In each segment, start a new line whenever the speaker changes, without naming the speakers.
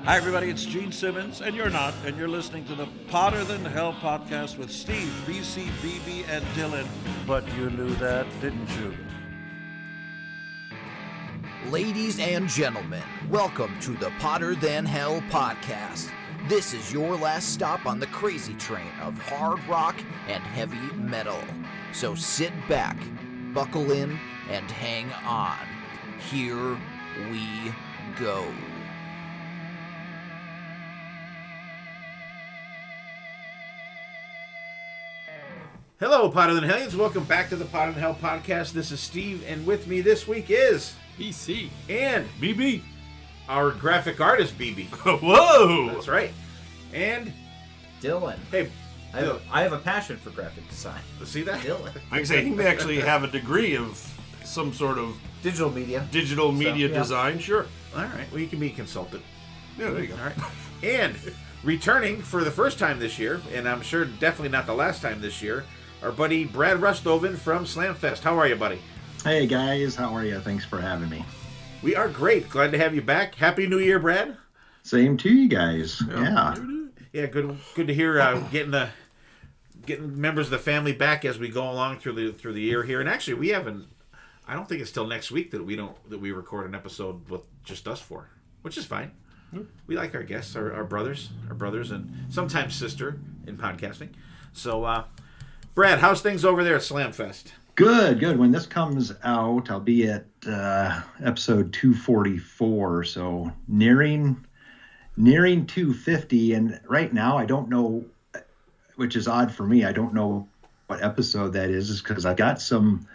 Hi, everybody. It's Gene Simmons, and you're not, and you're listening to the Potter Than Hell podcast with Steve, BC, BB, and Dylan. But you knew that, didn't you?
Ladies and gentlemen, welcome to the Potter Than Hell podcast. This is your last stop on the crazy train of hard rock and heavy metal. So sit back, buckle in, and hang on. Here we go.
Hello, Potter Than Hellions. Welcome back to the Potter Than Hell podcast. This is Steve, and with me this week is
BC
and
BB,
our graphic artist BB.
Whoa,
That's right. And
Dylan.
hey,
I have a passion for graphic design.
see that?
Dylan.
I can say he may actually have a degree of some sort of
Digital media.
media
yeah.
design. Sure.
All right. Well, you can be a consultant.
Yeah, there you go.
All right. And returning for the first time this year, and I'm sure definitely not the last time this year, our buddy Brad Rusthoven from Slamfest. How are you, buddy?
Hey guys, how are you? Thanks for having me.
We are great. Glad to have you back. Happy New Year, Brad.
Same to you guys. Yeah.
Yeah, good to hear getting members of the family back as we go along through the year here. And actually, we haven't. I don't think it's till next week that we record an episode with just us four, which is fine. We like our guests, our brothers, and sometimes sister in podcasting. So, Brad, how's things over there at Slamfest?
Good. When this comes out, I'll be at episode 244, so nearing 250. And right now, I don't know, which is odd for me. I don't know what episode that is because I got some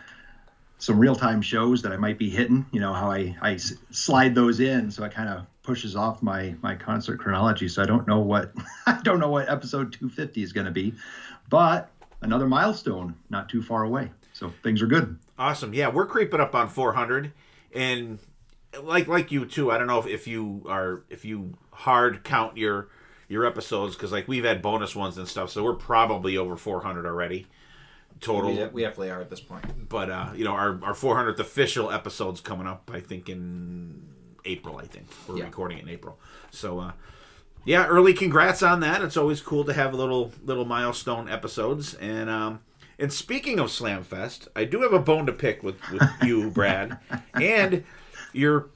real-time shows that I might be hitting. You know how I slide those in, so it kind of pushes off my concert chronology. So I don't know what episode 250 is going to be, but another milestone not too far away. So things are good.
Awesome. Yeah, we're creeping up on 400, and like you too. I don't know if you hard count your episodes because like we've had bonus ones and stuff, so we're probably over 400 already total.
We definitely are at this point.
But our 400th official episode's coming up. I think in April. I think we're recording it in April. So early congrats on that. It's always cool to have little milestone episodes. And speaking of Slamfest, I do have a bone to pick with you, Brad, and your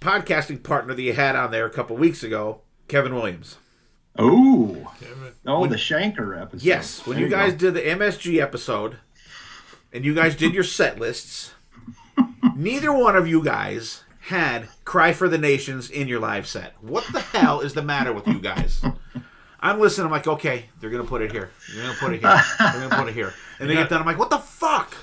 podcasting partner that you had on there a couple weeks ago, Kevin Williams.
The Shanker episode.
Yes, when you guys did the MSG episode, and you guys did your set lists, neither one of you guys had Cry for the Nations in your live set. What the hell is the matter with you guys? I'm listening. I'm like, okay, they're going to put it here. They're going to put it here. They're going to put it here. And they get done. I'm like, what the fuck?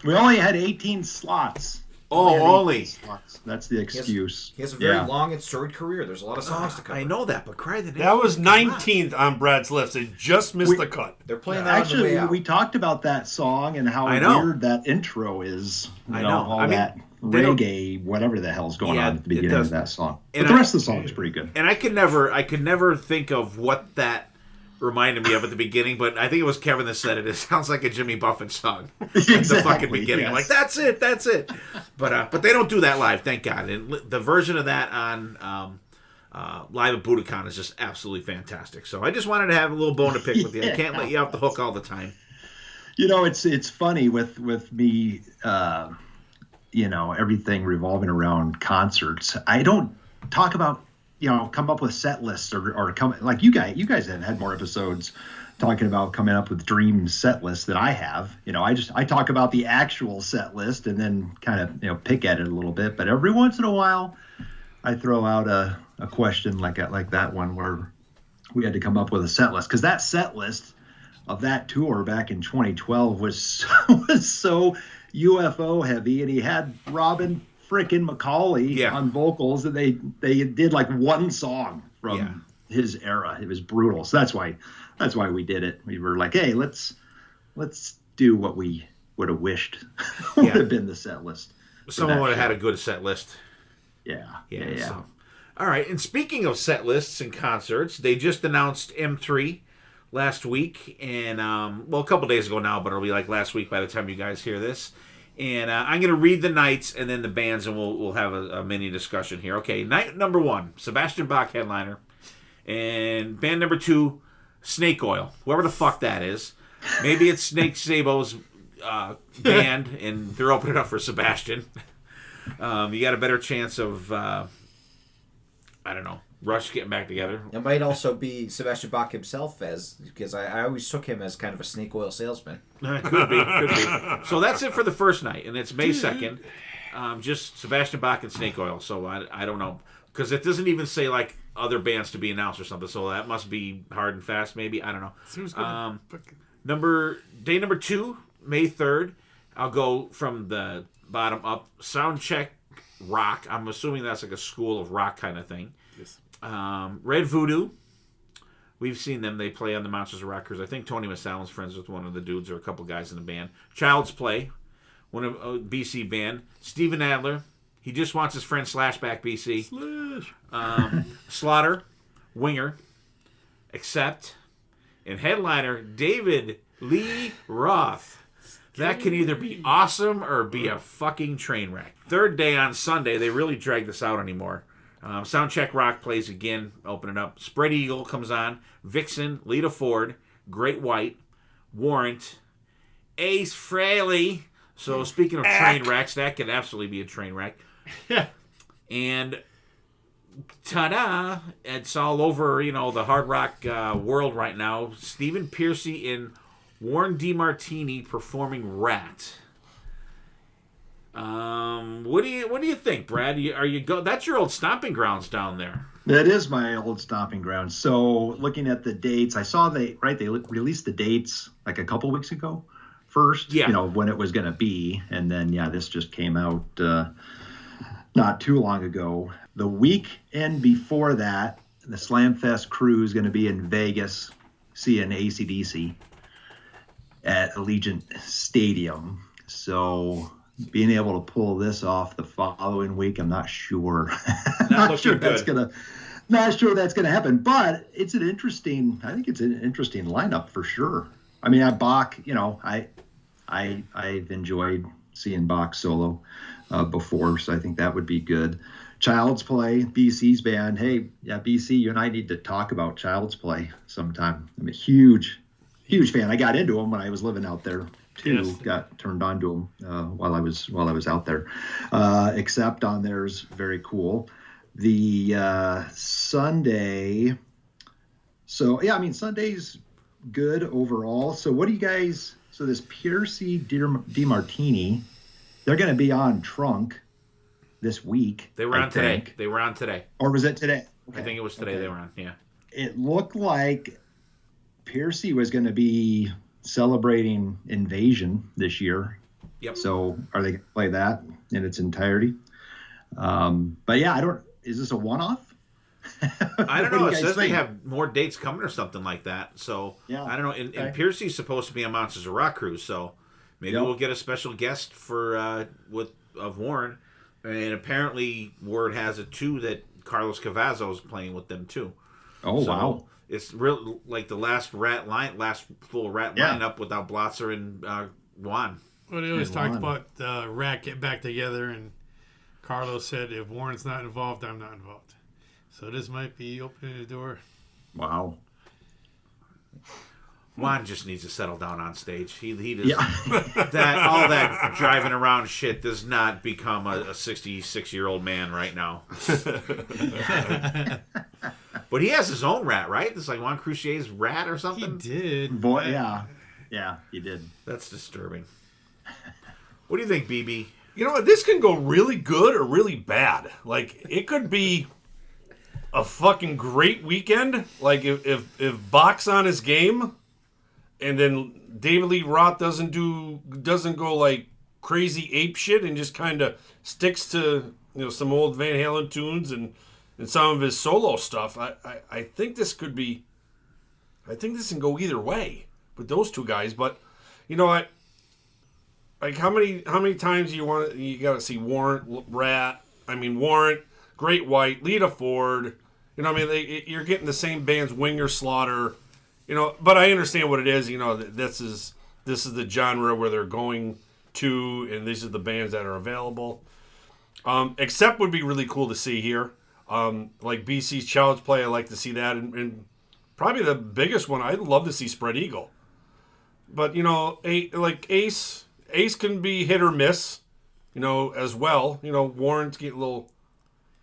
We only had 18 slots.
Only.
Slots. That's the excuse.
He has a very long and storied career. There's a lot of songs to cover.
I know that, but Cry the Nations.
That was 19th on Brad's list. They just missed the cut.
They're playing that on the way out.
We talked about that song and how weird that intro is.
I know.
That reggae, whatever the hell's going on at the beginning of that song.
And
but the rest of the song is pretty good.
And I could never think of what that reminded me of at the beginning, but I think it was Kevin that said it. It sounds like a Jimmy Buffett song at the fucking beginning. Yes. I'm like, that's it. But they don't do that live, thank God. And the version of that on live at Budokan is just absolutely fantastic. So I just wanted to have a little bone to pick with you. I can't let you off the hook all the time.
You know, it's funny with me. Everything revolving around concerts. I don't talk about, come up with set lists or come like you guys have had more episodes talking about coming up with dream set lists than I have. I talk about the actual set list and then kind of, pick at it a little bit. But every once in a while, I throw out a question like that one where we had to come up with a set list because that set list of that tour back in 2012 was so UFO heavy, and he had Robin frickin' McCauley on vocals, and they did like one song from his era. It was brutal. So that's why we did it. We were like, hey, let's do what we would have wished would have been the set list.
Someone would have had a good set list.
Yeah.
So. All right. And speaking of set lists and concerts, they just announced M3 last week, and a couple days ago now, but it'll be like last week by the time you guys hear this. And I'm going to read the nights and then the bands, and we'll have a mini discussion here. Okay, night number 1, Sebastian Bach headliner. And band number 2, Snake Oil. Whoever the fuck that is. Maybe it's Snake Sabo's band, and they're opening up for Sebastian. You got a better chance of, I don't know, Rush getting back together.
It might also be Sebastian Bach himself, because I always took him as kind of a snake oil salesman.
Could be. So that's it for the first night, and it's May 2nd. Just Sebastian Bach and Snake Oil. So I don't know, because it doesn't even say like other bands to be announced or something. So that must be hard and fast, maybe. I don't know. Day number 2, May 3rd. I'll go from the bottom up. Soundcheck Rock. I'm assuming that's like a school of rock kind of thing.
Yes.
Red Voodoo. We've seen them. They play on the Monsters of Rock cruise. I think Tony Massalin's friends with one of the dudes or a couple guys in the band. Child's Play, one of BC band. Steven Adler. He just wants his friend Slashback BC. Slaughter, Winger, Accept, and headliner David Lee Roth. That can either be awesome or be a fucking train wreck. Third day on Sunday, they really drag this out anymore. Soundcheck Rock plays again, opening up. Spread Eagle comes on. Vixen, Lita Ford, Great White, Warrant, Ace Frehley. So speaking of train wrecks, that could absolutely be a train wreck. And ta-da! It's all over, the hard rock world right now. Stephen Pearcy and Warren DeMartini performing Rat. What do you think, Brad? That's your old stomping grounds down there.
That is my old stomping grounds. So looking at the dates, I saw they released the dates like a couple weeks ago first, when it was going to be. And then, this just came out not too long ago. The weekend before that, the Slamfest crew is going to be in Vegas seeing AC/DC at Allegiant Stadium. So being able to pull this off the following week, I'm not sure. Not sure that's gonna happen. But it's I think it's an interesting lineup for sure. I mean, Bach, I've enjoyed seeing Bach solo before, so I think that would be good. Child's Play, BC's band. Hey, BC, you and I need to talk about Child's Play sometime. I'm a huge fan. I got into them when I was living out there too. Yes. Got turned on to them while I was out there. Except on there's very cool. The Sunday. So Sunday's good overall. So what do you guys? So this Piercy DeMartini, they're going to be on Trunk this week.
They were on today. They were on today.
Or was it today? Okay.
I think it was today they were on. Yeah.
It looked like Piercy was going to be celebrating Invasion this year.
Yep.
So are they going to play that in its entirety? But is this a one-off?
I don't know. It says they have more dates coming or something like that. So I don't know. And Piercy's supposed to be on Monsters of Rock cruise, so maybe we'll get a special guest for of Warren. And apparently, word has it too that Carlos Cavazzo is playing with them too.
Oh, so wow!
It's real like the last full Rat lineup without Blotzer and Juan.
Well, they always talked about Rat get back together, and Carlos said, "If Warren's not involved, I'm not involved." So this might be opening the door.
Wow.
Juan just needs to settle down on stage. He does all that driving around shit does not become a 66-year-old man right now. But he has his own Rat, right? It's like Juan Crouchier's Rat or something.
He did.
Boy, yeah, he did.
That's disturbing. What do you think, BB?
You know what? This can go really good or really bad. Like, it could be a fucking great weekend. Like, if Bach's on his game, and then David Lee Roth doesn't go like crazy ape shit and just kind of sticks to some old Van Halen tunes and some of his solo stuff. I think this could be. I think this can go either way with those two guys. But you know what? Like how many times you got to see Warrant, Great White, Lita Ford. You're getting the same bands, Winger, Slaughter. But I understand what it is. This is the genre where they're going 2, and these are the bands that are available. Accept would be really cool to see here. Like BC's Child's Play, I like to see that. And probably the biggest one, I'd love to see Spread Eagle. But, like Ace can be hit or miss, as well. Warrants get a little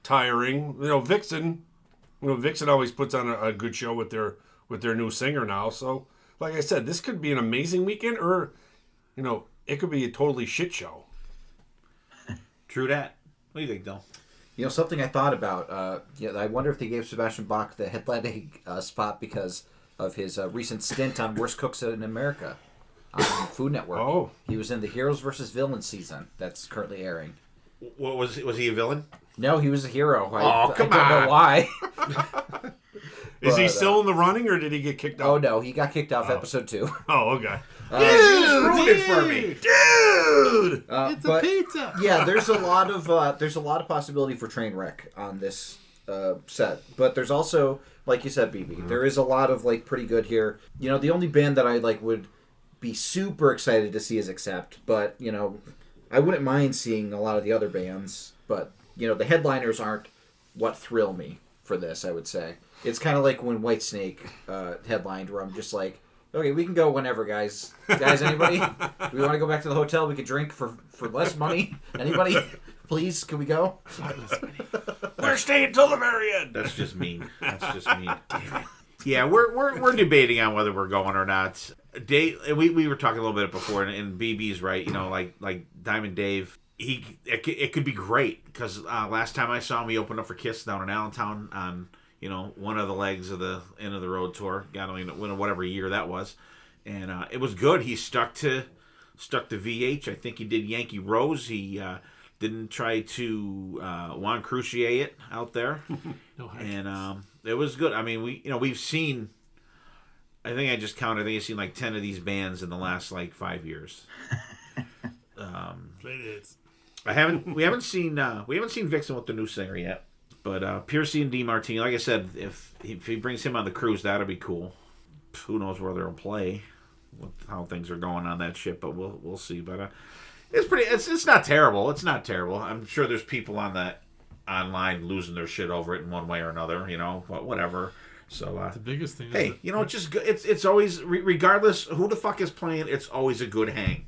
tiring. Vixen always puts on a good show with their new singer now. So, like I said, this could be an amazing weekend, or, it could be a totally shit show.
True that. What do you think, Dylan?
Something I thought about. I wonder if they gave Sebastian Bach the headlining spot because of his recent stint on Worst Cooks in America on Food Network.
Oh,
he was in the Heroes versus Villains season that's currently airing.
What was he a villain?
No, he was a hero.
Come
I don't know why.
Is he still in the running, or did he get kicked out?
Oh no, he got kicked off episode 2.
Oh, okay.
Dude, ruined it for me,
Dude.
It's a pizza.
Yeah, there's a lot of possibility for train wreck on this set, but there's also, like you said, BB, there is a lot of pretty good here. The only band that I would be super excited to see is Accept, but I wouldn't mind seeing a lot of the other bands, but the headliners aren't what thrill me for this. I would say it's kind of like when Whitesnake headlined, where I'm just like, okay, we can go whenever, guys. Anybody? Do we want to go back to the hotel? We could drink for less money. Anybody? Please, can we go?
We're staying till the very end.
That's just mean. Yeah, we're debating on whether we're going or not. Dave, we were talking a little bit before, and BB's right. Like Diamond Dave, it could be great because last time I saw him, he opened up for Kiss down in Allentown on one of the legs of the End of the Road tour. God only knows whatever year that was, and it was good. He stuck to VH. I think he did Yankee Rose. He didn't try to Juan Crucier it out there, and it was good. I mean, we've seen. I think I just counted. I think I've seen 10 of these bands in the last 5 years. We haven't seen Vixen with the new singer yet, but Piercy and DeMartini. Like I said, if he brings him on the cruise, that'll be cool. Who knows where they'll play, with how things are going on that ship, but we'll see. But it's pretty. It's not terrible. It's not terrible. I'm sure there's people on that online losing their shit over it in one way or another. But whatever. So
the biggest thing.
Hey, it's just good. It's always, regardless who the fuck is playing, it's always a good hang.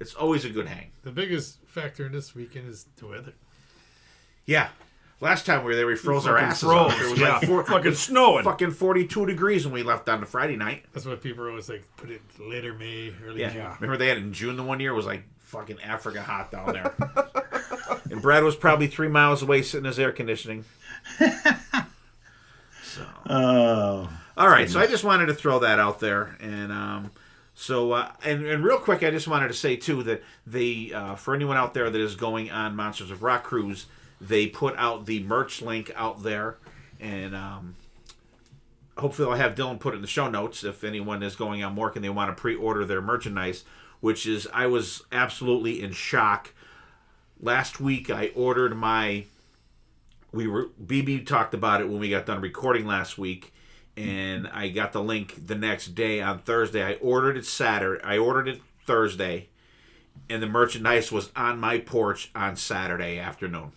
It's always a good hang.
The biggest factor in this weekend is the weather.
Yeah. Last time we were there, we froze our asses off. It was
fucking snowing.
Fucking 42 degrees when we left on the Friday night.
That's why people are always put it later May, early June.
Yeah. Remember they had it in June the one year? It was fucking Africa hot down there. And Brad was probably 3 miles away sitting in his air conditioning. So.
Oh.
All right, so I just wanted to throw that out there, and and real quick, I just wanted to say too that they for anyone out there that is going on Monsters of Rock cruise, they put out the merch link out there, and hopefully I'll have Dylan put it in the show notes if anyone is going on Mork and they want to pre-order their merchandise. Which is, I was absolutely in shock. Last week I ordered my. BB talked about it when we got done recording last week, and I got the link the next day on Thursday. I ordered it Thursday, and the merchandise was on my porch on Saturday afternoon.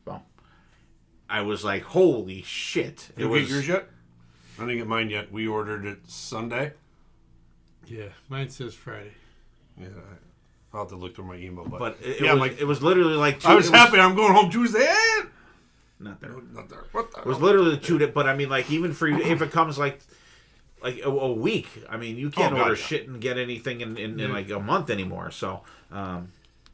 Well,
I was like, holy shit.
Did you get yours yet? I didn't get mine yet. We ordered it Sunday.
Yeah, mine says Friday.
Yeah, I'll have to look through my email,
but it was literally
I was happy. I'm going home Tuesday.
Not there.
No, not there. What the
It was literally 2 days, but I mean, even for you, if it comes like a week, I mean, you can't order shit and get anything in a month anymore. So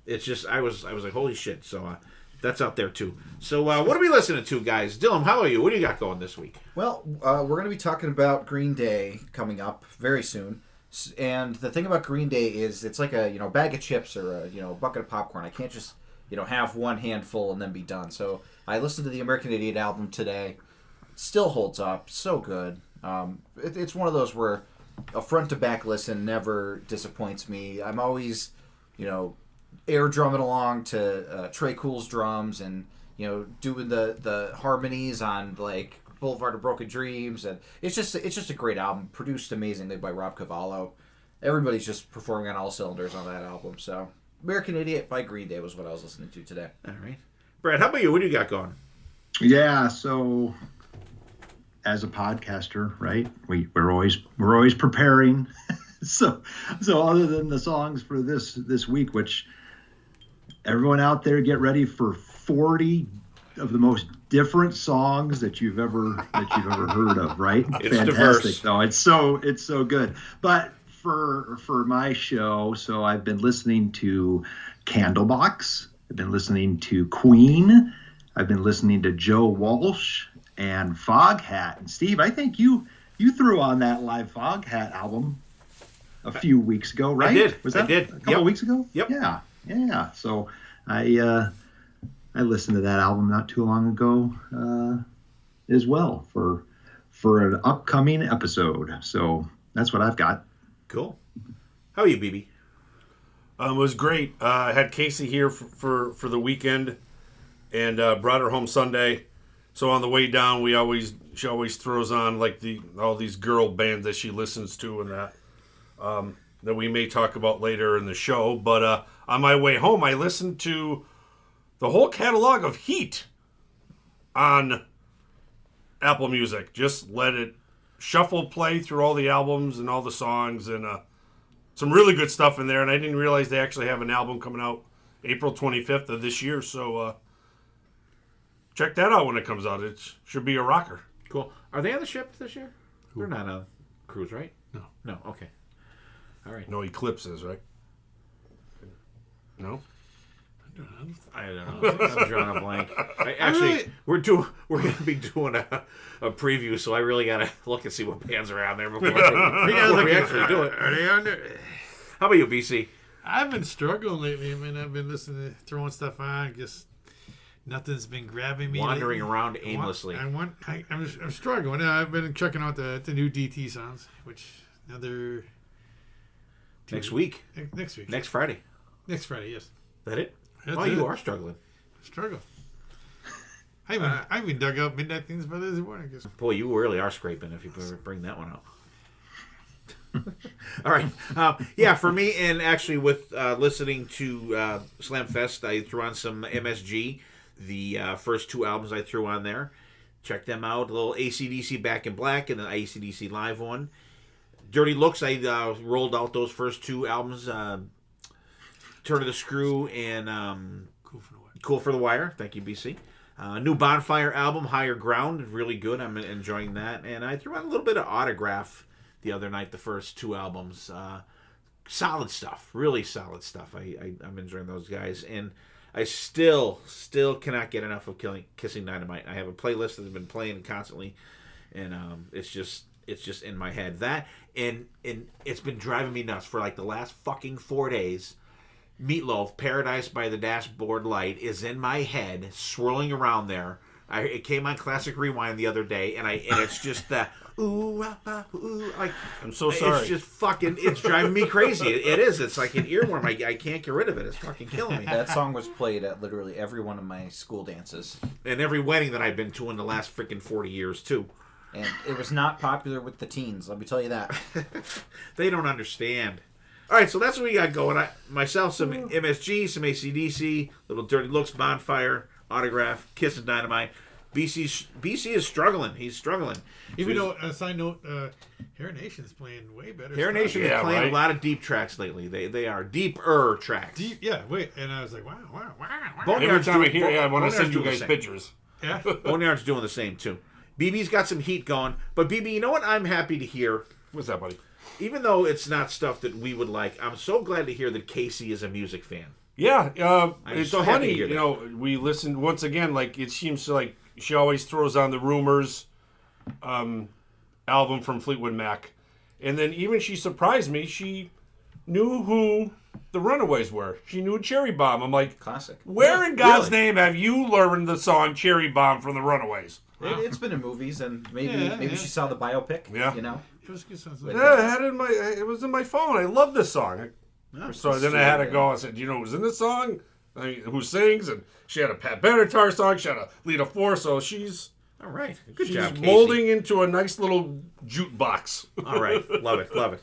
it's just I was like, holy shit. So that's out there too. So what are we listening to, guys? Dylan, how are you? What do you got going this week?
Well, we're going to be talking about Green Day coming up very soon. And the thing about Green Day is it's like a bag of chips or a bucket of popcorn. I can't just have one handful and then be done. So I listened to the American Idiot album today. It still holds up. So good. It's one of those where a front to back listen never disappoints me. I'm always air drumming along to Trey Cool's drums and doing the harmonies on Boulevard of Broken Dreams, and it's just a great album, produced amazingly by Rob Cavallo, everybody's just performing on all cylinders on that album. So, American Idiot by Green Day was what I was listening to today.
All right. Brad, how about you? What do you got going?
Yeah, so as a podcaster, right? We're always preparing. so other than the songs for this week, which everyone out there get ready for 40 of the most different songs that you've ever heard of, right?
It's
fantastic
diverse.
though. It's so good. But for my show, so I've been listening to Candlebox, I've been listening to Queen, I've been listening to Joe Walsh and Foghat. And Steve, I think you threw on that live Foghat album a few weeks ago, right?
I did.
Was that
I did.
a couple weeks ago?
Yep.
Yeah. So I listened to that album not too long ago as well for an upcoming episode. So that's what I've got.
Cool. How are you, BB?
It was great. I had Casey here for the weekend and brought her home Sunday. So on the way down, she always throws on like all these girl bands that she listens to and that we may talk about later in the show. But on my way home, I listened to the whole catalog of Heat on Apple Music. Just let it shuffle play through all the albums and all the songs, and some really good stuff in there. And I didn't realize they actually have an album coming out April 25th of this year. So check that out when it comes out. It should be a rocker.
Cool. Are they on the ship this year? They're not on a cruise, right? No. Okay. All right.
No eclipses, right? No?
I don't know. I'm drawing a blank. We're going to be doing a preview, so I really got to look and see what bands are on there before we actually do it.
Are they on there?
How about you, BC?
I've been struggling lately. I mean, I've been listening, throwing stuff on. Just nothing's been grabbing me.
Wandering
lately.
around aimlessly.
I'm struggling. I've been checking out the new DT songs, which another
Next week.
Next week.
Next Friday.
Next Friday, yes.
That it?
That's
Oh,
it.
you are struggling.
Struggle. I even dug up Midnight Things by this morning. I guess.
Boy, you really are scraping if you bring that one out. All right. Yeah, for me, and actually with listening to Slamfest, I threw on some MSG. The first two albums I threw on there. Check them out. A little AC/DC Back in Black and an AC/DC Live one. Dirty Looks, I rolled out those first two albums. Turn of the Screw and Cool for the Wire. Thank you, BC. New Bonfire album, Higher Ground. Really good. I'm enjoying that. And I threw on a little bit of Autograph the other night, the first two albums. Solid stuff. Really solid stuff. I'm enjoying those guys. And I still cannot get enough of Kissing Dynamite. I have a playlist that's been playing constantly. And it's just in my head. That and it's been driving me nuts for like the last fucking 4 days. Meatloaf, Paradise by the Dashboard Light, is in my head, swirling around there. It came on Classic Rewind the other day, and it's just that ooh, ooh, like
I'm so sorry.
It's just fucking, it's driving me crazy. It is. It's like an earworm. I can't get rid of it. It's fucking killing me.
That song was played at literally every one of my school dances,
and every wedding that I've been to in the last freaking 40 years too.
And it was not popular with the teens. Let me tell you that.
They don't understand. All right, so that's what we got going. Myself, some MSG, some AC/DC, little Dirty Looks, Bonfire, Autograph, Kiss and Dynamite. BC is struggling. He's struggling.
Even though, a side note, Hair Nation's playing way better.
Hair
stuff.
Nation is playing a lot of deep tracks lately. They are deeper tracks.
And I was like, wow.
Every time I hear it, I want to send you guys pictures.
Yeah.
Boneyard's doing the same, too. BB's got some heat going. But, BB, you know what I'm happy to hear?
What's that, buddy?
Even though it's not stuff that we would like, I'm so glad to hear that Casey is a music fan.
Yeah,
I'm
it's
so happy to
funny.
hear that.
We listened once again. Like it seems to like she always throws on the Rumors album from Fleetwood Mac, and then even she surprised me. She knew who the Runaways were. She knew Cherry Bomb. I'm like,
Classic.
Where in God's name have you learned the song Cherry Bomb from the Runaways?
It's been in movies, and maybe she saw the biopic.
Yeah.
You know.
It was good. Sounds like
Yeah, I had it in it was in my phone. I love this song. So then I had to go. I said, "Do you know who's in this song? Who sings?" And she had a Pat Benatar song. She had a Lita Ford. So she's
All right. Good
she's
job, Casey.
molding into a nice little jute box.
All right. Love it.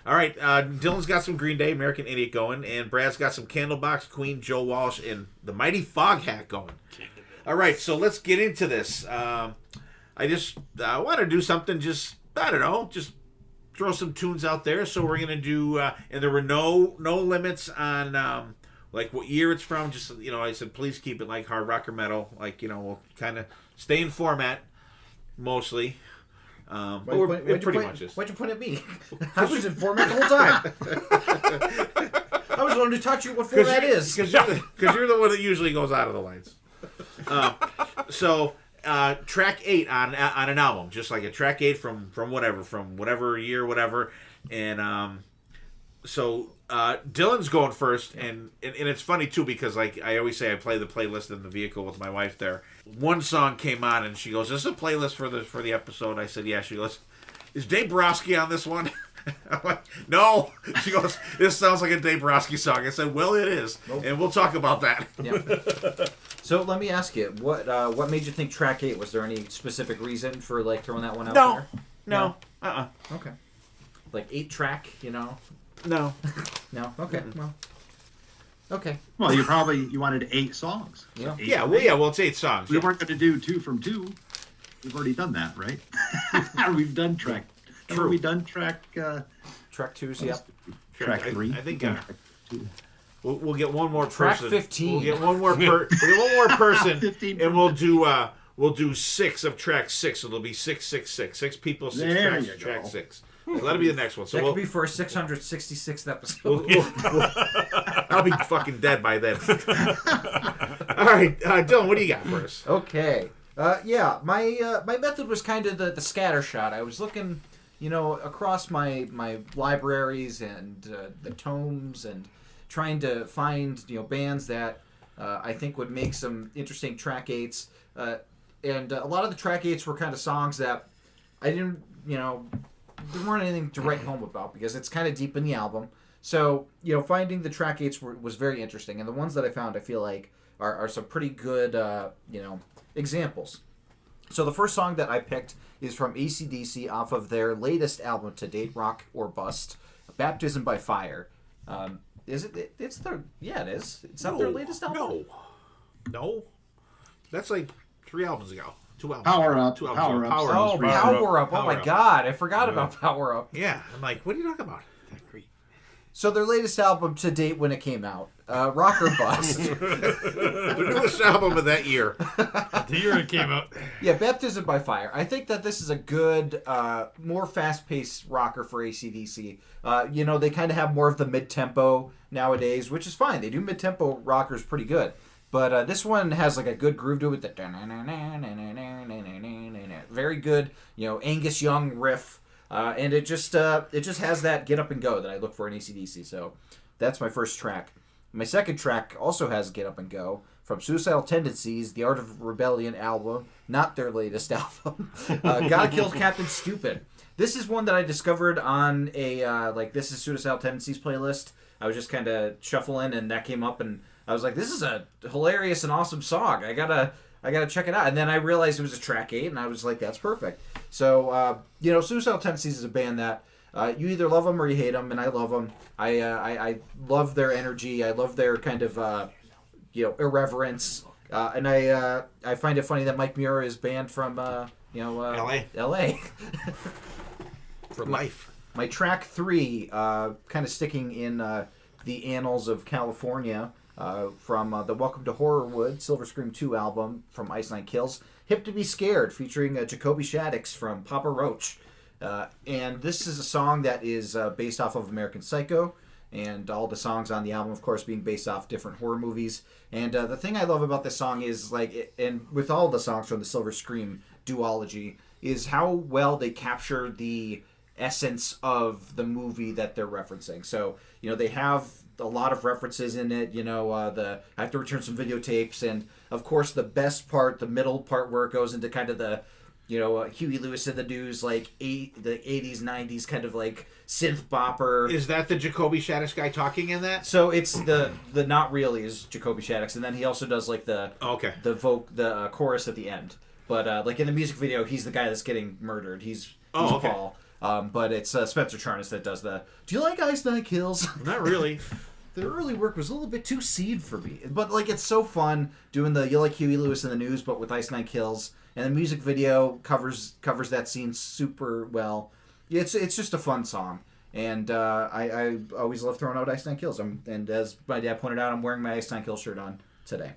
All right, Dylan's got some Green Day, American Idiot going, and Brad's got some Candlebox, Queen, Joe Walsh, and the Mighty Foghat going. All right, so let's get into this. I just want to do something, just throw some tunes out there. So we're going to do, and there were no limits on like what year it's from. Just, I said, please keep it like hard rock or metal. Like, we'll kind of stay in format mostly. Pretty much is.
Why'd you point at me? I was in format the whole time. I was the one who taught you what format is.
Because you're the one that usually goes out of the lines. So track 8 on an album, just like a track 8 from whatever year, whatever. And so Dylan's going first, and it's funny too because like I always say, I play the playlist in the vehicle with my wife there. One song came on and she goes, "Is this a playlist for the episode?" I said, "Yeah." She goes, "Is Dave Borowski on this one?" I'm like, "No." She goes, "This sounds like a Dave Borowski song." I said, "Well, it is." Nope. And we'll talk about that.
Yep. So let me ask you, what made you think track 8? Was there any specific reason for like throwing that one out there?
No.
Okay. Like 8 track,
No.
No. Okay. Mm-hmm. Well. Okay.
Well, you wanted 8 songs.
Yeah.
So 8
Well, it's 8 songs.
We weren't going to do 2 from 2. We've already done that, right? We've done track. True. We done track.
Track 2's. Yep.
Track 3.
I think. We'll get one more
track
person.
15.
We'll get one more. We'll get one more person.
15.
And we'll do 6 of track 6. So it'll be 666. 6 people, 6
there
tracks.
You
track
go.
6. So that'll be the next one. So
that could be for a 666th episode.
I'll be fucking dead by then. All right, Dylan, what do you got for us?
Okay. My method was kind of the scattershot. I was looking, across my libraries and the tomes and trying to find, bands that I think would make some interesting track 8s. And a lot of the track 8s were kind of songs that I didn't, there weren't anything to write home about because it's kind of deep in the album. So, finding the track 8s was very interesting. And the ones that I found, I feel like, are some pretty good, examples. So the first song that I picked is from AC/DC off of their latest album to date, Rock or Bust, Baptism by Fire. Is it? It's their... Yeah, it is. It's not their latest album?
No. That's like 3 albums ago. 2 albums.
Power Up.
2 albums ago.
Power Up.
Oh, Power Up. Oh, my God. I forgot about Power Up.
Yeah. I'm like, what are you talking about? Great.
So their latest album to date when it came out, Rock or Bust.
The newest album of that year.
The year it came out.
Yeah, Baptism by Fire. I think that this is a good, more fast-paced rocker for AC/DC. They kind of have more of the mid-tempo nowadays, which is fine. They do mid-tempo rockers pretty good. But this one has like a good groove to it. Very good, Angus Young riff. And it just has that get up and go that I look for in AC/DC. So that's my first track. My second track also has Get Up and Go from Suicidal Tendencies, the Art of Rebellion album, not their latest album. Gotta Kill Captain Stupid. This is one that I discovered on a This Is Suicidal Tendencies playlist. I was just kind of shuffling and that came up and I was like, this is a hilarious and awesome song. I gotta check it out. And then I realized it was a track 8 and I was like, that's perfect. So, Suicidal Tendencies is a band that you either love them or you hate them, and I love them. I love their energy. I love their kind of, irreverence. And I find it funny that Mike Muir is banned from, L.A.
For life.
My track 3, kind of sticking in the annals of California, from the Welcome to Horrorwood Silver Scream 2 album from Ice Nine Kills, Hip to Be Scared, featuring Jacoby Shaddix from Papa Roach. And this is a song that is based off of American Psycho, and all the songs on the album, of course, being based off different horror movies. And the thing I love about this song is, and with all the songs from the Silver Scream duology, is how well they capture the essence of the movie that they're referencing. So, they have a lot of references in it, I have to return some videotapes, and of course the best part, the middle part where it goes into kind of the, Huey Lewis and the News, the 80s, 90s kind of like synth bopper.
Is that the Jacoby Shaddix guy talking in that?
So it's the Not Really is Jacoby Shaddix, and then he also does the chorus at the end. But in the music video, he's the guy that's getting murdered. He's Paul. But it's Spencer Charnas that does the, do you like Ice Nine Kills?
Not really.
The early work was a little bit too seed for me. But, like, it's so fun doing the You Like Huey Lewis in the News, but with Ice Nine Kills. And the music video covers that scene super well. It's just a fun song. And I always love throwing out Ice Nine Kills. And as my dad pointed out, I'm wearing my Ice Nine Kills shirt on today.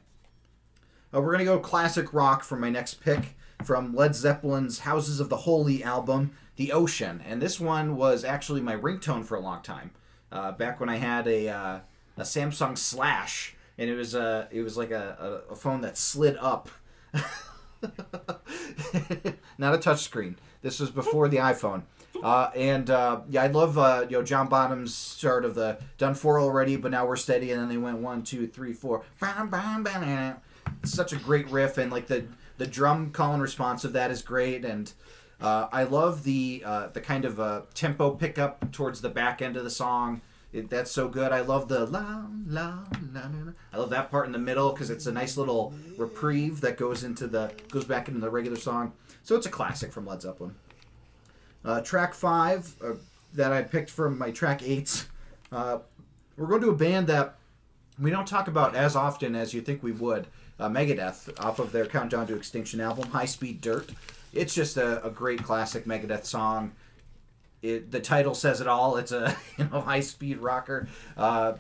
We're going to go classic rock for my next pick from Led Zeppelin's Houses of the Holy album, The Ocean. And this one was actually my ringtone for a long time. Back when I had a Samsung Slash, and it was like a phone that slid up. Not a touch screen. This was before the iPhone. I love John Bonham's start of the done 4 already, but now we're steady, and then they went 1, 2, 3, 4. It's such a great riff, and like the drum call and response of that is great, and I love the kind of tempo pickup towards the back end of the song. That's so good. I love the la la la la. I love that part in the middle because it's a nice little reprieve that goes back into the regular song. So it's a classic from Led Zeppelin. Track 5 that I picked from my track 8's. We're going to a band that we don't talk about as often as you think we would. Megadeth, off of their Countdown to Extinction album, High Speed Dirt. It's just a great classic Megadeth song. The title says it all. It's a high-speed rocker. No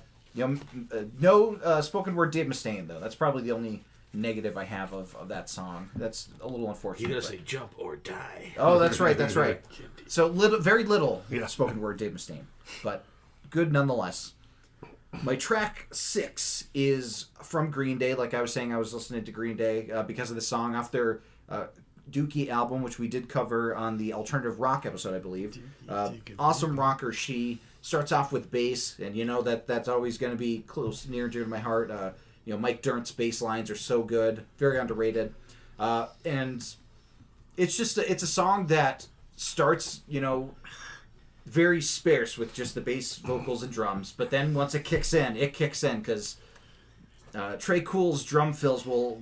spoken word Dave Mustaine, though. That's probably the only negative I have of that song. That's a little unfortunate.
You gotta say jump or die.
Oh, that's right. That's right. So very little spoken word Dave Mustaine, but good nonetheless. My track 6 is from Green Day. Like I was saying, I was listening to Green Day because of the song off their Dookie album, which we did cover on the alternative rock episode, I believe. Awesome rocker. She starts off with bass, and that's always going to be close, near and dear to my heart. Mike Dirnt's bass lines are so good, very underrated, and it's a song that starts very sparse with just the bass vocals and drums, but then once it kicks in because Trey Cool's drum fills will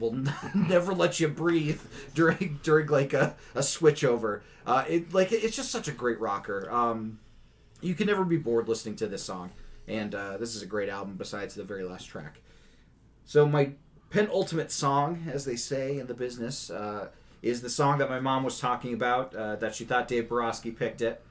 never let you breathe during like a switch over. It's just such a great rocker. You can never be bored listening to this song, and this is a great album besides the very last track. So my penultimate song, as they say in the business, is the song that my mom was talking about, that she thought Dave Borowski picked it,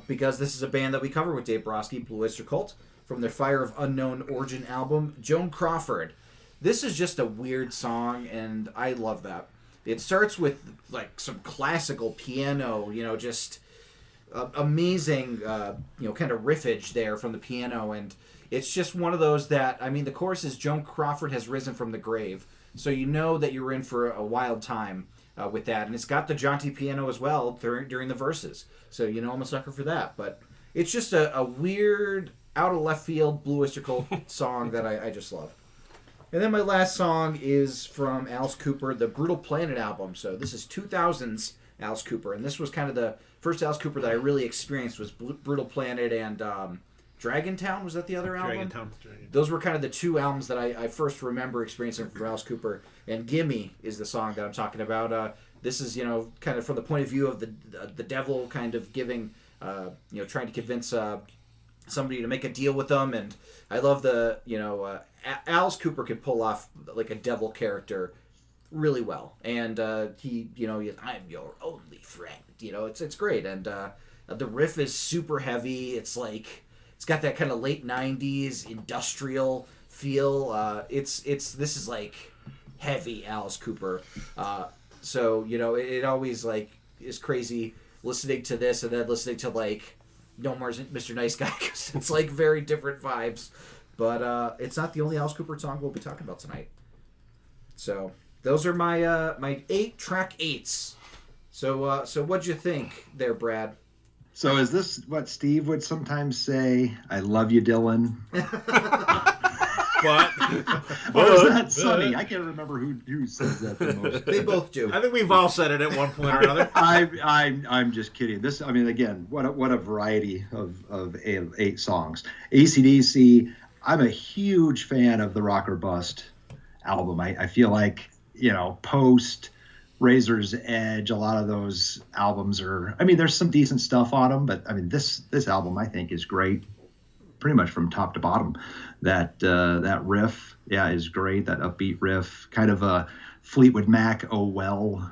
because this is a band that we cover with Dave Borowski, Blue Oyster Cult, from their Fire of Unknown Origin album, Joan Crawford. This is just a weird song, and I love that. It starts with like some classical piano, just amazing, kind of riffage there from the piano, and it's just one of those that, the chorus is Joan Crawford has risen from the grave, so you know that you're in for a wild time with that, and it's got the jaunty piano as well during the verses, so I'm a sucker for that. But it's just a weird, out of left field Blue Oyster Cult song that I just love. And then my last song is from Alice Cooper, the Brutal Planet album. So this is 2000's Alice Cooper, and this was kind of the first Alice Cooper that I really experienced was Brutal Planet and Dragontown. Was that the other album?
Dragontown.
Those were kind of the two albums that I first remember experiencing from Alice Cooper. And Gimme is the song that I'm talking about. This is, kind of from the point of view of the devil kind of giving, trying to convince somebody to make a deal with them. And I love Alice Cooper could pull off like a devil character really well. And he, I'm your only friend. It's great. And the riff is super heavy. It's like, it's got that kind of late 90s industrial feel. This is like heavy Alice Cooper. So, it always like is crazy listening to this and then listening to like No More Mr. Nice Guy, because it's like very different vibes. But it's not the only Alice Cooper song we'll be talking about tonight. So those are my 8 track 8's. So what'd you think there, Brad?
So is this what Steve would sometimes say? I love you, Dylan.
But
or is that Sonny? I can't remember who says that the most.
They both do.
I think we've all said it at one point or another.
I'm just kidding. This, again, what a variety of 8 songs. AC/DC. I'm a huge fan of the Rock or Bust album. I feel like post Razor's Edge. A lot of those albums are, I mean, there's some decent stuff on them, but I mean, this album I think is great, pretty much from top to bottom. That riff, yeah, is great. That upbeat riff, kind of a Fleetwood Mac, Oh Well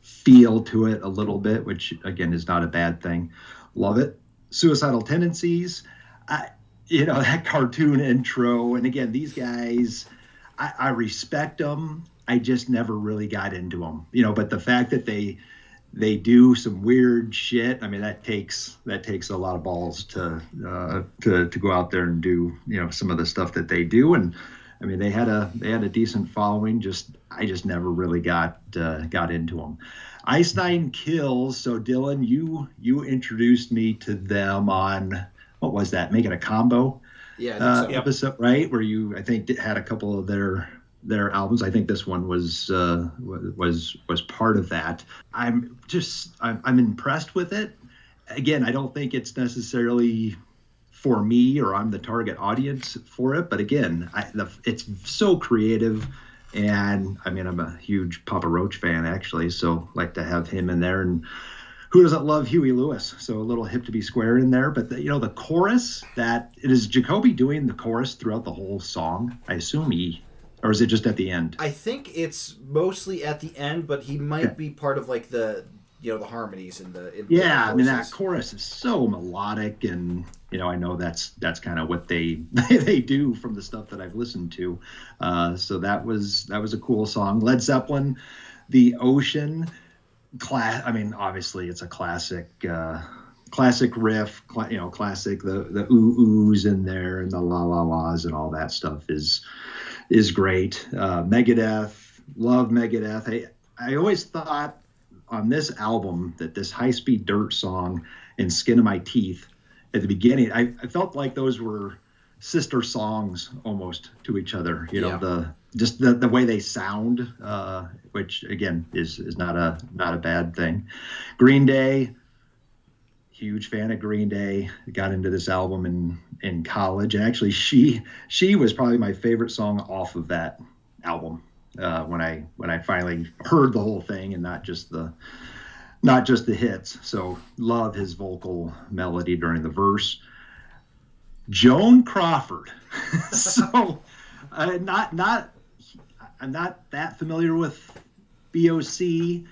feel to it a little bit, which again is not a bad thing. Love it. Suicidal Tendencies, that cartoon intro, and again, these guys, I respect them. I just never really got into them, but the fact that they do some weird shit, I mean, that takes a lot of balls to go out there and do, some of the stuff that they do. And I mean, they had a decent following. I just never really got into them. Ice Nine Kills. So Dylan, you introduced me to them on, what was that? Making a Combo episode, right? Where you, I think, had a couple of their albums. I think this one was part of that. I'm impressed with it. Again, I don't think it's necessarily for me, or I'm the target audience for it. But again, it's so creative, and I mean, I'm a huge Papa Roach fan actually, so like to have him in there. And who doesn't love Huey Lewis? So a little Hip to Be Square in there. But the chorus, that it is Jacoby doing the chorus throughout the whole song. I assume or is it just at the end?
I think it's mostly at the end, but he might be part of like the harmonies in the
I mean, that chorus is so melodic, and I know that's kind of what they do from the stuff that I've listened to. So that was a cool song. Led Zeppelin, The Ocean. I mean, obviously it's a classic riff, classic, the oohs in there and the la la las and all that stuff is great. Megadeth, love Megadeth. I always thought on this album that this High Speed Dirt song and Skin of My Teeth at the beginning, I felt like those were sister songs almost to each other. The way they sound, which again is not a bad thing. Green Day, huge fan of Green Day. Got into this album in college, and actually she was probably my favorite song off of that album when I finally heard the whole thing and not just the hits. So love his vocal melody during the verse. Joan Crawford. So I'm not that familiar with BOC,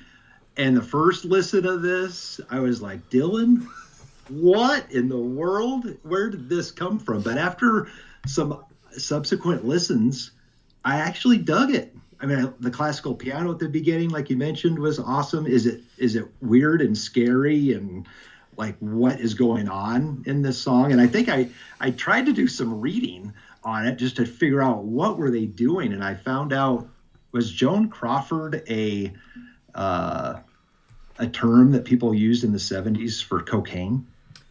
and the first listen of this, I was like, Dylan, what in the world? Where did this come from? But after some subsequent listens, I actually dug it. I mean, the classical piano at the beginning, like you mentioned, was awesome. Is it weird and scary, and like what is going on in this song? And I think I tried to do some reading on it just to figure out what were they doing, and I found out, was Joan Crawford a term that people used in the 70s for cocaine?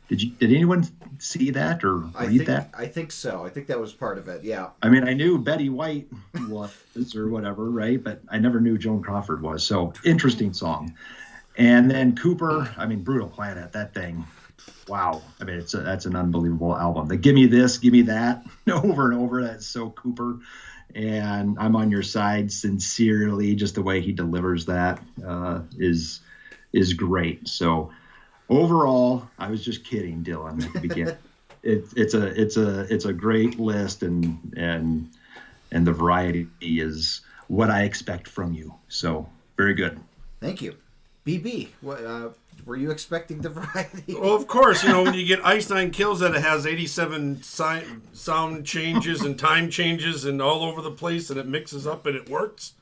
Did anyone see that or read that?
I think so. I think that was part of it. Yeah.
I mean, I knew Betty White was or whatever, right? But I never knew Joan Crawford was. So interesting song. And then Cooper, I mean, Brutal Planet, that thing. Wow. I mean, that's an unbelievable album. The Give Me This, Give Me That, over and over. That's so Cooper. And I'm on Your Side, Sincerely. Just the way he delivers that is great. So overall, I was just kidding, Dylan, at the beginning. It's a great list, and the variety is what I expect from you. So very good.
Thank you. BB, what were you expecting the variety?
Well, of course, when you get Ice Nine Kills that it has 87 sound changes and time changes and all over the place, and it mixes up and it works.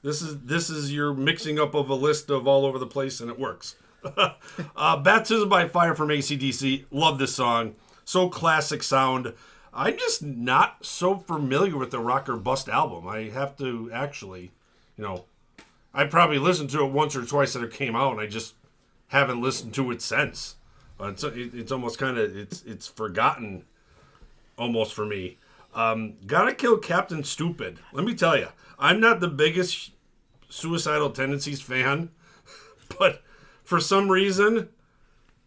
This is your mixing up of a list of all over the place, and it works. Baptism by Fire from AC/DC. Love this song. So classic sound. I'm just not so familiar with the Rock or Bust album. I have to actually, I probably listened to it once or twice that it came out, and I just haven't listened to it since. It's almost kind of, it's forgotten almost for me. Gotta Kill Captain Stupid. Let me tell you, I'm not the biggest Suicidal Tendencies fan, but for some reason,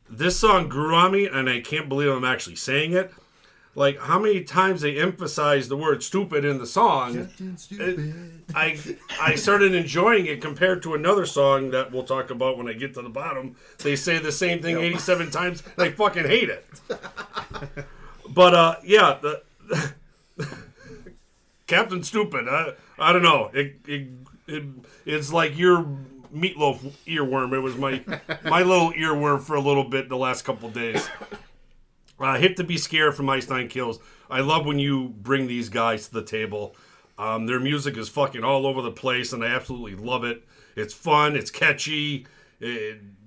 this song grew on me, and I can't believe I'm actually saying it. like how many times they emphasize the word stupid in the song. I started enjoying it compared to another song that we'll talk about when I get to the bottom. They say the same thing 87 times, and I fucking hate it. But the Captain Stupid, I don't know. It's like your meatloaf earworm. It was my little earworm for a little bit the last couple days. Hit to Be Scared from 8's Kills. I love when you bring these guys to the table. Their music is fucking all over the place, and I absolutely love it. It's fun. It's catchy.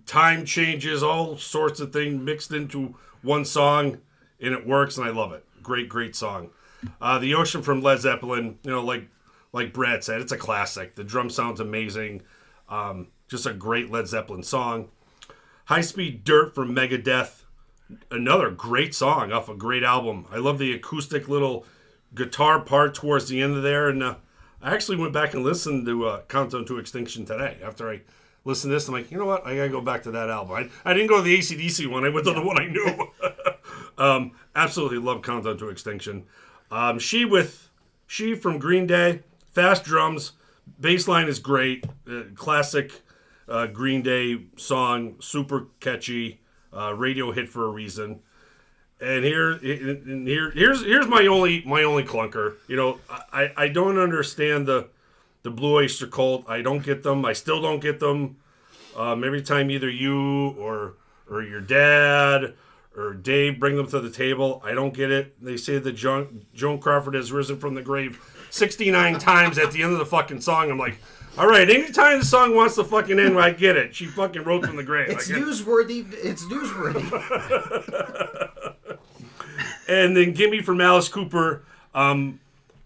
Time changes, all sorts of things mixed into one song, and it works, and I love it. Great, great song. The Ocean from Led Zeppelin, like Brad said, it's a classic. The drum sound's amazing. Just a great Led Zeppelin song. High Speed Dirt from Megadeth. Another great song off a great album. I love the acoustic little guitar part towards the end of there. And I actually went back and listened to Countdown to Extinction today. After I listened to this, I'm like, you know what? I got to go back to that album. I didn't go to the AC/DC one. I went to the one I knew. Absolutely love Countdown to Extinction. She from Green Day. Fast drums. Bass line is great. Classic Green Day song. Super catchy. Radio hit for a reason. And here's my only clunker. I don't understand the Blue Oyster Cult. I don't get them. I still don't get them. Every time either you or your dad or Dave bring them to the table, I don't get it. They say that Joan Crawford has risen from the grave 69 times at the end of the fucking song. I'm like, all right, anytime the song wants to fucking end, I get it. She fucking rose from the grave.
It's newsworthy. It's newsworthy.
And then Gimme from Alice Cooper. I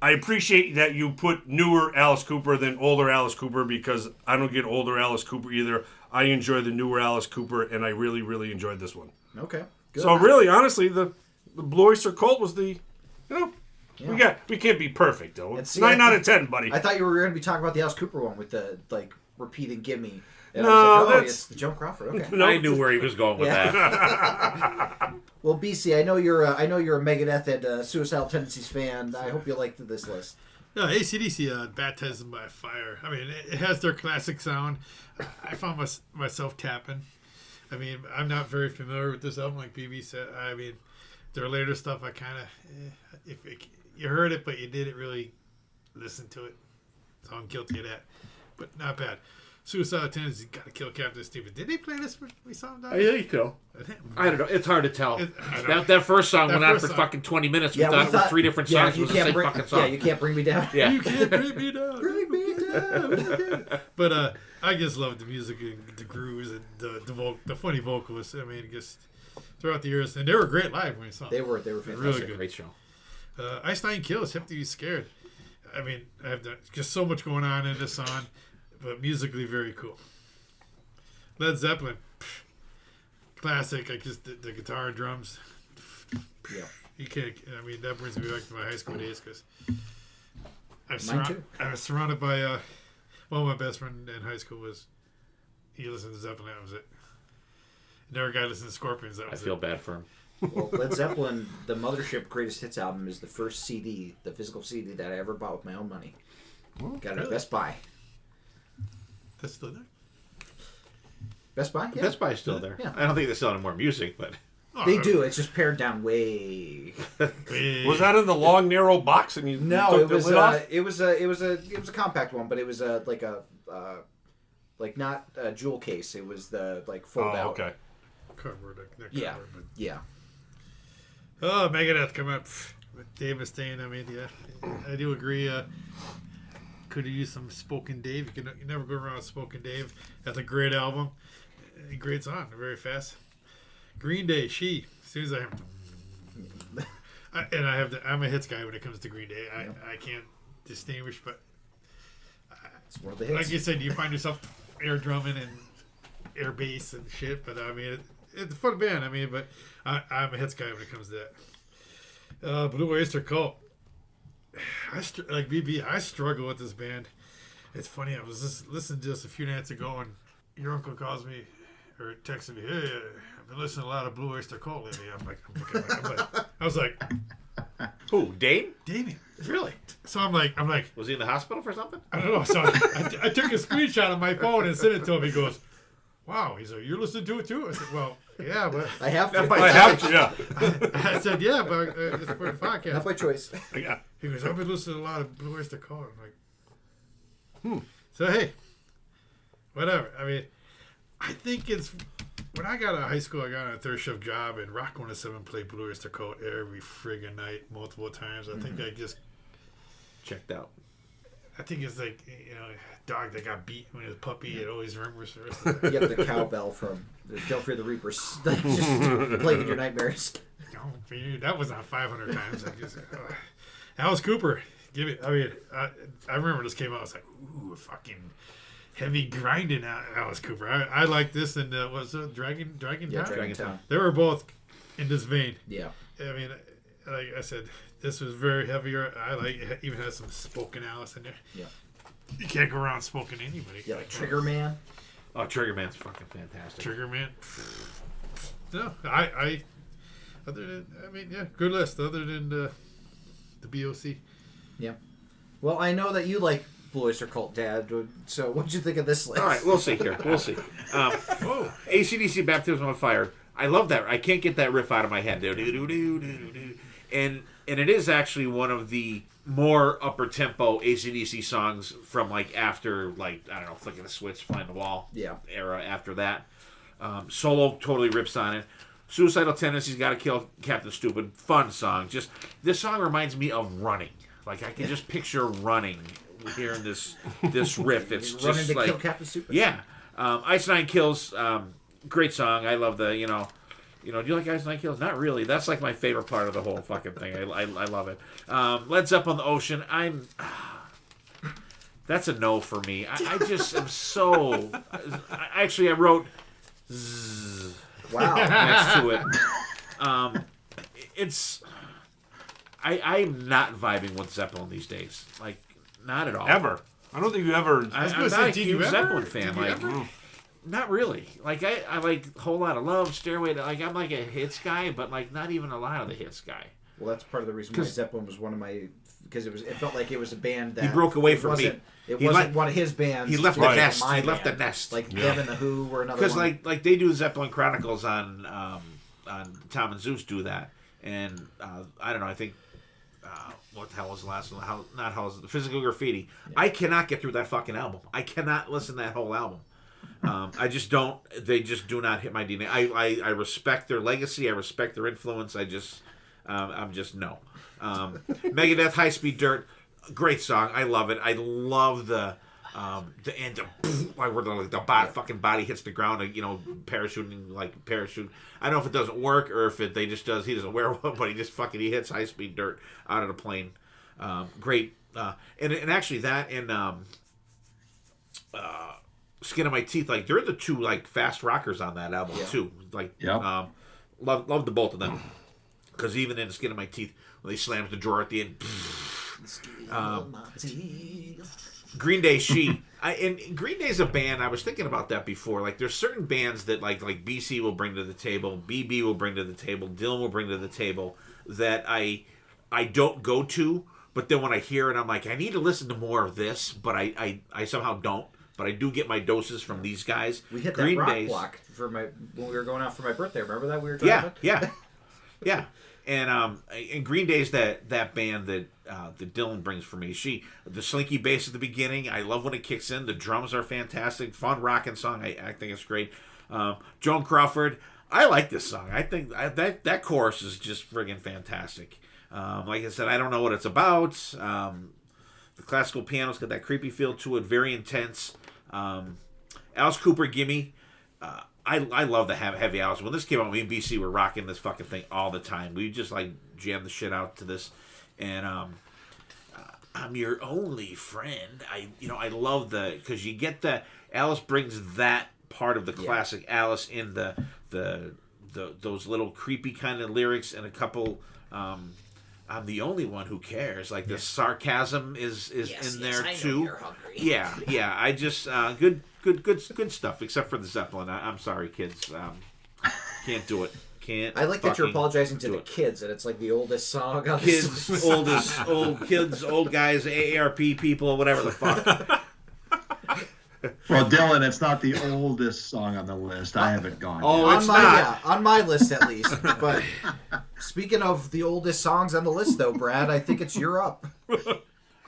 appreciate that you put newer Alice Cooper than older Alice Cooper because I don't get older Alice Cooper either. I enjoy the newer Alice Cooper, and I really, really enjoyed this one.
Okay. Good.
So really, honestly, the Blue Oyster Cult was the, we can't be perfect though. It's 9 out of 10, buddy.
I thought you were going to be talking about the Alice Cooper one with the repeating "Gimme." And
no,
I was like,
that's
it's the Joan Crawford. Okay.
No, I knew where he was going with that.
Well, BC, I know you're a Megadeth and Suicidal Tendencies fan. I hope you liked this list.
No, AC/DC, Baptism by Fire. I mean, it has their classic sound. I found myself tapping. I mean, I'm not very familiar with this album, like BB said. I mean, their later stuff, I kind of, you heard it, but you didn't really listen to it. So I'm guilty of that. But not bad. Suicidal Tendencies, Gotta Kill Captain Stupid. Did they play this when we saw them?
I think so. I don't know. It's hard to tell. That first song went on for fucking 20 minutes. We thought it was 3 different songs. It was the same fucking song.
Yeah, You Can't Bring Me Down.
Yeah.
You can't bring me down. Bring me down. But I just love the music and the grooves and the funny vocalists. I mean, just throughout the years. And they were great live when we saw them.
They were fantastic.
Really good.
Great show.
8's Kills, Hip to Be Scared. I mean, I have just so much going on in this song, but musically very cool. Led Zeppelin, classic. Like just the guitar and drums.
Yeah.
You can't. I mean, that brings me back to my high school days because I was surrounded by. Well, my best friend in high school he listened to Zeppelin. That was it. Another guy listened to Scorpions. That was
I feel bad for him.
Well, Led Zeppelin, the Mothership Greatest Hits album, is the first CD, the physical CD that I ever bought with my own money. Got it at Best Buy.
That's still there.
Best Buy? Yeah.
Best Buy's still there.
Yeah.
I don't think they sell any more music, but
They do. It's just pared down way.
Was that in the long narrow box and you
No,
took
it was
the lid off?
it was a compact one, but it was not a jewel case. It was the fold out.
Okay.
Cardboard.
Yeah. Yeah.
Oh, Megadeth come up with Dave Mustaine. I mean, yeah, I do agree. Could have used some Spoken Dave. You never go wrong with Spoken Dave. That's a great album. A great song. Very fast. Green Day. As soon as I'm a hits guy when it comes to Green Day. I can't distinguish, but
It's one of the hits.
like you said, you find yourself air drumming and air bass and shit. But I mean, it's a fun band. I mean, but I'm a hits guy when it comes to that. Blue Oyster Cult. Like BB, I struggle with this band. It's funny. I was just listening to this a few nights ago, and your uncle calls me or texted me, "Hey, I've been listening to a lot of Blue Oyster Cult lately." I was like,
Who? Dane?
Damien. Really? So I'm like,
Was he in the hospital for something?
I don't know. So I took a screenshot of my phone and sent it to him. He goes, "Wow." He's like, "You're listening to it too?" I said, "Well, yeah, but
I have to.
I have to, yeah.
I said, yeah, but it's for the podcast."
Not by choice.
Yeah.
He goes, "I've been listening to a lot of Blue Oyster Cult." I'm like, So hey, whatever. I mean, I think it's when I got out of high school, I got on a third shift job, and Rock 107 played Blue Oyster Cult every friggin' night, multiple times. I think I just.
Checked out.
I think it's like, dog that got beat when he was a puppy. It always remembers the rest of it.
You have the cowbell from Don't Fear the Reapers. Like, just playing in your nightmares.
Oh, man, that was not 500 times. Alice Cooper. Give it. I mean, I remember this came out. I was like, ooh, fucking heavy grinding Alice Cooper. I like this and what's it, Dragon
Yeah,
Town?
Dragon Town.
They were both in this vein.
Yeah.
I mean, like I said, this was very heavier. I like it even has some spoken Alice in there.
Yeah.
You can't go around spoken anybody.
Yeah, like Trigger Man.
Oh, Trigger Man's fucking fantastic.
Trigger Man. No, I good list. Other than the BOC.
Yeah. Well, I know that you like Blue Oyster Cult, Dad. So what'd you think of this list?
All right, we'll see here. We'll see.
Whoa.
AC/DC Baptism on Fire. I love that. I can't get that riff out of my head. And it is actually one of the more upper tempo AC/DC songs from like after like I don't know, Flicking the Switch, Flying the Wall era. After that, Solo totally rips on it. Suicidal Tendencies, Gotta Kill Captain Stupid, fun song. Just this song reminds me of running. Like I can just picture running hearing this riff. It's
Running
just
to
like
kill Captain Stupid.
yeah. Ice Nine Kills, great song. I love the do you like Ice Nine Kills? Not really. That's like my favorite part of the whole fucking thing. I love it. Led Zeppelin on the Ocean. That's a no for me. I just am so. I wrote zzz
Wow.
next to it. It's. I'm not vibing with Zeppelin these days. Like, not at all.
Ever. I don't think you ever.
I'm not a huge Zeppelin fan. Like, not really. Like I like Whole Lot of Love, Stairway to I'm like a hits guy, but like not even a lot of the hits guy.
Well, that's part of the reason why Zeppelin was one of my because it felt like it was a band that
he broke away from me.
It wasn't one of his bands.
He left the nest. He left the
band.
nest.
Like them and the Who were another
because
one.
like they do Zeppelin Chronicles on Tom and Zeus do that, and I don't know. I think. What the hell was the last one? The Physical Graffiti. Yeah. I cannot get through that fucking album. I cannot listen to that whole album. I just don't. They just do not hit my DNA. I respect their legacy. I respect their influence. I'm just no. Megadeth, High Speed Dirt, great song. I love it. I love the end of where the fucking body hits the ground. Parachuting like parachute. I don't know if it doesn't work or if they just does. He doesn't wear one, but he hits High Speed Dirt out of the plane. Great. And actually that and Skin of My Teeth, like they're the two like fast rockers on that album too. Like love the both of them. Because even in Skin of My Teeth, when they slams the drawer at the end. Green Day, and Green Day's a band. I was thinking about that before. Like, there's certain bands that like BC will bring to the table, BB will bring to the table, Dylan will bring to the table that I don't go to. But then when I hear it, I'm like, I need to listen to more of this, but I somehow don't. But I do get my doses from these guys.
We hit
Green
that rock
Days,
block when we were going out for my birthday. Remember that we were driving?
Yeah. And Green Day's that band that Dylan brings for me. The slinky bass at the beginning, I love when it kicks in. The drums are fantastic, fun rocking song. I think it's great. Joan Crawford, I like this song. I think that chorus is just friggin' fantastic. Like I said, I don't know what it's about. The classical piano's got that creepy feel to it, very intense. Alice Cooper, Gimme. I love the heavy Alice. When this came out, me and BC were rocking this fucking thing all the time. We just like jammed the shit out to this, and I'm your only friend. I love because you get the Alice brings that part of the classic Alice in the those little creepy kind of lyrics and a couple. I'm the only one who cares. Like the sarcasm is in there too. You're hungry. Yeah. I just good stuff. Except for the Zeppelin. I'm sorry, kids. Can't do it. Can't.
I like that you're
fucking
apologizing to
do
the
it.
kids, and it's like the oldest song on
Kids,
this.
old kids, old guys, AARP people, whatever the fuck.
Well, Dylan, it's not the oldest song on the list. I haven't gone.
Oh,
yet.
it's not.
Yeah, on my list at least. But speaking of the oldest songs on the list, though, Brad, I think it's You're Up.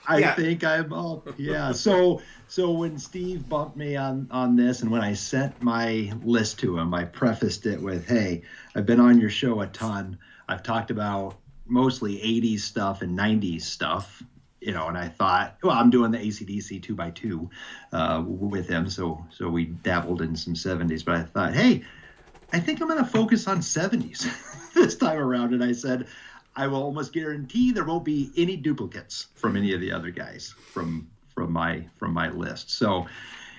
I think I'm up. Yeah. So when Steve bumped me on this, and when I sent my list to him, I prefaced it with, "Hey, I've been on your show a ton. I've talked about mostly 80s stuff and 90s stuff, you know." And I thought, well, I'm doing the AC/DC 2x2 with him, so we dabbled in some 70s. But I thought, hey, I think I'm going to focus on 70s this time around. And I said, I will almost guarantee there won't be any duplicates from any of the other guys from my list. So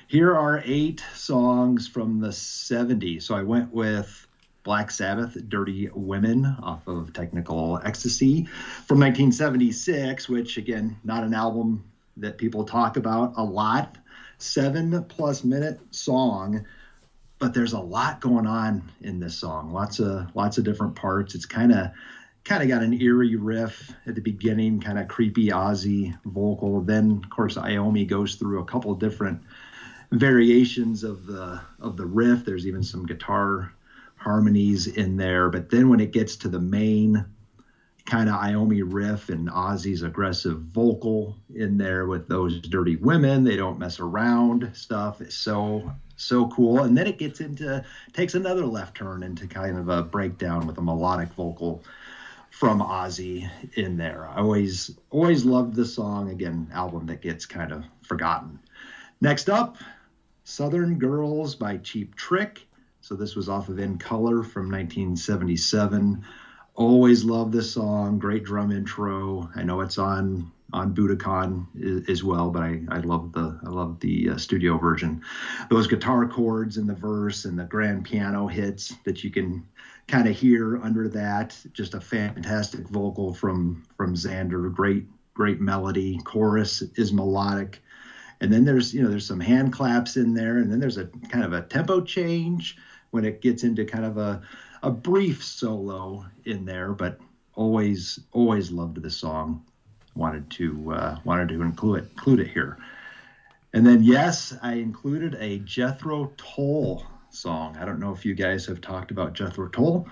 here are 8 songs from the 70s. So I went with Black Sabbath, Dirty Women off of Technical Ecstasy from 1976, which again, not an album that people talk about a lot. 7+ minute song, but there's a lot going on in this song. Lots of different parts. It's kind of got an eerie riff at the beginning, kind of creepy Ozzy vocal. Then, of course, Iommi goes through a couple different variations of the riff. There's even some guitar harmonies in there. But then when it gets to the main kind of Iommi riff and Ozzy's aggressive vocal in there with those dirty women, they don't mess around stuff, it's so cool. And then it takes another left turn into kind of a breakdown with a melodic vocal from Ozzy in there. I always loved the song. Again, album that gets kind of forgotten. Next up, Southern Girls by Cheap Trick. So this was off of In Color from 1977. Always loved this song. Great drum intro. I know it's on Budokan as well, but I love the studio version. Those guitar chords in the verse and the grand piano hits that you can kind of hear under that. Just a fantastic vocal from Xander. Great melody. Chorus is melodic. And then there's some hand claps in there, and then there's a kind of a tempo change when it gets into kind of a brief solo in there, but always loved the song. Wanted to include it here. And then yes, I included a Jethro Tull song. I don't know if you guys have talked about Jethro Tull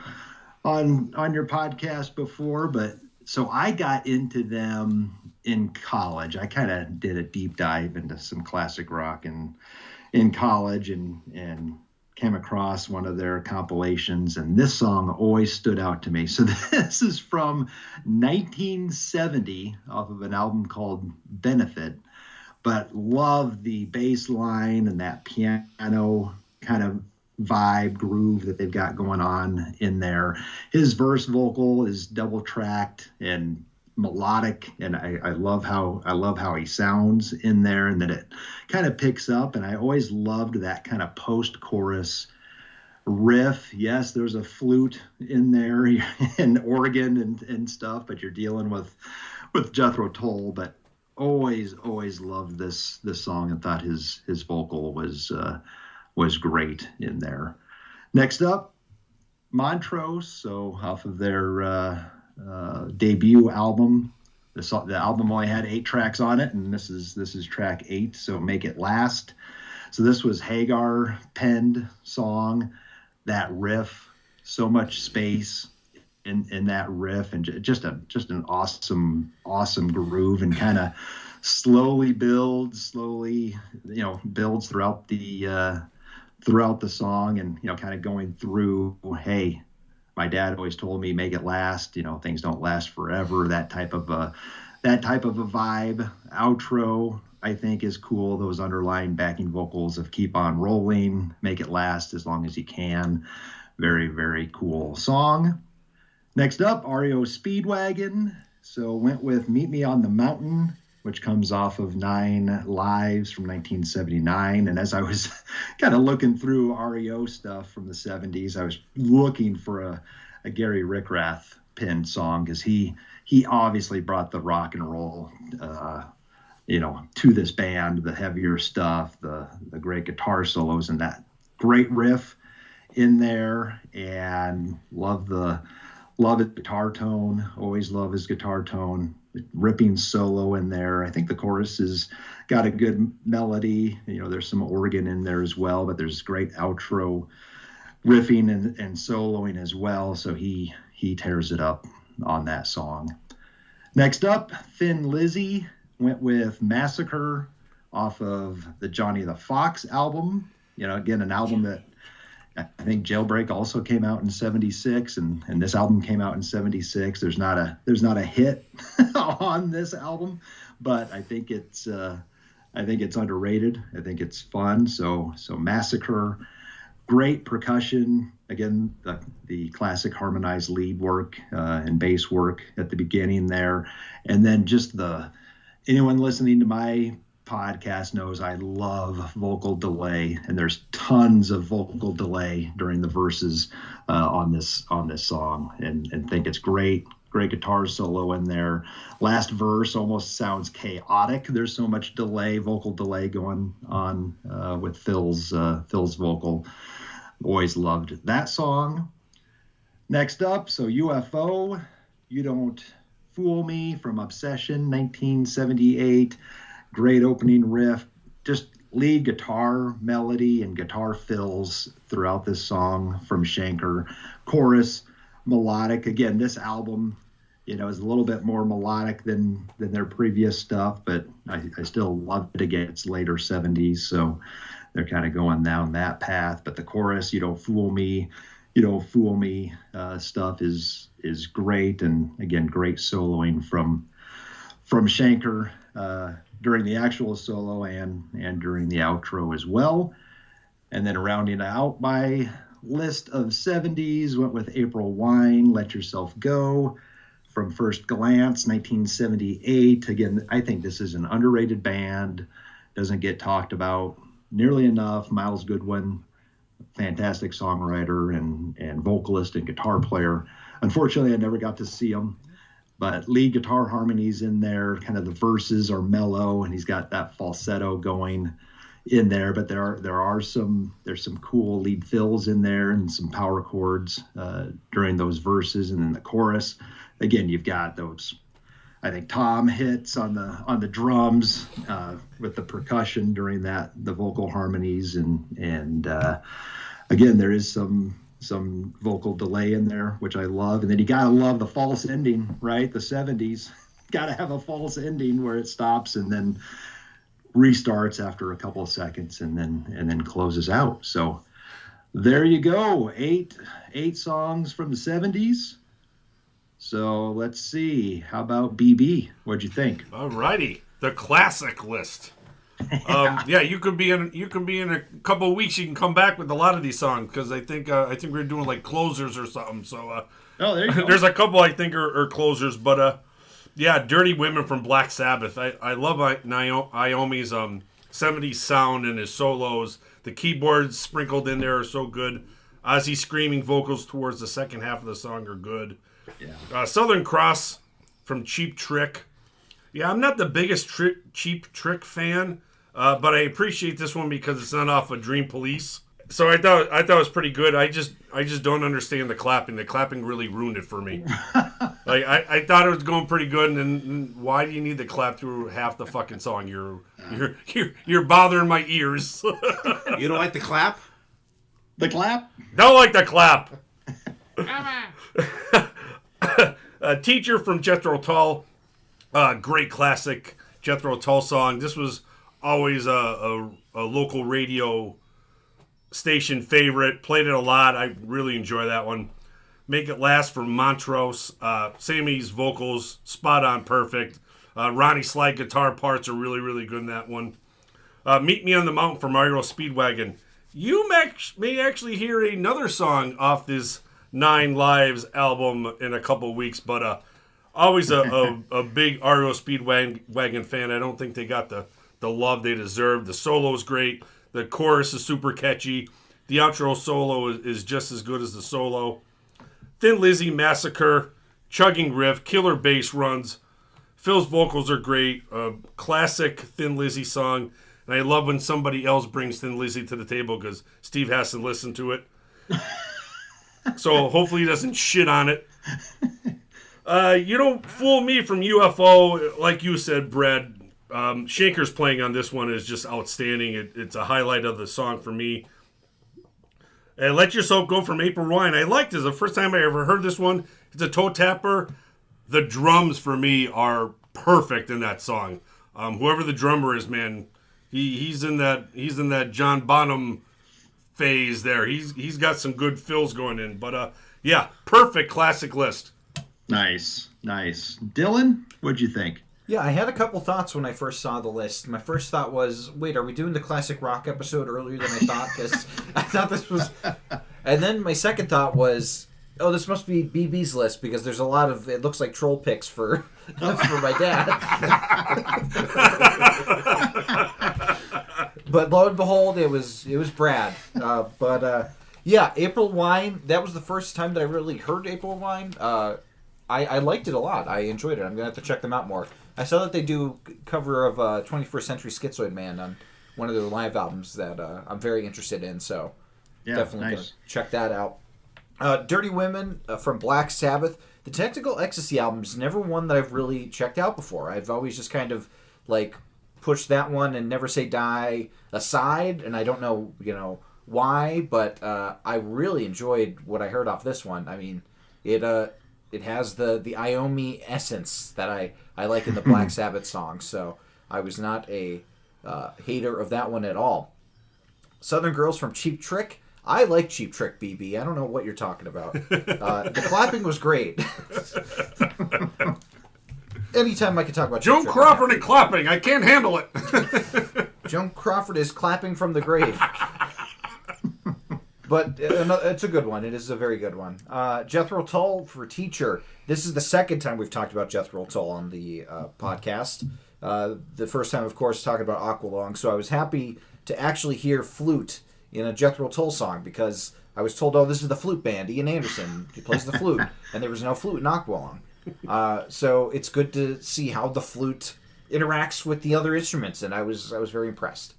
on your podcast before, but so I got into them in college. I kind of did a deep dive into some classic rock in college and came across one of their compilations, and this song always stood out to me. So this is from 1970 off of an album called Benefit, but love the bass line and that piano kind of vibe groove that they've got going on in there. His verse vocal is double tracked and melodic, and I love how he sounds in there, and that it kind of picks up. And I always loved that kind of post-chorus riff. Yes, there's a flute in there and organ and stuff, but you're dealing with Jethro Tull. But always loved this song and thought his vocal was great in there. Next up, Montrose, so off of their debut album. The album only had 8 tracks on it, and this is track 8, so Make It Last. So this was Hagar penned song. That riff, so much space in that riff, and just an awesome groove, and kind of slowly builds throughout the song, and kind of going through, hey, my dad always told me, make it last, things don't last forever, that type of a vibe. Outro, I think, is cool. Those underlying backing vocals of Keep On Rolling, Make It Last as Long As You Can. Very, very cool song. Next up, REO Speedwagon. So went with Meet Me on the Mountain, which comes off of 9 Lives from 1979. And as I was kind of looking through REO stuff from the 70s, I was looking for a Gary Rickrath pinned song, because he obviously brought the rock and roll to this band, the heavier stuff, the great guitar solos, and that great riff in there, and love his guitar tone. Always love his guitar tone. Ripping solo in there. I think the chorus has got a good melody. There's some organ in there as well, but there's great outro riffing and soloing as well. So he tears it up on that song. Next up, Thin Lizzy went with Massacre off of the Johnny the Fox album. Again, an album that I think Jailbreak also came out in 76, and this album came out in 76. There's not a hit on this album, but I think it's underrated. I think it's fun. So Massacre, great percussion. Again, the classic harmonized lead work and bass work at the beginning there, and then just anyone listening to my podcast knows I love vocal delay, and there's tons of vocal delay during the verses on this song, and think it's great guitar solo in there. Last verse almost sounds chaotic. There's so much vocal delay going on with Phil's vocal. Always loved that song. Next up, so UFO, You Don't Fool Me from Obsession, 1978. Great opening riff, just lead guitar melody and guitar fills throughout this song from Schenker. Chorus, melodic. Again, this album, is a little bit more melodic than their previous stuff, but I still love it. Again, it's later 70s, so they're kind of going down that path. But the chorus, You Don't Fool Me, stuff is great, and again, great soloing from Schenker during the actual solo and during the outro as well. And then rounding out my list of 70s, went with April Wine, Let Yourself Go, from First Glance, 1978. Again, I think this is an underrated band, doesn't get talked about nearly enough. Miles Goodwin, fantastic songwriter and vocalist and guitar player. Unfortunately, I never got to see him, but lead guitar harmonies in there, kind of the verses are mellow, and he's got that falsetto going in there, but there's some cool lead fills in there and some power chords during those verses. And then the chorus, again, you've got those, I think, tom hits on the drums with the percussion during the vocal harmonies, and again, there is some vocal delay in there, which I love. And then you gotta love the false ending, right? The 70s gotta have a false ending where it stops and then restarts after a couple of seconds and then closes out. So there you go, eight songs from the 70s. So let's see, how about BB? What'd you think?
All righty, the classic list. Yeah, you could be in a couple of weeks. You can come back with a lot of these songs, because I think we're doing like closers or something. So
there you go.
There's a couple I think are closers, but yeah, Dirty Women from Black Sabbath. I love Iommi's 70s sound and his solos. The keyboards sprinkled in there are so good. Ozzy screaming vocals towards the second half of the song are good. Yeah. Southern Cross from Cheap Trick. Yeah, I'm not the biggest Cheap Trick fan, but I appreciate this one because it's not off of Dream Police. So I thought it was pretty good. I just don't understand the clapping. The clapping really ruined it for me. Like I thought it was going pretty good, and then why do you need to clap through half the fucking song? You're bothering my ears.
You don't like the clap?
The clap?
Don't like the clap. Teacher from Jethro Tull. Great classic Jethro Tull song. This was always a local radio station favorite. Played it a lot. I really enjoy that one. Make It Last from Montrose. Sammy's vocals, spot on, perfect. Ronnie Slide guitar parts are really, really good in that one. Meet Me on the Mountain from Mario Speedwagon. You may actually hear another song off this 9 Lives album in a couple weeks, but always a big REO Speedwagon fan. I don't think they got the love they deserve. The solo is great. The chorus is super catchy. The outro solo is just as good as the solo. Thin Lizzy, Massacre, chugging riff, killer bass runs. Phil's vocals are great. Classic Thin Lizzy song. And I love when somebody else brings Thin Lizzy to the table because Steve has to listen to it. So hopefully he doesn't shit on it. You don't fool me from UFO, like you said, Brad. Shanker's playing on this one is just outstanding. It's a highlight of the song for me. And Let Yourself Go from April Wine. I liked it. It's the first time I ever heard this one. It's a toe tapper. The drums for me are perfect in that song. Whoever the drummer is, man, he's in that John Bonham phase there. He's got some good fills going in. But yeah, perfect classic list.
Nice. Dylan, what'd you think?
Yeah, I had a couple thoughts when I first saw the list. My first thought was, wait, are we doing the classic rock episode earlier than I thought? Because I thought this was... And then my second thought was, oh, this must be BB's list because there's a lot of, it looks like troll picks for my dad. But lo and behold, it was Brad. Yeah, April Wine, that was the first time that I really heard April Wine. I liked it a lot. I enjoyed it. I'm going to have to check them out more. I saw that they do cover of 21st Century Schizoid Man on one of their live albums that I'm very interested in, so definitely going to check that out. Dirty Women from Black Sabbath. The Technical Ecstasy album is never one that I've really checked out before. I've always just kind of like pushed that one and Never Say Die aside, and I don't know, why, but I really enjoyed what I heard off this one. I mean, it has the Iommi essence that I like in the Black Sabbath songs, so I was not a hater of that one at all. Southern Girls from Cheap Trick. I like Cheap Trick, BB. I don't know what you're talking about. The clapping was great. Anytime I can talk about
Joan
Cheap Trick,
Crawford and clapping. I can't handle it.
Joan Crawford is clapping from the grave. But it's a good one. It is a very good one. Jethro Tull for Teacher. This is the second time we've talked about Jethro Tull on the podcast. The first time, of course, talking about Aqualung. So I was happy to actually hear flute in a Jethro Tull song because I was told, oh, this is the flute band, Ian Anderson. He plays the flute. And there was no flute in Aqualung. So it's good to see how the flute interacts with the other instruments. And I was very impressed.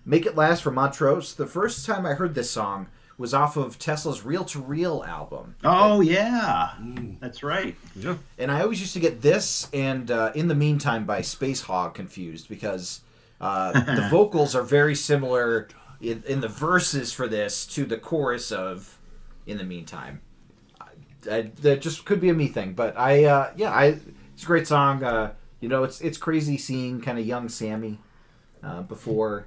Make It Last from Montrose. The first time I heard this song was off of Tesla's Reel to Reel album.
Oh, yeah. That's right.
Yeah.
And I always used to get this and In the Meantime by Space Hog confused because the vocals are very similar in the verses for this to the chorus of In the Meantime. That just could be a me thing, but it's a great song. It's crazy seeing kind of young Sammy before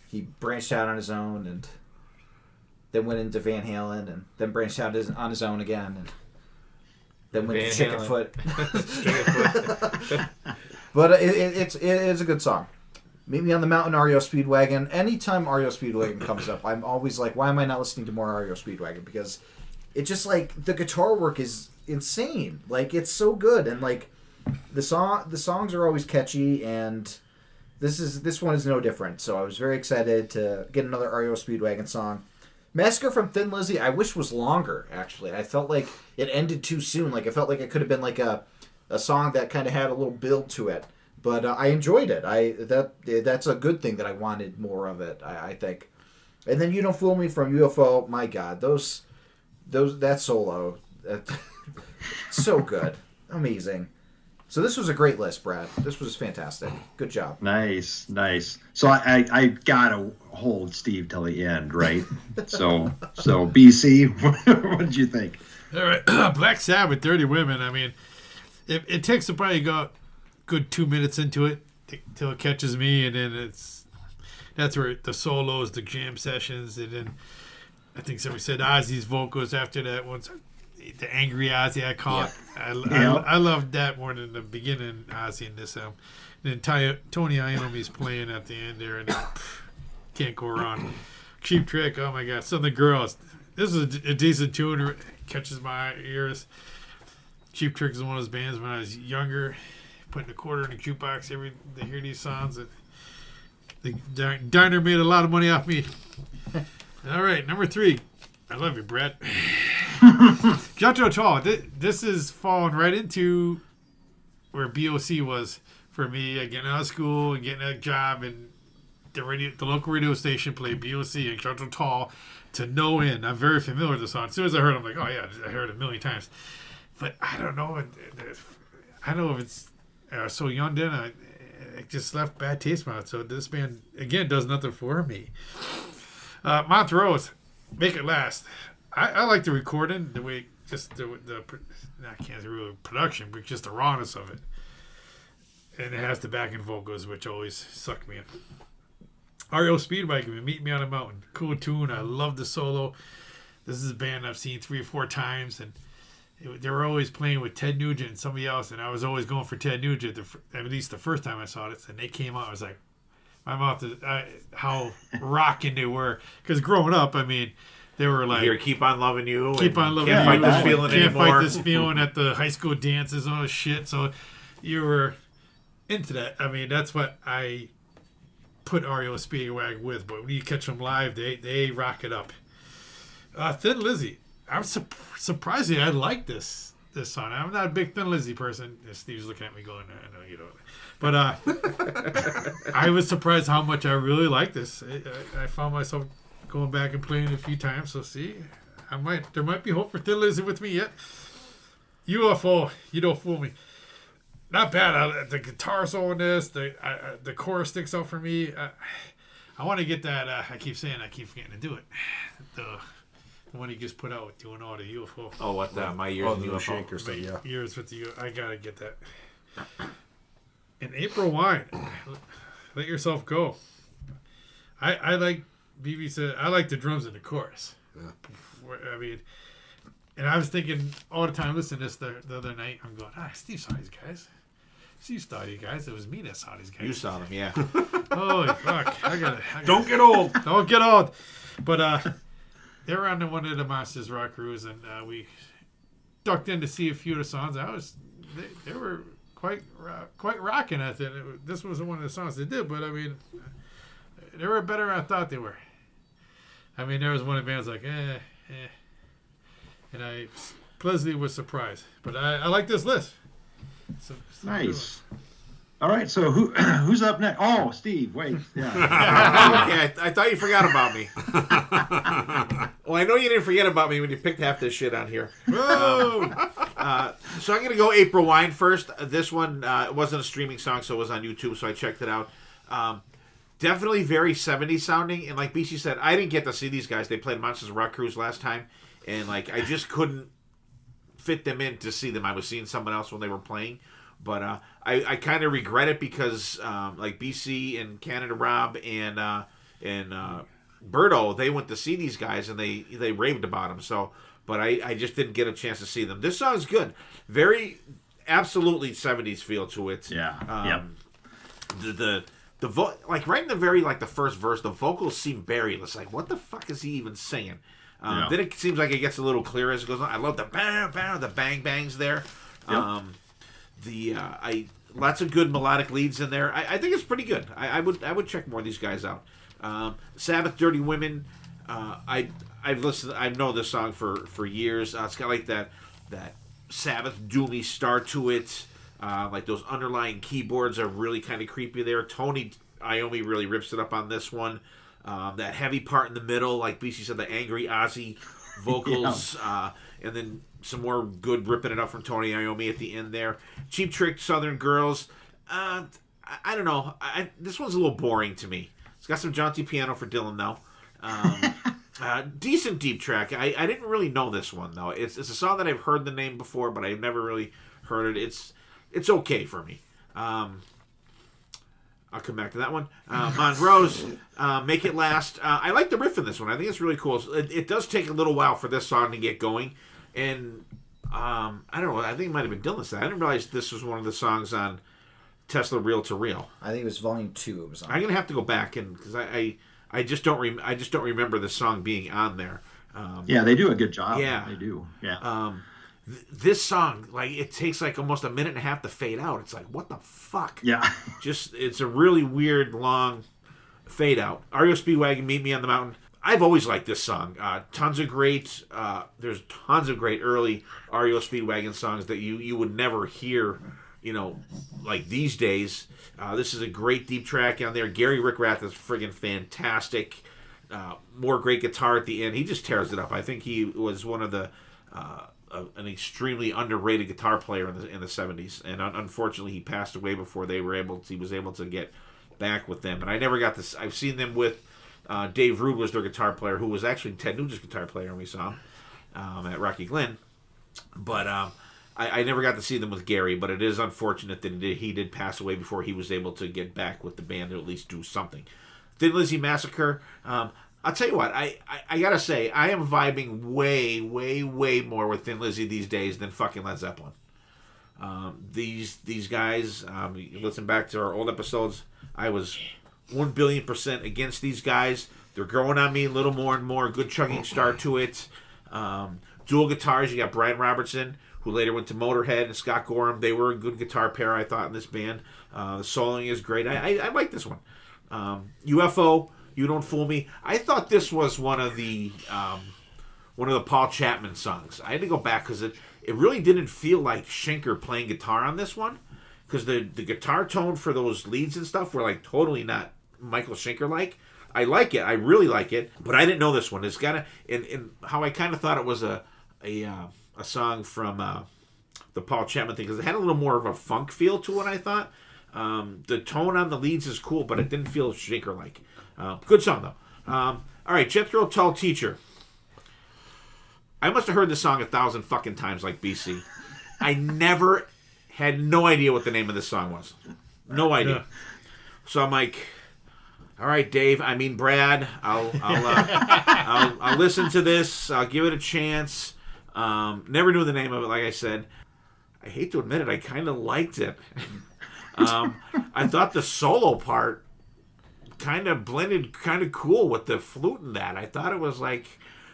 he branched out on his own and then went into Van Halen and then branched out on his own again and then went to Chickenfoot. But it's a good song. Meet Me on the Mountain, REO Speedwagon. Anytime REO Speedwagon comes up, I'm always like, why am I not listening to more REO Speedwagon? Because it's just like the guitar work is insane. Like it's so good and like the songs are always catchy and this one is no different. So I was very excited to get another REO Speedwagon song. Massacre from Thin Lizzy, I wish was longer, actually. I felt like it ended too soon. Like, I felt like it could have been like a song that kind of had a little build to it. But I enjoyed it. That's a good thing that I wanted more of it, I think. And then You Don't Fool Me from UFO. My God, that solo. So good. Amazing. So this was a great list, Brad. This was fantastic. Good job.
Nice. So I gotta hold Steve till the end, right? so BC, what did you think?
All right, Black Sabbath, Dirty Women. I mean, it takes probably a good 2 minutes into it till it catches me, and then that's where the solos, the jam sessions, and then I think somebody said Ozzy's vocals after that once. The angry Ozzy I caught. Yeah. I loved that more than the beginning Ozzy in this album. And then Tony Iommi's playing at the end there, and can't go wrong. Cheap Trick, oh my God. Southern Girls. This is a decent tune. It catches my ears. Cheap Trick is one of those bands when I was younger, putting a quarter in the jukebox they hear these songs. The diner made a lot of money off me. All right, number 3. I love you, Brett. Jethro Tull. This is falling right into where BOC was for me. Getting out of school and getting a job, and the local radio station played BOC and Jethro Tull. to no end. I'm very familiar with the song. As soon as I heard it, I'm like, oh yeah, I heard it a million times. But I don't know. I don't know if it's so young then. It just left bad taste in my mouth. So this band, again, does nothing for me. Montrose, Make It Last. I like the recording, the way, just the I can't say really production, but just the rawness of it. And it has the backing vocals, which always suck me in. REO Speedwagon, Meet Me on a Mountain. Cool tune. I love the solo. This is a band I've seen 3 or 4 times, and they were always playing with Ted Nugent and somebody else, and I was always going for Ted Nugent, at least the first time I saw it. And they came out, I was like, my mouth is, how rocking they were. Because growing up, I mean, they were like,
here, Keep On Loving You.
Keep On Loving
Can't
You.
Fight This Feeling
Can't
Anymore.
Fight This Feeling at the high school dances and all this shit. So you were into that. I mean, that's what I put REO Speedwagon with. But when you catch them live, they rock it up. Thin Lizzy. I'm surprisingly, I like this song. I'm not a big Thin Lizzy person. Steve's looking at me going, I know you don't. But I was surprised how much I really like this. I found myself going back and playing it a few times. So see, there might be hope for Thin Lizzy with me yet. UFO, You Don't Fool Me. Not bad. The guitar solo in this, the chorus sticks out for me. I want to get that. I keep forgetting to do it. The one he just put out doing all the UFO.
Oh, what the My Years in
the
UFO.
Shaker stuff, yeah.
Years with the I gotta get that. And April Wine, Let Yourself Go. I like BB said I like the drums in the chorus. Yeah. I mean, and I was thinking all the time listening to this the other night. I'm going, Steve saw these guys. Steve saw these guys. It was me that saw these guys.
You saw them, yeah.
Holy fuck! I gotta
Don't get old.
Don't get old. But they were on one of the Monsters Rock Cruise, and we ducked in to see a few of the songs. They were quite rocking. I think this was one of the songs they did, but I mean, they were better than I thought they were. I mean, there was one of the bands like, and I pleasantly was surprised. But I like this list. So,
Nice. All right, so who's up next? Oh, Steve, wait. Yeah.
Okay, I thought you forgot about me. Well, I know you didn't forget about me when you picked half this shit on here.
Whoa!
So I'm going to go April Wine first. This one it wasn't a streaming song, so it was on YouTube, so I checked it out. Definitely very 70s sounding, and like BC said, I didn't get to see these guys. They played Monsters Rock Cruise last time, and like I just couldn't fit them in to see them. I was seeing someone else when they were playing. But I kind of regret it because like BC and Canada Rob and Berto, they went to see these guys and they raved about them. So, but I just didn't get a chance to see them. This song's good, very absolutely 70s feel to it.
Yeah.
The like right in the very like the first verse, the vocals seem buried. It's like what the fuck is he even saying? Then it seems like it gets a little clearer as it goes on. I love the bang bang, the bang bangs there. Yep. Lots of good melodic leads in there. I think it's pretty good. I would check more of these guys out. Sabbath, Dirty Women. I've listened. I know this song for years. It's got like that Sabbath doomy start to it. Like those underlying keyboards are really kind of creepy there. Tony Iommi really rips it up on this one. That heavy part in the middle, like BC said, the angry Ozzy vocals, and then some more good ripping it up from Tony Iommi at the end there. Cheap Trick, Southern Girls. I don't know. This one's a little boring to me. It's got some jaunty piano for Dylan, though. Decent deep track. I didn't really know this one, though. It's a song that I've heard the name before, but I've never really heard it. It's okay for me. I'll come back to that one. Montrose, Make It Last. I like the riff in this one. I think it's really cool. It does take a little while for this song to get going. And I don't know. I think it might have been Dylan said. I didn't realize this was one of the songs on Tesla Reel to Reel.
I think it was Volume 2. It was on.
I'm gonna have to go back because I just don't remember the song being on there.
Yeah, they do a good job.
Yeah,
they do. Yeah.
This song, like, it takes like almost a minute and a half to fade out. It's like, what the fuck?
Yeah.
It's a really weird long fade out. REO Speedwagon, Meet Me on the Mountain. I've always liked this song. There's tons of great early REO Speedwagon songs that you would never hear, like these days. This is a great deep track on there. Gary Rickrath is friggin' fantastic. more great guitar at the end. He just tears it up. I think he was one of the an extremely underrated guitar player in the 70s, and unfortunately he passed away before he was able to get back with them. And I never got this. I've seen them with Dave Rude was their guitar player, who was actually Ted Nugent's guitar player, and we saw him at Rocky Glen. But I never got to see them with Gary, but it is unfortunate that he did pass away before he was able to get back with the band to at least do something. Thin Lizzy Massacre, I'll tell you what, I gotta say, I am vibing way, way, way more with Thin Lizzy these days than fucking Led Zeppelin. These guys, you listen back to our old episodes, I was 1,000,000,000% against these guys. They're growing on me a little more and more. Good chugging start to it. Dual guitars, you got Brian Robertson, who later went to Motorhead, and Scott Gorham. They were a good guitar pair, I thought, in this band. The soloing is great. I like this one. UFO, You Don't Fool Me. I thought this was one of the Paul Chapman songs. I had to go back because it really didn't feel like Schenker playing guitar on this one, because the guitar tone for those leads and stuff were like totally not Michael Schenker-like. I like it. I really like it, but I didn't know this one. It's got a in how I kind of thought it was a song from the Paul Chapman thing, because it had a little more of a funk feel to it, I thought. The tone on the leads is cool, but it didn't feel Schenker-like. Good song, though. All right, Jethro Tull Teacher. I must have heard this song 1,000 fucking times like BC. I never had no idea what the name of this song was. No idea. Yeah. So I'm like, all right, Dave. I mean, Brad. I'll listen to this. I'll give it a chance. Never knew the name of it. Like I said, I hate to admit it. I kind of liked it. I thought the solo part kind of blended kind of cool with the flute and that. I thought it was like,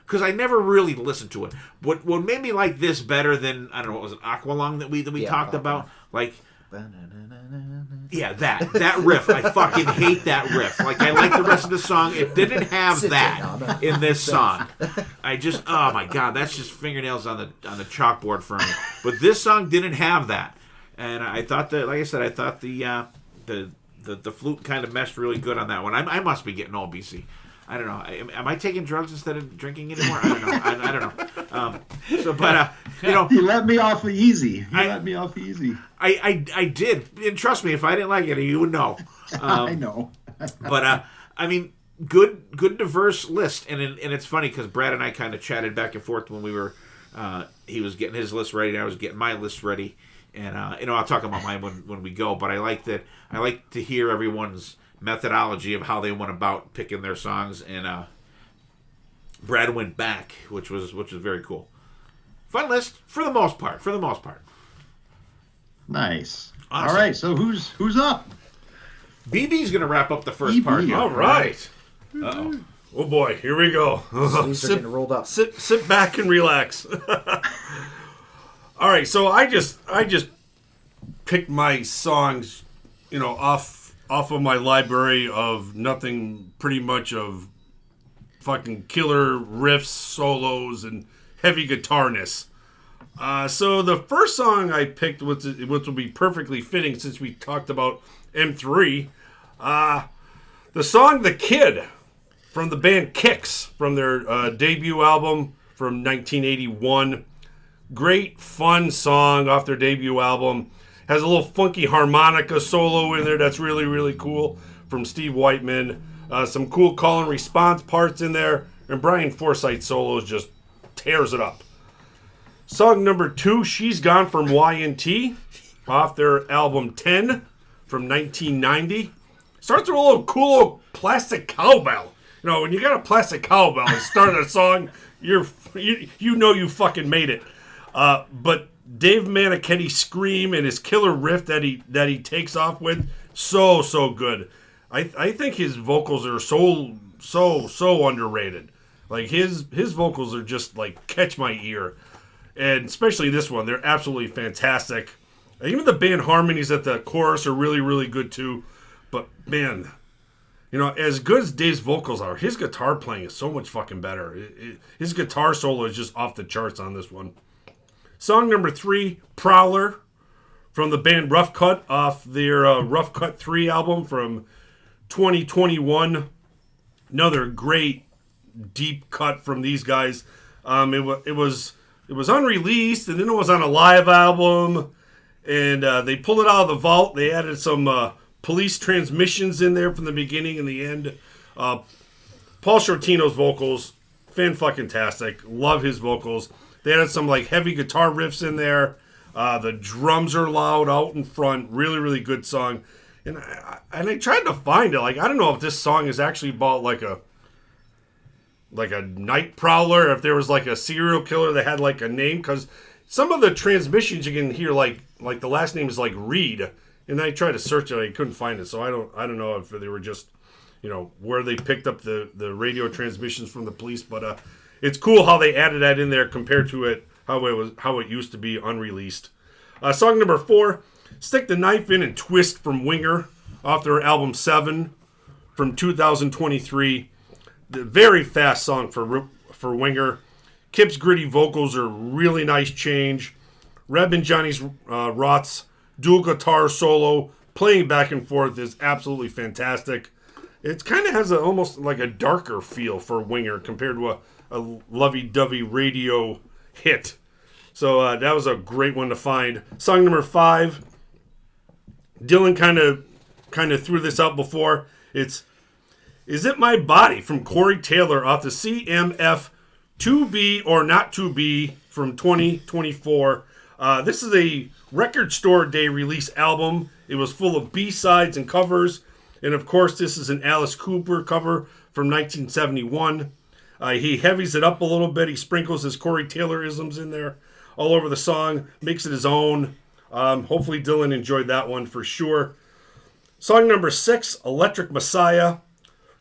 because I never really listened to it. What made me like this better than, I don't know, what was it, Aqualung that we talked about? Like, yeah, that riff. I fucking hate that riff. Like, I like the rest of the song. It didn't have that in this song. I just, oh my god, that's just fingernails on the chalkboard for me. But this song didn't have that, and I thought that, like I said, I thought the flute kind of meshed really good on that one. I must be getting old, BC. I don't know. Am I taking drugs instead of drinking anymore? I don't know. I don't know. You know,
you let me off easy. I
did, and trust me, if I didn't like it, you would know.
I know.
But I mean, good diverse list, and it's funny because Brad and I kind of chatted back and forth when we were. He was getting his list ready, and I was getting my list ready, and I'll talk about mine when we go. But I like to hear everyone's methodology of how they went about picking their songs, and Brad went back, which was very cool. Fun list for the most part.
Nice.
Awesome.
All right, so who's up?
BB's gonna wrap up the first part here.
All right. Uh-oh. Oh boy, here we go.
Sleeves are getting rolled up.
Sit back and relax. All right, so I just picked my songs, off of my library of nothing, pretty much of fucking killer riffs, solos, and heavy guitarness. So the first song I picked, which will be perfectly fitting since we talked about M3, the song "The Kid" from the band Kix, from their debut album from 1981. Great, fun song off their debut album. Has a little funky harmonica solo in there that's really, really cool from Steve Whiteman. Some cool call and response parts in there. And Brian Forsythe's solos just tears it up. Song number 2, She's Gone from Y&T, off their album 10 from 1990. Starts with a little cool plastic cowbell. When you got a plastic cowbell and start a song, you fucking made it. But Dave Manichetti's scream and his killer riff that he takes off with, so good. I think his vocals are so underrated. Like his vocals are just like catch my ear, and especially this one, they're absolutely fantastic. And even the band harmonies at the chorus are really, really good too. But man, as good as Dave's vocals are, his guitar playing is so much fucking better. His guitar solo is just off the charts on this one. Song number 3, Prowler, from the band Rough Cut, off their Rough Cut 3 album from 2021. Another great deep cut from these guys. It was unreleased, and then it was on a live album, and they pulled it out of the vault. They added some police transmissions in there from the beginning and the end. Paul Shortino's vocals, fan-fucking-tastic. Love his vocals. They added some like heavy guitar riffs in there. The drums are loud out in front. Really, really good song. And I tried to find it. Like, I don't know if this song is actually about like a night prowler, if there was like a serial killer that had like a name, because some of the transmissions you can hear like the last name is like Reed, and I tried to search it, I couldn't find it, so I don't know if they were just, you know, where they picked up the radio transmissions from the police, but it's cool how they added that in there compared to how it used to be unreleased. Song number 4, Stick the Knife In and Twist from Winger off their album 7 from 2023. The very fast song for Winger. Kip's gritty vocals are really nice change. Reb and Johnny's Roth's dual guitar solo playing back and forth is absolutely fantastic. It kind of has almost like a darker feel for Winger compared to a lovey-dovey radio hit. So that was a great one to find. Song number 5. Dylan kind of threw this out before. It's Is It My Body from Corey Taylor off the CMF 2B or Not 2B from 2024. This is a Record Store Day release album. It was full of B-sides and covers. And of course, this is an Alice Cooper cover from 1971. He heavies it up a little bit. He sprinkles his Corey Taylor-isms in there all over the song, makes it his own. Hopefully Dylan enjoyed that one for sure. Song number 6, Electric Messiah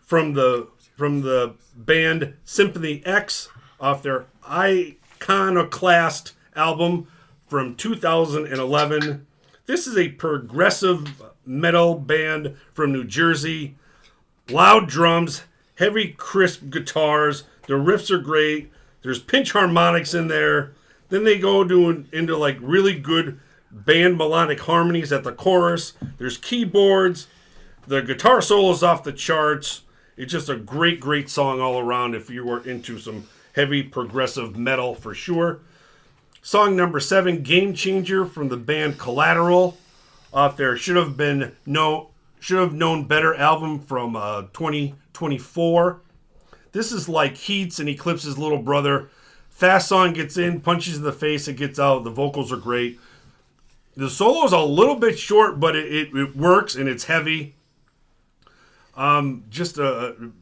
from the band Symphony X off their Iconoclast album from 2011. This is a progressive metal band from New Jersey. Loud drums, heavy crisp guitars. The riffs are great. There's pinch harmonics in there. Then they go into like really good band melodic harmonies at the chorus. There's keyboards. The guitar solo's off the charts. It's just a great, great song all around if you were into some heavy progressive metal for sure. Song number 7, Game Changer from the band Collateral off their Should Have Known Better album from 2024. This is like Heats and Eclipse's little brother. Fast song gets in, punches in the face, it gets out. The vocals are great. The solo is a little bit short, but it works and it's heavy. Just a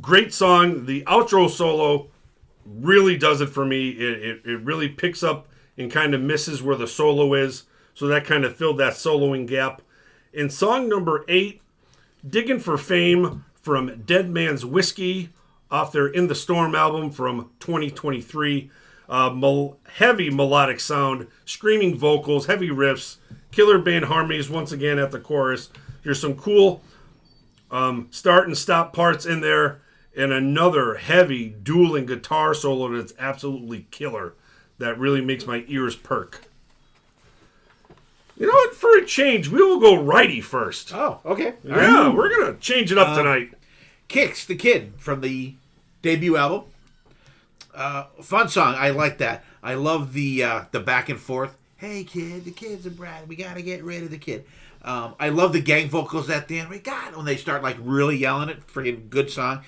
great song. The outro solo really does it for me. It really picks up and kind of misses where the solo is. So that kind of filled that soloing gap. In song number 8, Digging for Fame from Dead Man's Whiskey off their In the Storm album from 2023. Heavy melodic sound, screaming vocals, heavy riffs, killer band harmonies once again at the chorus. There's some cool start and stop parts in there, and another heavy dueling guitar solo that's absolutely killer. That really makes my ears perk. You know what? For a change, we will go righty first.
Oh, okay.
Yeah, we're going to change it up tonight.
Kicks the Kid from the debut album. Fun song. I like that. I love the back and forth. Hey, kid, the kid's a Brad. We got to get rid of the kid. I love the gang vocals at the end. When they start like really yelling it. Freaking good song.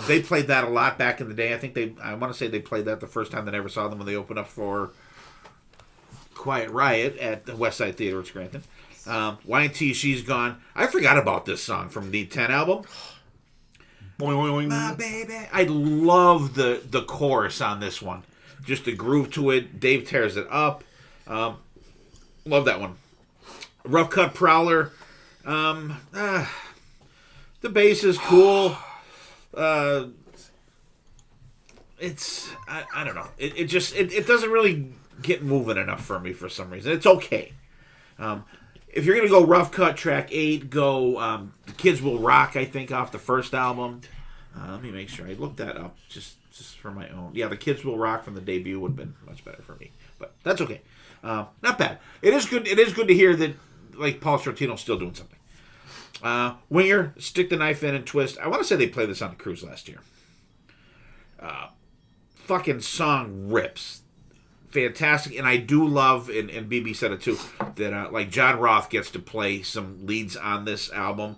They played that a lot back in the day. I want to say they played that the first time that I ever saw them when they opened up for Quiet Riot at the West Side Theater in Scranton. YNT, She's Gone. I forgot about this song from the 10 album. My baby. I love the chorus on this one. Just the groove to it. Dave tears it up. Love that one. Rough Cut Prowler. The bass is cool. It's I don't know. It doesn't really get moving enough for me for some reason. It's okay. If you're gonna go Rough Cut, track 8, go The Kids Will Rock, I think, off the first album. Let me make sure I looked that up just for my own. Yeah, The Kids Will Rock from the debut would have been much better for me, but that's okay. Not bad. It is good. It is good to hear that like Paul Shortino's still doing something. Winger, Stick the Knife In and Twist. I want to say they played this on the cruise last year. fucking song rips. Fantastic. And I do love, and BB said it too, that like John Roth gets to play some leads on this album.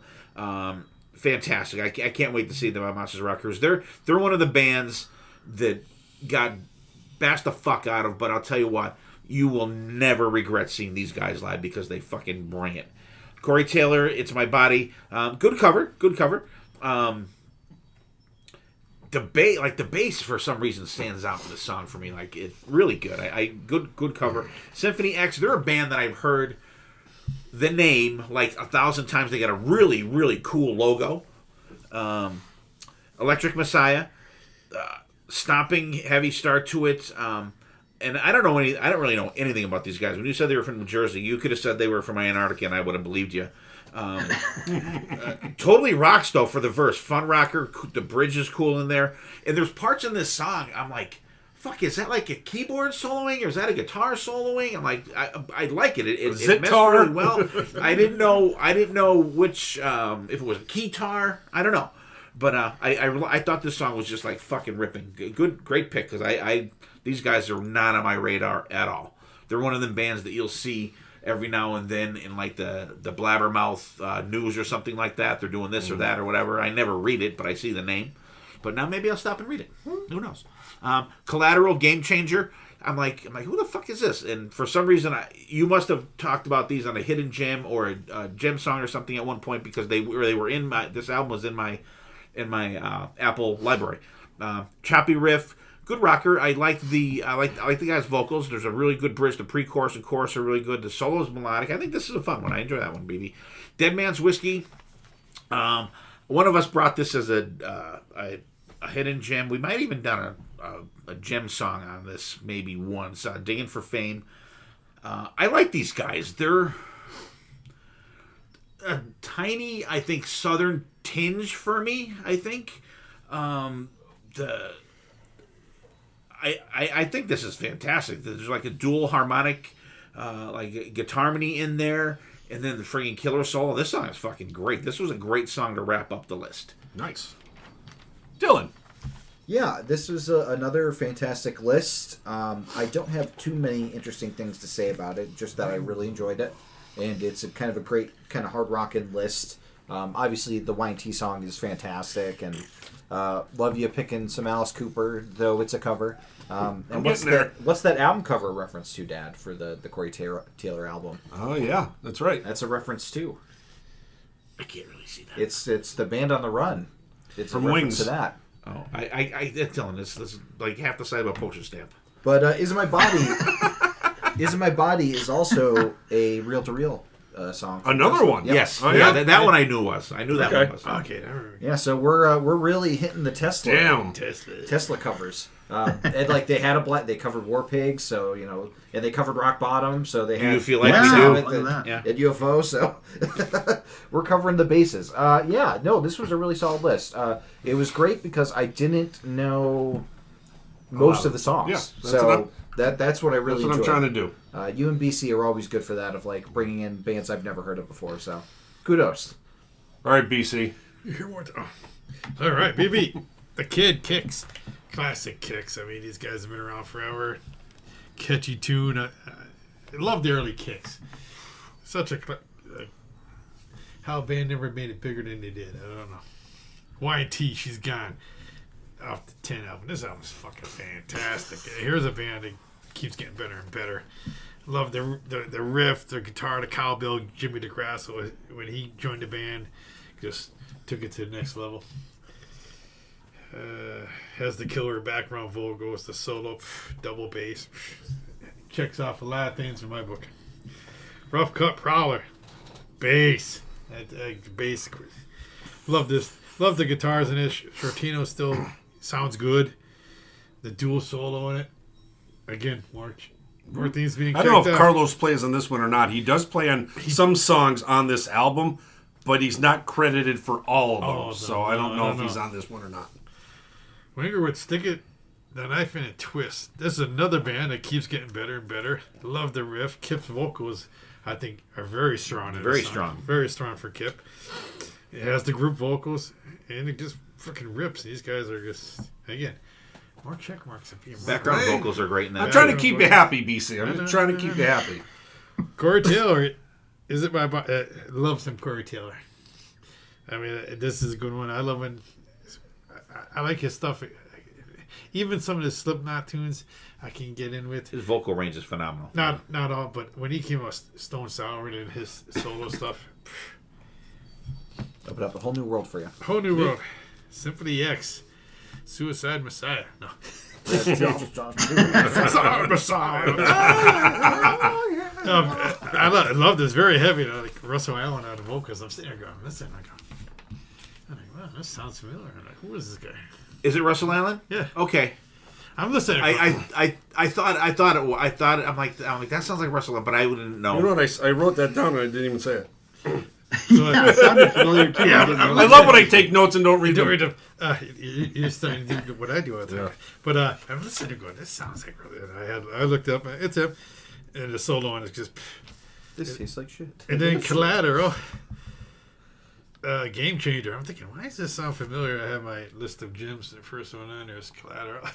Fantastic. I can't wait to see them on Monsters Rock Cruise. They're one of the bands that got bashed the fuck out of, but I'll tell you what, you will never regret seeing these guys live because they fucking bring it. Corey Taylor, It's My Body. Good cover. The bass for some reason stands out in this song for me. Like, it's really good. Good cover. Symphony X, they're a band that I've heard the name like 1,000 times. They got a really, really cool logo. Electric Messiah, stomping heavy start to it. And I don't really know anything about these guys. When you said they were from New Jersey, you could have said they were from Antarctica, and I would have believed you. Totally rocks though for the verse. Fun rocker. The bridge is cool in there, and there's parts in this song I'm like, fuck, is that like a keyboard soloing or is that a guitar soloing? I'm like, I like it. It messed really well. I didn't know which if it was a keytar. I don't know, but I thought this song was just like fucking ripping. Great pick because these guys are not on my radar at all. They're one of them bands that you'll see every now and then in like the Blabbermouth news or something like that. They're doing this or that or whatever. I never read it, but I see the name. But now maybe I'll stop and read it. Who knows? Collateral, Game Changer. I'm like, who the fuck is this? And for some reason, you must have talked about these on a hidden gem or a gem song or something at one point because they were in my. This album was in my Apple library. Choppy riff. Good rocker. I like the guy's vocals. There's a really good bridge. The pre-chorus and chorus are really good. The solo is melodic. I think this is a fun one. I enjoy that one, BB. Dead Man's Whiskey. One of us brought this as a hidden gem. We might even done a gem song on this maybe once. Digging for Fame. I like these guys. They're a tiny, I think, southern tinge for me. I think I think this is fantastic. There's like a dual harmonic, like guitar harmony in there, and then the friggin' killer solo. This song is fucking great. This was a great song to wrap up the list.
Nice. Dylan.
Yeah, this was another fantastic list. I don't have too many interesting things to say about it, just that I really enjoyed it. And it's a kind of a great kind of hard rockin' list. Obviously, the Y&T song is fantastic, and love you picking some Alice Cooper, though it's a cover. And what's that album cover reference to, Dad, for the Corey Taylor album?
Oh yeah, that's right.
That's a reference too.
I can't really see that.
It's the Band on the Run. It's
From
a reference
Wings.
to that.
Oh, I telling this is like half the side of a postage stamp.
But Isn't My Body? Isn't My Body is also a reel-to-reel song.
Another one.
Yep.
Yes.
Oh,
yeah.
yeah?
That one I knew was. I knew that
Okay.
one was.
Okay, I remember.
Yeah, so we're really hitting the Tesla.
Damn.
Tesla covers. And like they had they covered War Pigs, so and they covered Rock Bottom, so they
Do
had
you feel like
Yeah.
we do?
Look at that.
Yeah.
at UFO, so we're covering the bases. This was a really solid list. It was great because I didn't know most of the songs,
Yeah,
so that's what I really
That's what I'm
enjoyed.
trying to do.
You and BC are always good for that, of like bringing in bands I've never heard of before. So kudos.
All right, BC.
You hear more? All right, BB. The Kid Kicks. Classic Kicks. I mean, these guys have been around forever. Catchy tune. I love the early Kicks. Such a how a band never made it bigger than they did. I don't know. Y&T, She's Gone. Off the 10 album. This album is fucking fantastic. Here's a band that keeps getting better and better. Love the riff, the guitar, the cowbell. Jimmy DeGrasso, when he joined the band, just took it to the next level. Has the killer background vocals, the solo, double bass. Checks off a lot of things in my book. Rough Cut Prowler, bass. Bass. Love this. Love the guitars in this. Shortino still sounds good. The dual solo in it. Again, more things being
I
checked
don't know if
out.
Carlos plays on this one or not. He does play on some songs on this album, but he's not credited for all of those. So I don't know if he's on this one or not.
Winger would stick it, the knife in a twist. This is another band that keeps getting better and better. Love the riff. Kip's vocals, I think, are very strong.
Very strong.
Very strong for Kip. It has the group vocals, and it just freaking rips. These guys are just, again, More check marks.
Background vocals are great in that.
I'm trying to keep you happy, BC. I'm just trying to keep you happy.
Corey Taylor, is it my? Love some Corey Taylor. I mean, this is a good one. I love when I like his stuff. Even some of the Slipknot tunes, I can get in with.
His vocal range is phenomenal.
Not all, but when he came out Stone Sour and his solo stuff,
Open up a whole new world for you.
whole new world. Symphony X, Suicide Messiah. No. Messiah. I love this. Very heavy. Like Russell Allen out of vocals. I'm sitting there going, listen. I'm like, wow, this sounds familiar. I'm like, who is this guy?
Is it Russell Allen?
Yeah.
Okay.
I'm listening.
I thought I'm like that sounds like Russell Allen, but I wouldn't know.
You know what? I wrote that down and I didn't even say it.
Yeah, it sounded familiar too.
Yeah,
I love when I take notes and don't read them.
You're starting to do what I do. I think.
Yeah.
But I'm listening to going, this sounds like really. And I looked up, it's him. And the solo on is just.
This tastes like shit.
And then Collateral. Game Changer. I'm thinking, why does this sound familiar? I have my list of gems. The first one on there is Collateral.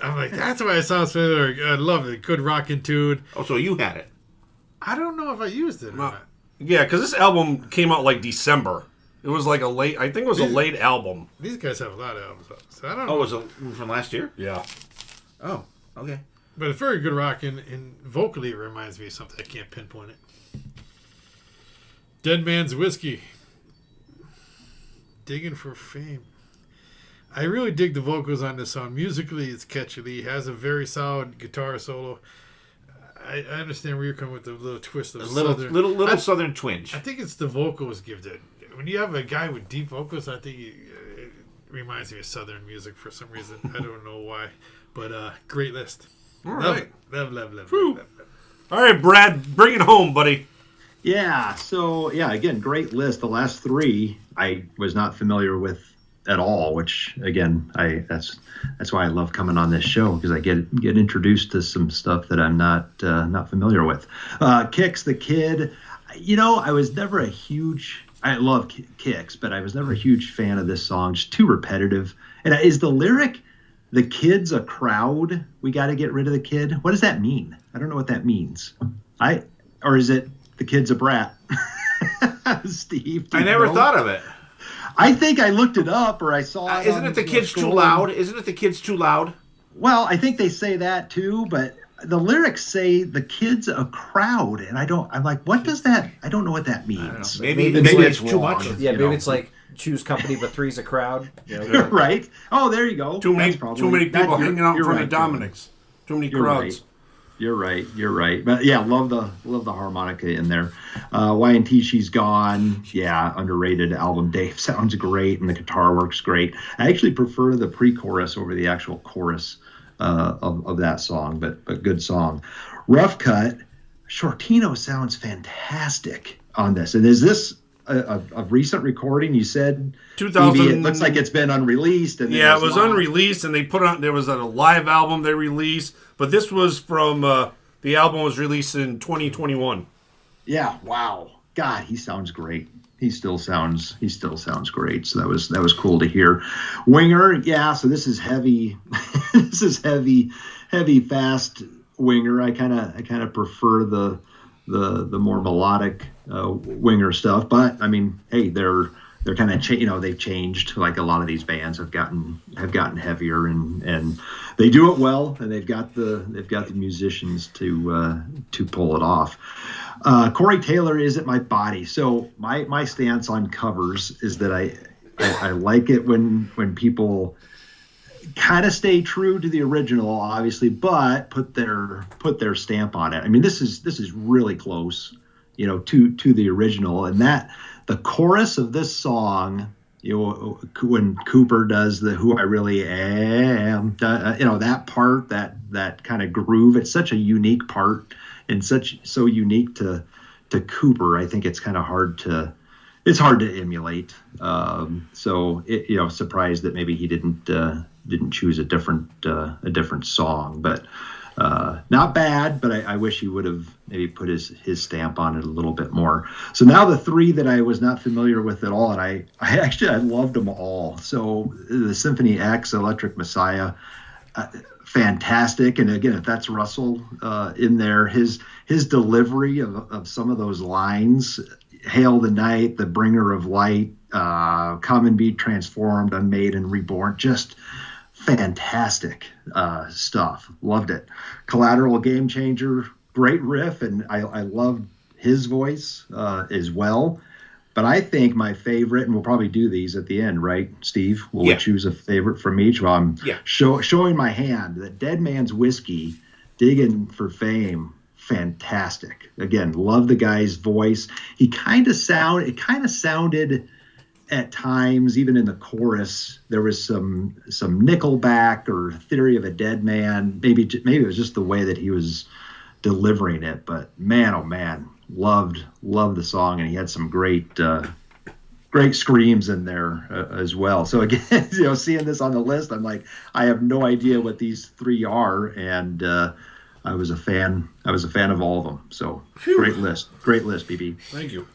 I'm like, that's why it sounds familiar. I love it. Good rockin' tune.
Oh, so you had it.
I don't know if I used it or not.
Yeah, because this album came out like December. It was like a late album.
These guys have a lot of albums. So I don't know.
Oh, was it from last year?
Yeah.
Oh, okay.
But it's very good rock, and vocally it reminds me of something. I can't pinpoint it. Dead Man's Whiskey. Digging for Fame. I really dig the vocals on this song. Musically, it's catchy. It has a very solid guitar solo. I understand where you're coming with the little twist of
little southern twinge.
I think it's the vocals give it. When you have a guy with deep vocals, I think it reminds me of southern music for some reason. I don't know why. But great list.
All right.
Love.
All right, Brad, bring it home, buddy.
Yeah. So again, great list. The last three I was not familiar with at all, which again, that's why I love coming on this show, because I get introduced to some stuff that I'm not familiar with. Kix the Kid. I was never a huge. I love Kix, but I was never a huge fan of this song. Just too repetitive. And is the lyric, "The kid's a crowd, we got to get rid of the kid"? What does that mean? I don't know what that means. Or is it "the kid's a brat"? Steve,
I never thought of it.
I think I looked it up, or I saw it.
Isn't it "the kid's too loud"? Isn't it "the kid's too loud"?
Well, I think they say that too, but the lyrics say "the kid's a crowd," and I'm like, what does that? I don't know what that means.
Maybe it's too much.
Yeah, maybe it's like choose company, but three's a crowd.
Right? Oh, there you go.
Too many people hanging out in front of Dominic's. Too many crowds.
Right. You're right. But yeah, love the harmonica in there. Y&T, She's Gone. Yeah, underrated album. Dave sounds great, and the guitar works great. I actually prefer the pre-chorus over the actual chorus of that song, but good song. Rough Cut. Shortino sounds fantastic on this. And is this a recent recording? You said
2000.
It looks like it's been unreleased. And
yeah, it was unreleased, and they put on. There was a live album they released, but this was from the album was released in 2021. Yeah,
wow, God, he sounds great. He still sounds great. So that was cool to hear. Winger, yeah. So this is heavy. This is heavy, fast Winger. I kind of prefer the more melodic Winger stuff. But I mean, hey, they're kind of they've changed. Like a lot of these bands have gotten heavier, and they do it well, and they've got the musicians to pull it off. Corey Taylor, Is It My Body? So my stance on covers is that I like it when people kind of stay true to the original, obviously, but put their stamp on it. I mean, this is really close, to the original, and that the chorus of this song, when Cooper does the "Who I Really Am," that part, that kind of groove, it's such a unique part and so unique to Cooper. I think it's kind of hard to emulate. So surprised that maybe he didn't choose a different song, but Not bad, but I wish he would have maybe put his stamp on it a little bit more. So now the three that I was not familiar with at all, and I loved them all. So the Symphony X, Electric Messiah, fantastic. And again, if that's Russell in there, his delivery of some of those lines, Hail the Night, the Bringer of Light, Come and Be Transformed, Unmade and Reborn, just fantastic stuff. Loved it. Collateral, Game Changer, great riff, and I loved his voice as well. But I think my favorite, and we'll probably do these at the end, right, Steve? We'll choose a favorite from each. Well, I'm showing my hand. That Dead Man's Whiskey, Digging for Fame, fantastic. Again, love the guy's voice. It kind of sounded at times, even in the chorus, there was some Nickelback or Theory of a Dead Man. Maybe it was just the way that he was delivering it. But man, oh man, loved the song, and he had some great screams in there as well. So again, seeing this on the list, I'm like, I have no idea what these three are, and I was a fan of all of them. So great list, BB.
Thank you.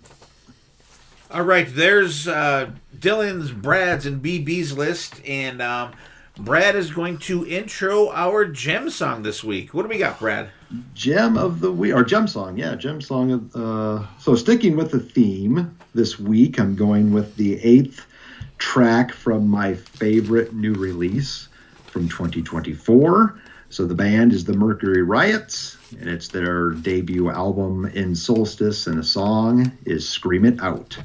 All right, there's Dylan's, Brad's, and BB's list, and Brad is going to intro our gem song this week. What do we got, Brad?
Gem of the week, or gem song, gem song. So sticking with the theme this week, I'm going with the 8th track from my favorite new release from 2024. So the band is the Mercury Riots, and it's their debut album In Solstice, and the song is Scream It Out.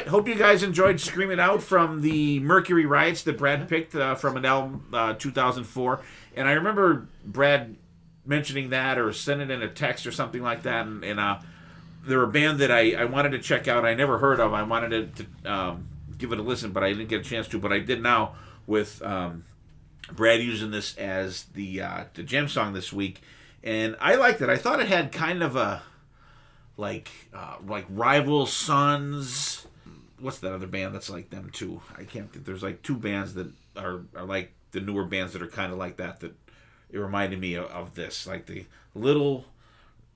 right. Hope you guys enjoyed Scream It Out from the Mercury Riots that Brad picked from an album 2004. And I remember Brad mentioning that or sending in a text or something like that. And they're a band that I wanted to check out. I never heard of. I wanted to give it a listen, but I didn't get a chance to. But I did now with Brad using this as the gem song this week. And I liked it. I thought it had kind of a like Rival Sons. What's that other band that's like them too? I can't think. There's like two bands that are like the newer bands that are kind of like that. That it reminded me of this, like the little,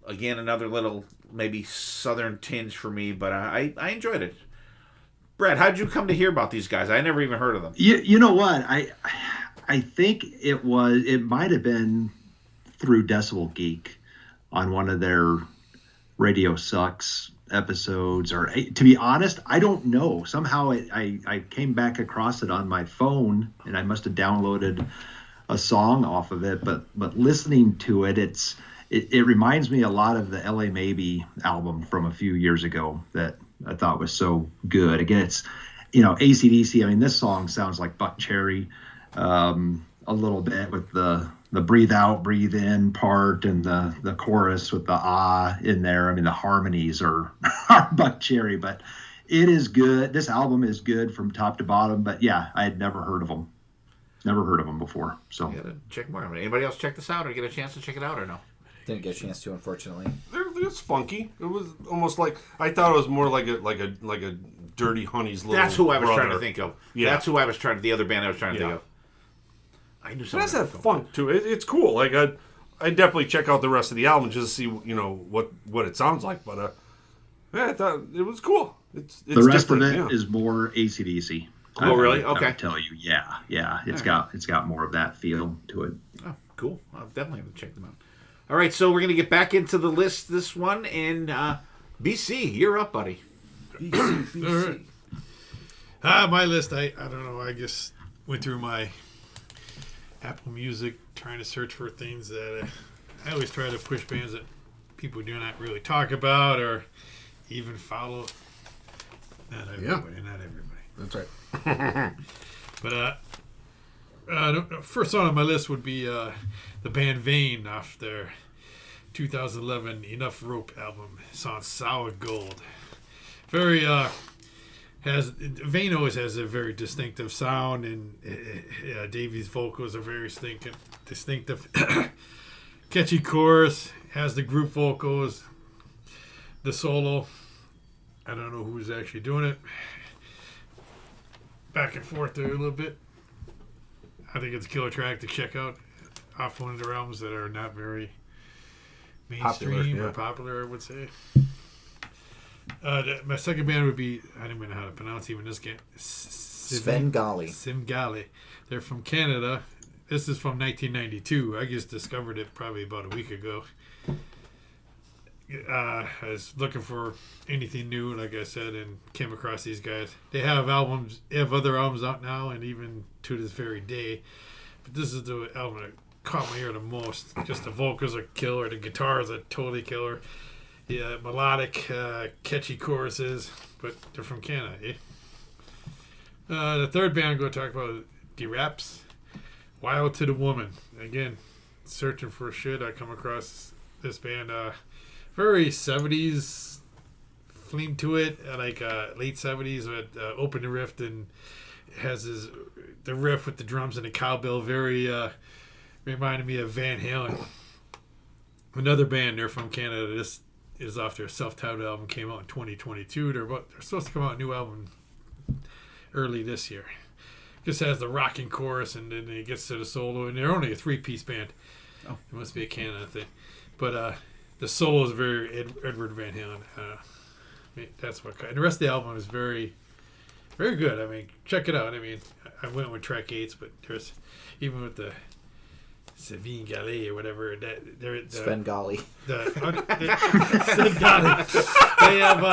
again another little maybe southern tinge for me, but I enjoyed it. Brad, how'd you come to hear about these guys? I never even heard of them.
You know what? I think it might have been through Decibel Geek on one of their Radio Sucks episodes, or to be honest, I don't know. Somehow I came back across it on my phone, and I must have downloaded a song off of it. But listening to it, it reminds me a lot of the LA Maybe album from a few years ago that I thought was so good. Again, it's AC/DC. I mean, this song sounds like Buck Cherry a little bit with the breathe out, breathe in part, and the chorus with the ah in there. I mean, the harmonies are Buck Cherry, but it is good. This album is good from top to bottom. But yeah, I had never heard of them. Never heard of them before. So
I gotta check more. Anybody else check this out or get a chance to check it out or no?
Didn't get a chance to, unfortunately.
It's funky. It was almost like I thought it was more like a Dirty Honey's little.
That's who I was
brother.
trying to think of.
Yeah.
That's who I was trying to. The other band I was trying to think of. I knew
It
something.
has that funk to it. It's cool. Like I definitely check out the rest of the album just to see what it sounds like. But yeah, I thought it was cool. It's
the rest of
different,
it is more AC/DC.
Oh, really? Okay.
I would tell you, yeah. It's got more of that feel to it.
Oh, cool. I'll definitely have to check them out. All right, so we're gonna get back into the list this one, and BC, you're up, buddy. BC.
My list, I don't know. I just went through my Apple Music trying to search for things that I always try to push bands that people do not really talk about or even follow. Not everybody.
That's right.
But the first song on my list would be the band Vane off their 2011 Enough Rope album. Song Solid Gold. Very Vane always has a very distinctive sound, and Davey's vocals are very distinctive. Catchy chorus, has the group vocals, the solo. I don't know who's actually doing it. Back and forth there a little bit. I think it's a killer track to check out off one of their albums that are not very mainstream or popular, I would say. My second band would be, I don't even know how to pronounce even this game. Svengali. They're from Canada. This is from 1992. I just discovered it probably about a week ago. I was looking for anything new, like I said, and came across these guys. They have other albums out now, and even to this very day. But this is the album that caught my ear the most. Just the vocals are killer, the guitars are totally killer. Yeah, melodic, catchy choruses, but they're from Canada, eh? The third band I'm going to talk about is D-Raps, Wild to the Woman. Again, searching for shit, I come across this band. Very 70s fleam to it, like late 70s with Open the Rift, and has the riff with the drums and the cowbell very reminded me of Van Halen. Another band, they're from Canada. This is off their self-titled album, came out in 2022. They're supposed to come out a new album early this year. Just has the rocking chorus, and then it gets to the solo, and they're only a 3-piece band. Oh, it must be a Canada thing, but the solo is very Edward Van Halen. That's what. And the rest of the album is very, very good. I mean, check it out. I mean, I went with track 8's, but there's even with the Svengali or whatever.
Svengali.
Svengali. They have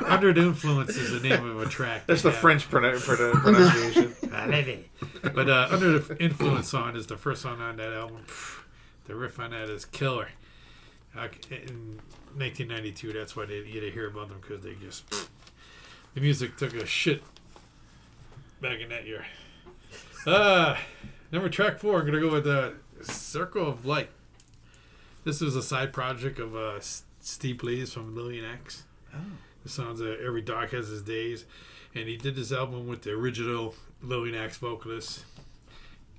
Under the Influence is the name of a track.
That's the French pronunciation.
But Under the Influence song is the first song on that album. The riff on that is killer. In 1992, that's why you hear about them, because they just the music took a shit back in that year. Track 4, I'm going to go with Circle of Light. This was a side project of Steve Blease from Lillian X. Oh. The songs Every Dog Has His Days. And he did this album with the original Lillian X vocalist,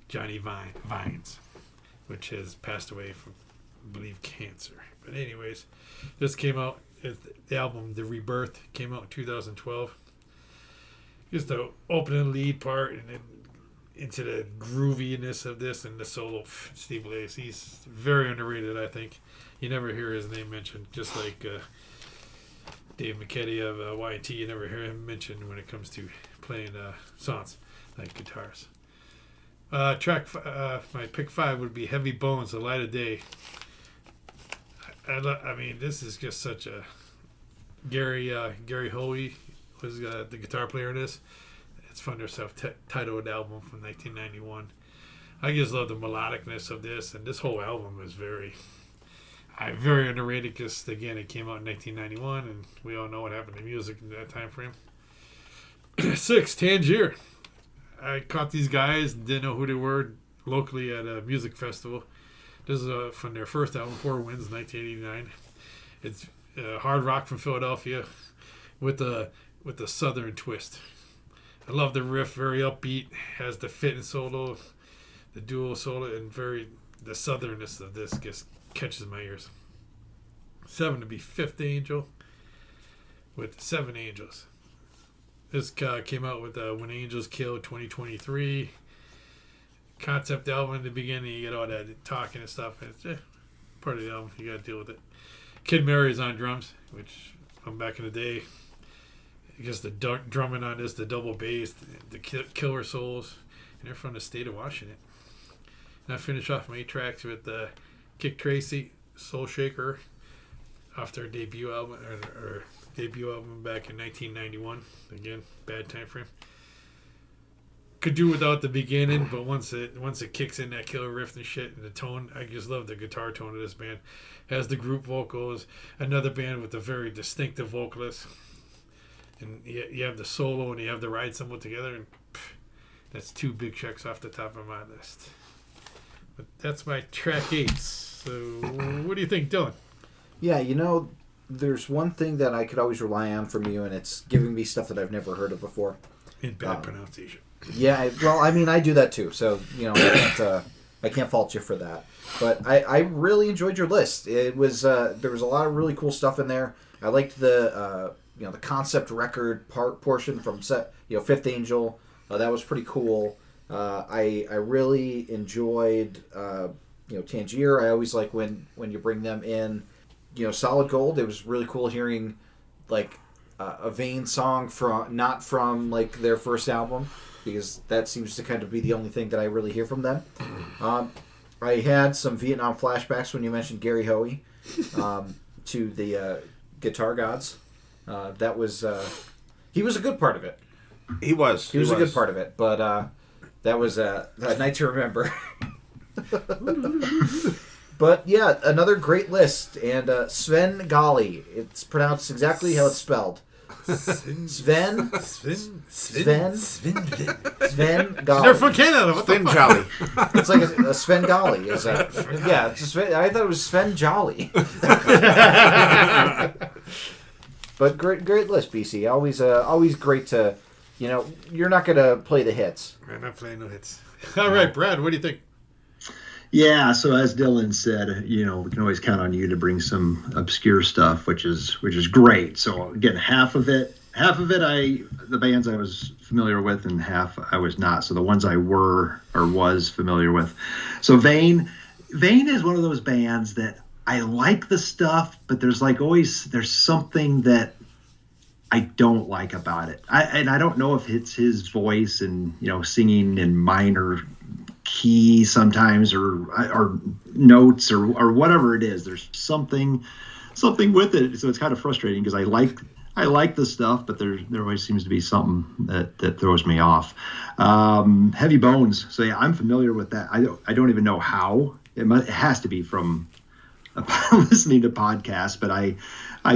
Johnny Vines, which has passed away from, I believe, cancer. But anyways, this came out, the album, The Rebirth, came out in 2012. Just the opening lead part and then into the grooviness of this and the solo, Steve Blease. He's very underrated, I think. You never hear his name mentioned, just like Dave McKetty of Y&T. You never hear him mentioned when it comes to playing songs like guitars. My pick 5 would be Heavy Bones, The Light of Day. I mean, this is just such a Gary Hoey was the guitar player in this. It's from their self-titled album from 1991. I just love the melodicness of this, and this whole album is very underrated because, again, it came out in 1991, and we all know what happened to music in that time frame. 6, Tangier. I caught these guys, didn't know who they were, locally at a music festival. This is from their first album, 4 Winds, 1989. It's hard rock from Philadelphia with a southern twist. I love the riff, very upbeat, has the fit and solo, the dual solo, and the southernness of this just catches my ears. 7 to be Fifth Angel with 7 Angels. This came out with When Angels Kill 2023. Concept album in the beginning, you get all that talking and stuff. And it's part of the album, you got to deal with it. Kid Mary's on drums, which from back in the day, just the drumming on this, the double bass, the Killer Souls, and they're from the state of Washington. And I finish off my 8 tracks with Kick Tracy, Soul Shaker, off their debut album, or debut album back in 1991. Again, bad time frame. Could do without the beginning, but once it kicks in that killer riff and shit and the tone, I just love the guitar tone of this band. Has the group vocals, another band with a very distinctive vocalist, and you have the solo and you have the ride cymbal together, and that's 2 big checks off the top of my list. But that's my track 8. So what do you think, Dylan?
Yeah, there's one thing that I could always rely on from you, and it's giving me stuff that I've never heard of before.
In bad pronunciation.
Yeah, well, I mean, I do that too, so I can't fault you for that. But I really enjoyed your list. It was there was a lot of really cool stuff in there. I liked the the concept record portion from Fifth Angel. That was pretty cool. I really enjoyed Tangier. I always like when you bring them in. Solid Gold. It was really cool hearing like a Vane song not from like their first album, because that seems to kind of be the only thing that I really hear from them. I had some Vietnam flashbacks when you mentioned Gary Hoey to the Guitar Gods. That was he was a good part of it.
He was
a good part of it, but that was a night to remember. But yeah, another great list. And Sven Gali. It's pronounced exactly how it's spelled. Sven Gali.
They're from Canada. What
Sven Jolly.
It's like a Sven Gali. I thought it was Sven Jolly. But great list, BC. Always great to, you're not going to play the hits.
I'm not playing no hits. All right, Brad, what do you think?
Yeah, so as Dylan said, we can always count on you to bring some obscure stuff, which is great. So again, half of it, the bands I was familiar with, and half I was not. So the ones I was familiar with. So Vane is one of those bands that I like the stuff, but there's something that I don't like about it. I don't know if it's his voice and singing in minor key sometimes or notes or whatever it is. There's something with it, so it's kind of frustrating because I like the stuff, but there always seems to be something that throws me off. Heavy Bones. So yeah, I'm familiar with that. I don't even know how. It has to be from listening to podcasts, but I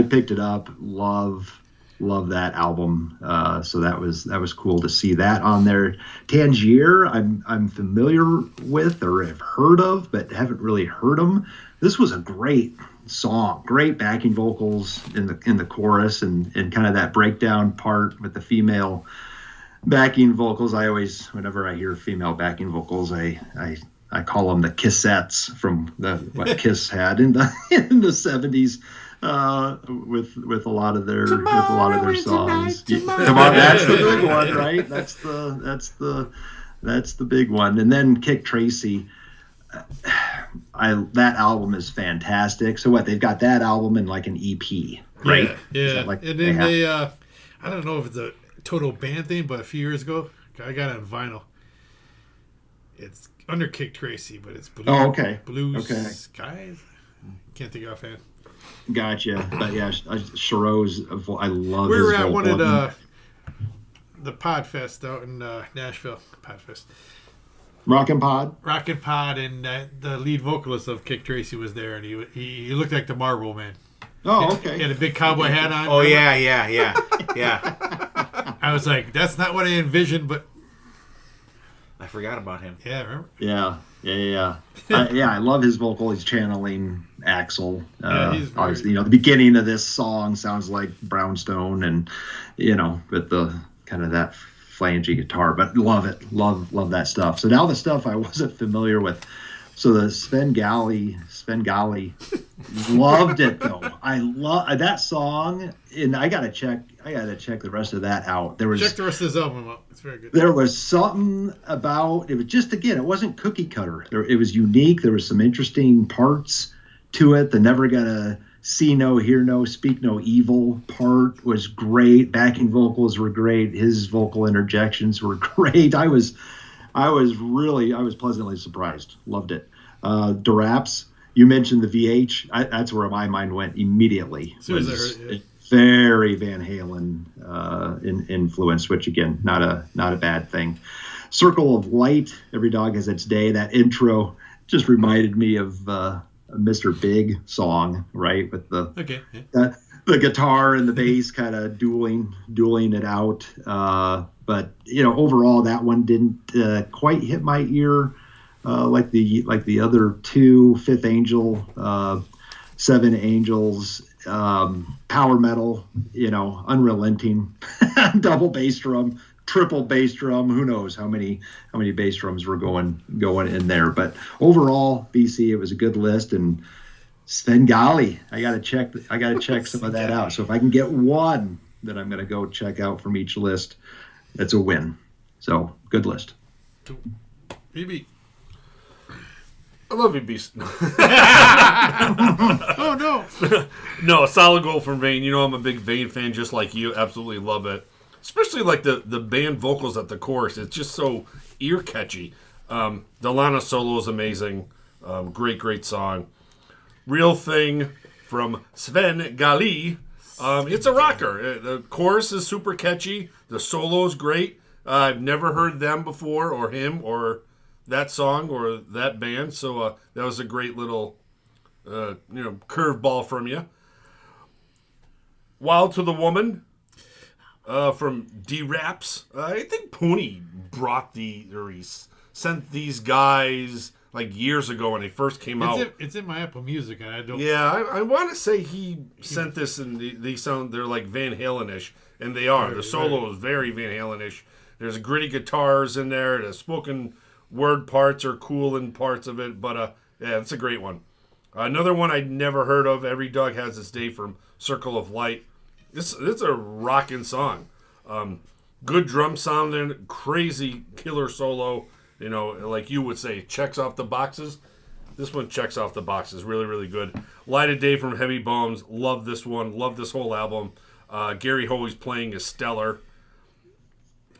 picked it up. Love Love that album. So that was cool to see that on there. Tangier, I'm familiar with or have heard of, but haven't really heard them. This was a great song, great backing vocals in the chorus and kind of that breakdown part with the female backing vocals. I always, whenever I hear female backing vocals, I call them the Kissettes from what Kiss had in the 70s. With a lot of their songs. Come on, that's the big one, right? That's the big one. And then Kick Tracy. That album is fantastic. So what? They've got that album and like an EP, right?
Yeah. And then they I don't know if it's a total band thing, but a few years ago, I got it on vinyl. It's under Kick Tracy, but it's Blue.
Oh, okay.
Blue
Skies.
Can't think of offhand.
Gotcha. But yeah, Sharo's, I love
we
his
were at
vocal.
one of the Podfest out in Nashville. Podfest.
Rockin' Pod.
And the lead vocalist of Kick Tracy was there, and he looked like the Marlboro Man.
Oh, okay.
He had a big cowboy hat on.
Oh, yeah.
I was like, that's not what I envisioned, but...
I forgot about him.
Yeah, remember?
Yeah. I love his vocal. He's channeling Axl.
He's
obviously, the beginning of this song sounds like Brownstone, and with the kind of that flangy guitar. But love it, love that stuff. So now the stuff I wasn't familiar with. So the Svengali, loved it though. I love that song, and I gotta check the rest of that out.
Check the rest of his album out. It's very good.
There was something about it. Was just, again, it wasn't cookie cutter. It was unique. There was some interesting parts to it. The never gonna see no, hear no, speak no evil part was great. Backing vocals were great. His vocal interjections were great. I was pleasantly surprised. Loved it. Duraps, you mentioned the VH. That's where my mind went immediately.
As soon as I heard it.
Very Van Halen influence, which again, not a bad thing. Circle of Light, Every Dog Has Its Day. That intro just reminded me of a Mr. Big song, right? With the guitar and the bass kind of dueling it out. But overall, that one didn't quite hit my ear like the other two, Fifth Angel, Seven Angels. Power metal, unrelenting, double bass drum, triple bass drum. Who knows how many bass drums were going in there? But overall, BC, it was a good list. And Svengali, I gotta check some of that out. So if I can get one that I'm gonna go check out from each list, that's a win. So good list.
BB.
I love you, Beast.
Oh, no.
No, a solid goal from Vane. I'm a big Vane fan just like you. Absolutely love it. Especially like the band vocals at the chorus. It's just so ear-catchy. Delana solo is amazing. Great song. Real Thing from Sven Gali. It's a rocker. The chorus is super catchy. The solo is great. I've never heard them before, or him, or that song, or that band. So that was a great little, curveball from you. Wild to the Woman from D-Raps. I think Pooney he sent these guys like years ago when they first came out.
It's in my Apple Music, and I don't.
Yeah, I want to say he sent this, and they're like Van Halen-ish, and they are. The solo is very Van Halen-ish. There's gritty guitars in there. The spoken word parts are cool in parts of it, but yeah, it's a great one. Another one I'd never heard of, Every Dog Has Its Day from Circle of Light. It's a rocking song. Good drum sound and crazy killer solo. Like you would say, checks off the boxes. This one checks off the boxes. Really, really good. Light of Day from Heavy Bones. Love this one. Love this whole album. Gary Hoey's playing is stellar.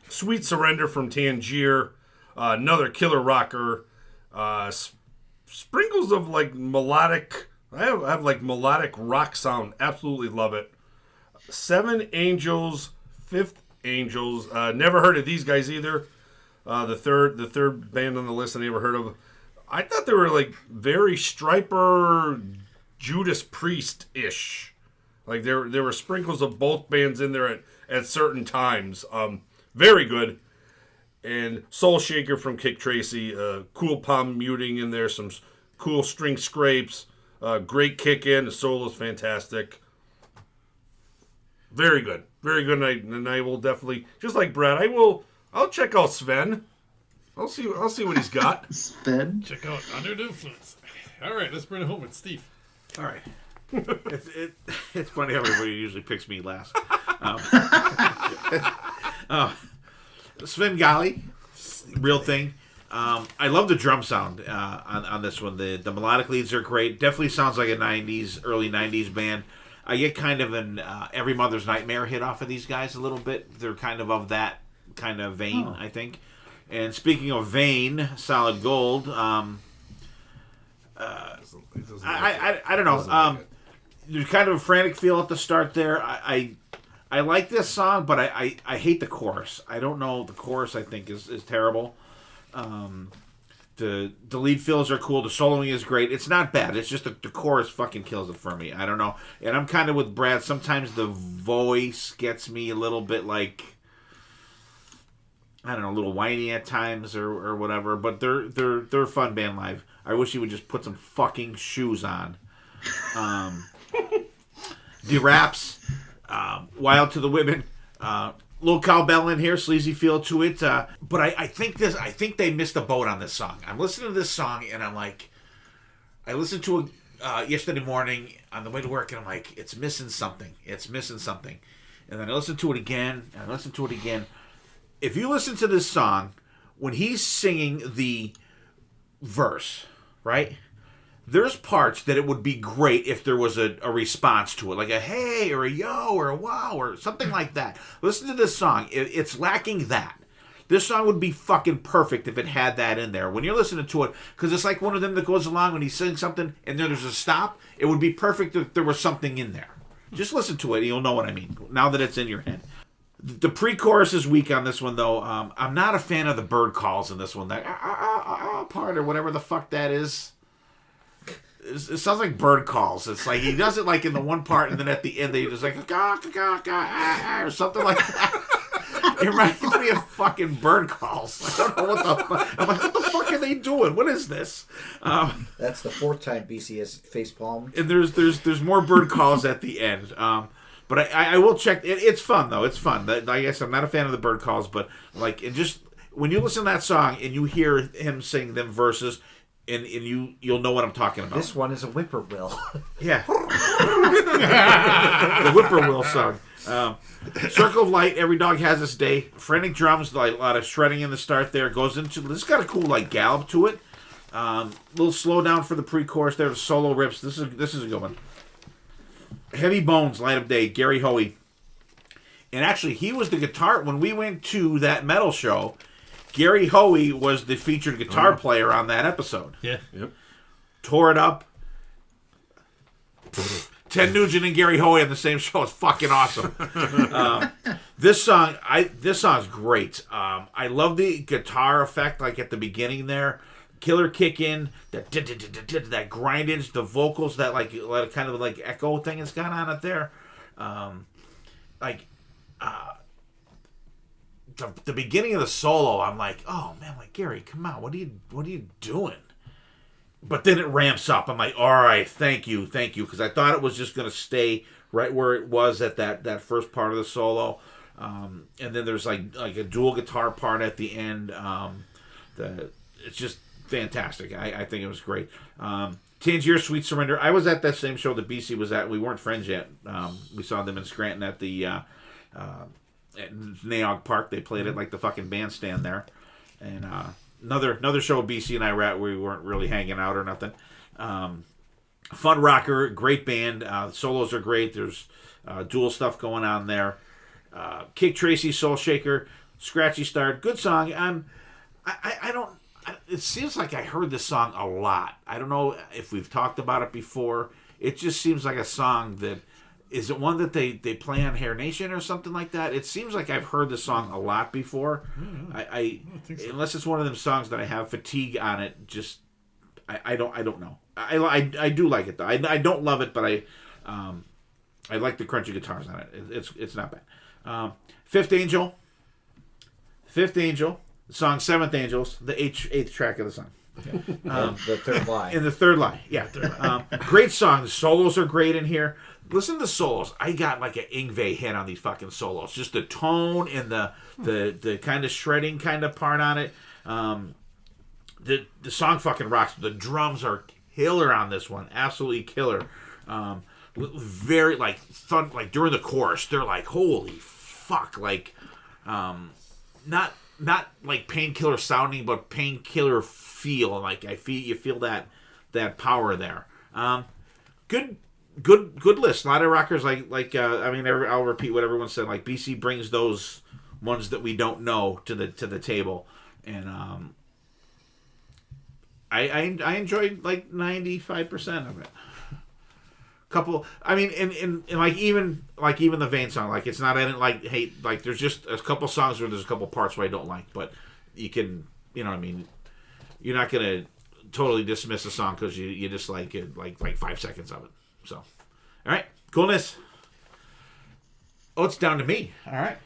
Sweet Surrender from Tangier. Another killer rocker. Sprinkles of like melodic. I have like melodic rock sound. Absolutely love it. Seven Angels, Fifth Angels. Never heard of these guys either. The third band on the list I never heard of. I thought they were like very Striper, Judas Priest-ish. Like there were sprinkles of both bands in there at certain times. Very good. And Soul Shaker from Kick Tracy, cool palm muting in there, some cool string scrapes, great kick in. The solo's fantastic. Very good. Very good. And I will definitely, just like Brad, I'll check out Sven. I'll see what he's got.
Sven?
Check out Under the Influence. All right, let's bring it home with Steve.
All right. It's funny how everybody usually picks me last. Svengali, real thing. I love the drum sound on this one. The melodic leads are great. Definitely sounds like a early 90s band. I get kind of an Every Mother's Nightmare hit off of these guys a little bit. They're kind of that kind of vein, I think. And speaking of vein, Solid Gold. I don't know. There's kind of a frantic feel at the start there. I like this song, but I hate the chorus. I don't know. The chorus, I think, is terrible. The lead fills are cool. The soloing is great. It's not bad. It's just the chorus fucking kills it for me. I don't know. And I'm kind of with Brad. Sometimes the voice gets me a little bit like, I don't know, a little whiny at times or whatever. But they're a fun band live. I wish he would just put some fucking shoes on. The raps, Wild to the Women, little cowbell in here, sleazy feel to it. But I think they missed the boat on this song. I'm listening to this song and I'm like, I listened to it yesterday morning on the way to work and I'm like, it's missing something. It's missing something. And then I listened to it again and I listened to it again. If you listen to this song, when he's singing the verse, right? There's parts that it would be great if there was a response to it, like a hey or a yo or a wow or something like that. Listen to this song. It's lacking that. This song would be fucking perfect if it had that in there. When you're listening to it, because it's like one of them that goes along when he's saying something and then there's a stop, it would be perfect if there was something in there. Just listen to it and you'll know what I mean, now that it's in your head. The pre-chorus is weak on this one, though. I'm not a fan of the bird calls in this one. That part or whatever the fuck that is. It sounds like bird calls. It's like he does it like in the one part, and then at the end they just like or something like that. It reminds me of fucking bird calls. I don't know what the fuck. I'm like, what the fuck are they doing? What is this?
That's the fourth time BC has face palmed.
And there's more bird calls at the end. But I will check. It's fun though. It's fun. I guess I'm not a fan of the bird calls, but like it just when you listen to that song and you hear him sing them verses. And you'll know what I'm talking about.
This one is a whippoorwill.
Yeah. The whippoorwill song. Circle of Light, Every Dog Has Its Day. Frantic drums, like a lot of shredding in the start there. Goes into this got a cool like gallop to it. Little slow down for the pre-chorus there. Solo rips. This is a good one. Heavy Bones, Light of Day, Gary Hoey. And actually, he was the guitar when we went to that metal show. Gary Hoey was the featured guitar player on that episode.
Yeah.
Yep.
Tore it up. Ted Nugent and Gary Hoey on the same show is fucking awesome. This song's great. I love the guitar effect, like at the beginning there. Killer kick in, that grindage, the vocals, that like kind of like echo thing it's got on it there. The beginning of the solo, I'm like, oh man, like Gary, come on, what are you doing? But then it ramps up. I'm like, all right, thank you, because I thought it was just gonna stay right where it was at that first part of the solo, and then there's like a dual guitar part at the end. It's just fantastic. I think it was great. Tangier, Sweet Surrender. I was at that same show that BC was at. We weren't friends yet. We saw them in Scranton at the at Naog Park. They played it like the fucking bandstand there. And another show BC and I were at where we weren't really hanging out or nothing. Fun rocker, great band. Solos are great. There's dual stuff going on there. Kick Tracy, Soul Shaker, scratchy start, good song. It seems like I heard this song a lot. I don't know if we've talked about it before. It just seems like a song that is it one that they play on Hair Nation or something like that? It seems like I've heard this song a lot before. I don't think so. Unless it's one of them songs that I have fatigue on it. Just I don't know. I do like it though. I don't love it, but I like the crunchy guitars on it. It's not bad. Fifth Angel. The song Seventh Angels, the eighth track of the song.
The third lie.
In the third lie, yeah. Great song. The solos are great in here. Listen to the solos. I got like an Yngwie hit on these fucking solos. Just the tone and the kind of shredding kind of part on it. The song fucking rocks. The drums are killer on this one. Absolutely killer. Very like during the chorus, they're like, holy fuck, like not like Painkiller sounding, but Painkiller feel. Like you feel that power there. Good list. A lot of rockers I'll repeat what everyone said. Like BC brings those ones that we don't know to the table, and I enjoyed like 95% of it. Couple, I mean, and like even the Vane song, like it's not, I didn't like hate, like there's just a couple songs where there's a couple parts where I don't like, but you can, you know what I mean, you're not gonna totally dismiss a song because you just like it, like 5 seconds of it. So, all right, coolness. Oh, it's down to me. All right,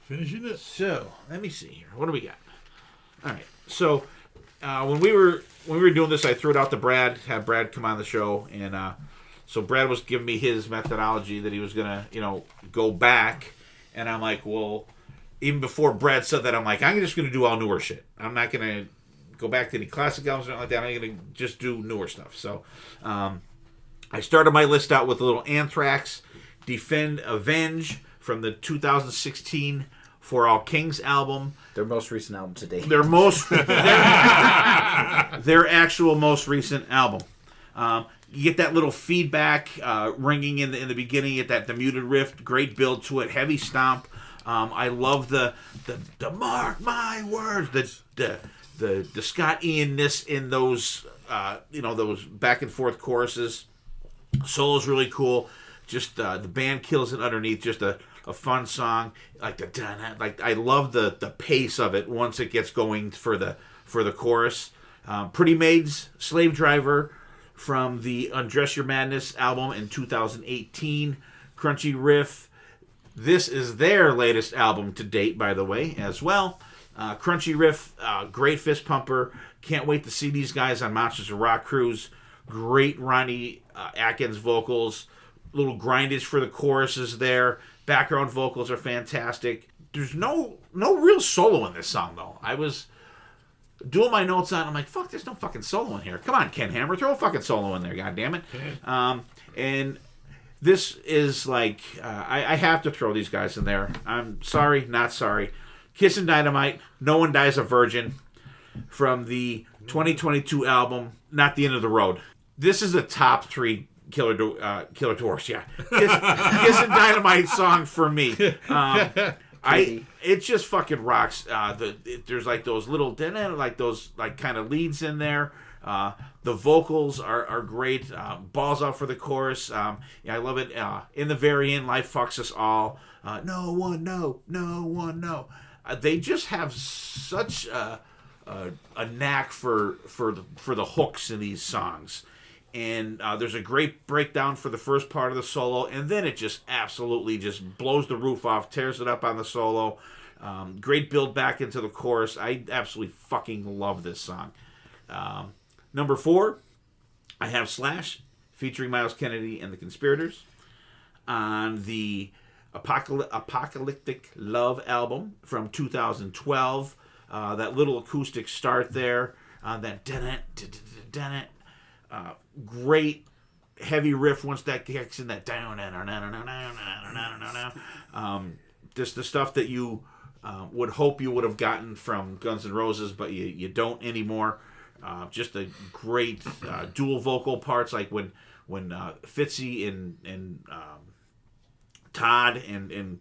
Finishing it.
so let me see here. What do we got? All right, so when we were doing this, I threw it out to Brad, had Brad come on the show, and so Brad was giving me his methodology that he was gonna, go back, and I'm like, well, even before Brad said that, I'm like, I'm just gonna do all newer shit. I'm not gonna go back to any classic albums or anything like that. I'm gonna just do newer stuff. So, I started my list out with a little Anthrax, Defend, Avenge from the 2016 For All Kings album.
Their most recent album to date.
Their actual most recent album. You get that little feedback ringing in the beginning. You get the muted riff, great build to it, heavy stomp. I love the mark my words, the Scott Ian-ness in those those back and forth choruses. Solo's really cool. Just the band kills it underneath. Just a fun song. Like I love the pace of it once it gets going for the chorus. Pretty Maids, Slave Driver from the Undress Your Madness album in 2018. Crunchy riff. This is their latest album to date, by the way, as well. Crunchy riff, great fist pumper. Can't wait to see these guys on Monsters of Rock Cruise. Great Ronnie Atkins vocals. Little grindage for the choruses there. Background vocals are fantastic. There's no real solo in this song, though. I was doing my notes on, I'm like, fuck, there's no fucking solo in here. Come on, Ken Hammer, throw a fucking solo in there, goddammit. And this is like, I have to throw these guys in there. I'm sorry, not sorry. Kissin' Dynamite, No One Dies a Virgin from the 2022 album, Not the End of the Road. This is a top 3 Killer Dwarfs, yeah. Kissin' Dynamite song for me. It just fucking rocks. There's like those little kind of leads in there. The vocals are great. Balls out for the chorus. I love it. In the very end, life fucks us all. No one know. They just have such a knack for the hooks in these songs. And there's a great breakdown for the first part of the solo, and then it just absolutely just blows the roof off, tears it up on the solo. Great build back into the chorus. I absolutely fucking love this song. Number 4, I have Slash, featuring Miles Kennedy and the Conspirators, on the Apocalyptic Love album from 2012. That little acoustic start there, that great heavy riff once that kicks in, that down, just the stuff that you would hope you would have gotten from Guns N' Roses, but you don't anymore. Just a great dual vocal parts, like when Fitzy and Todd and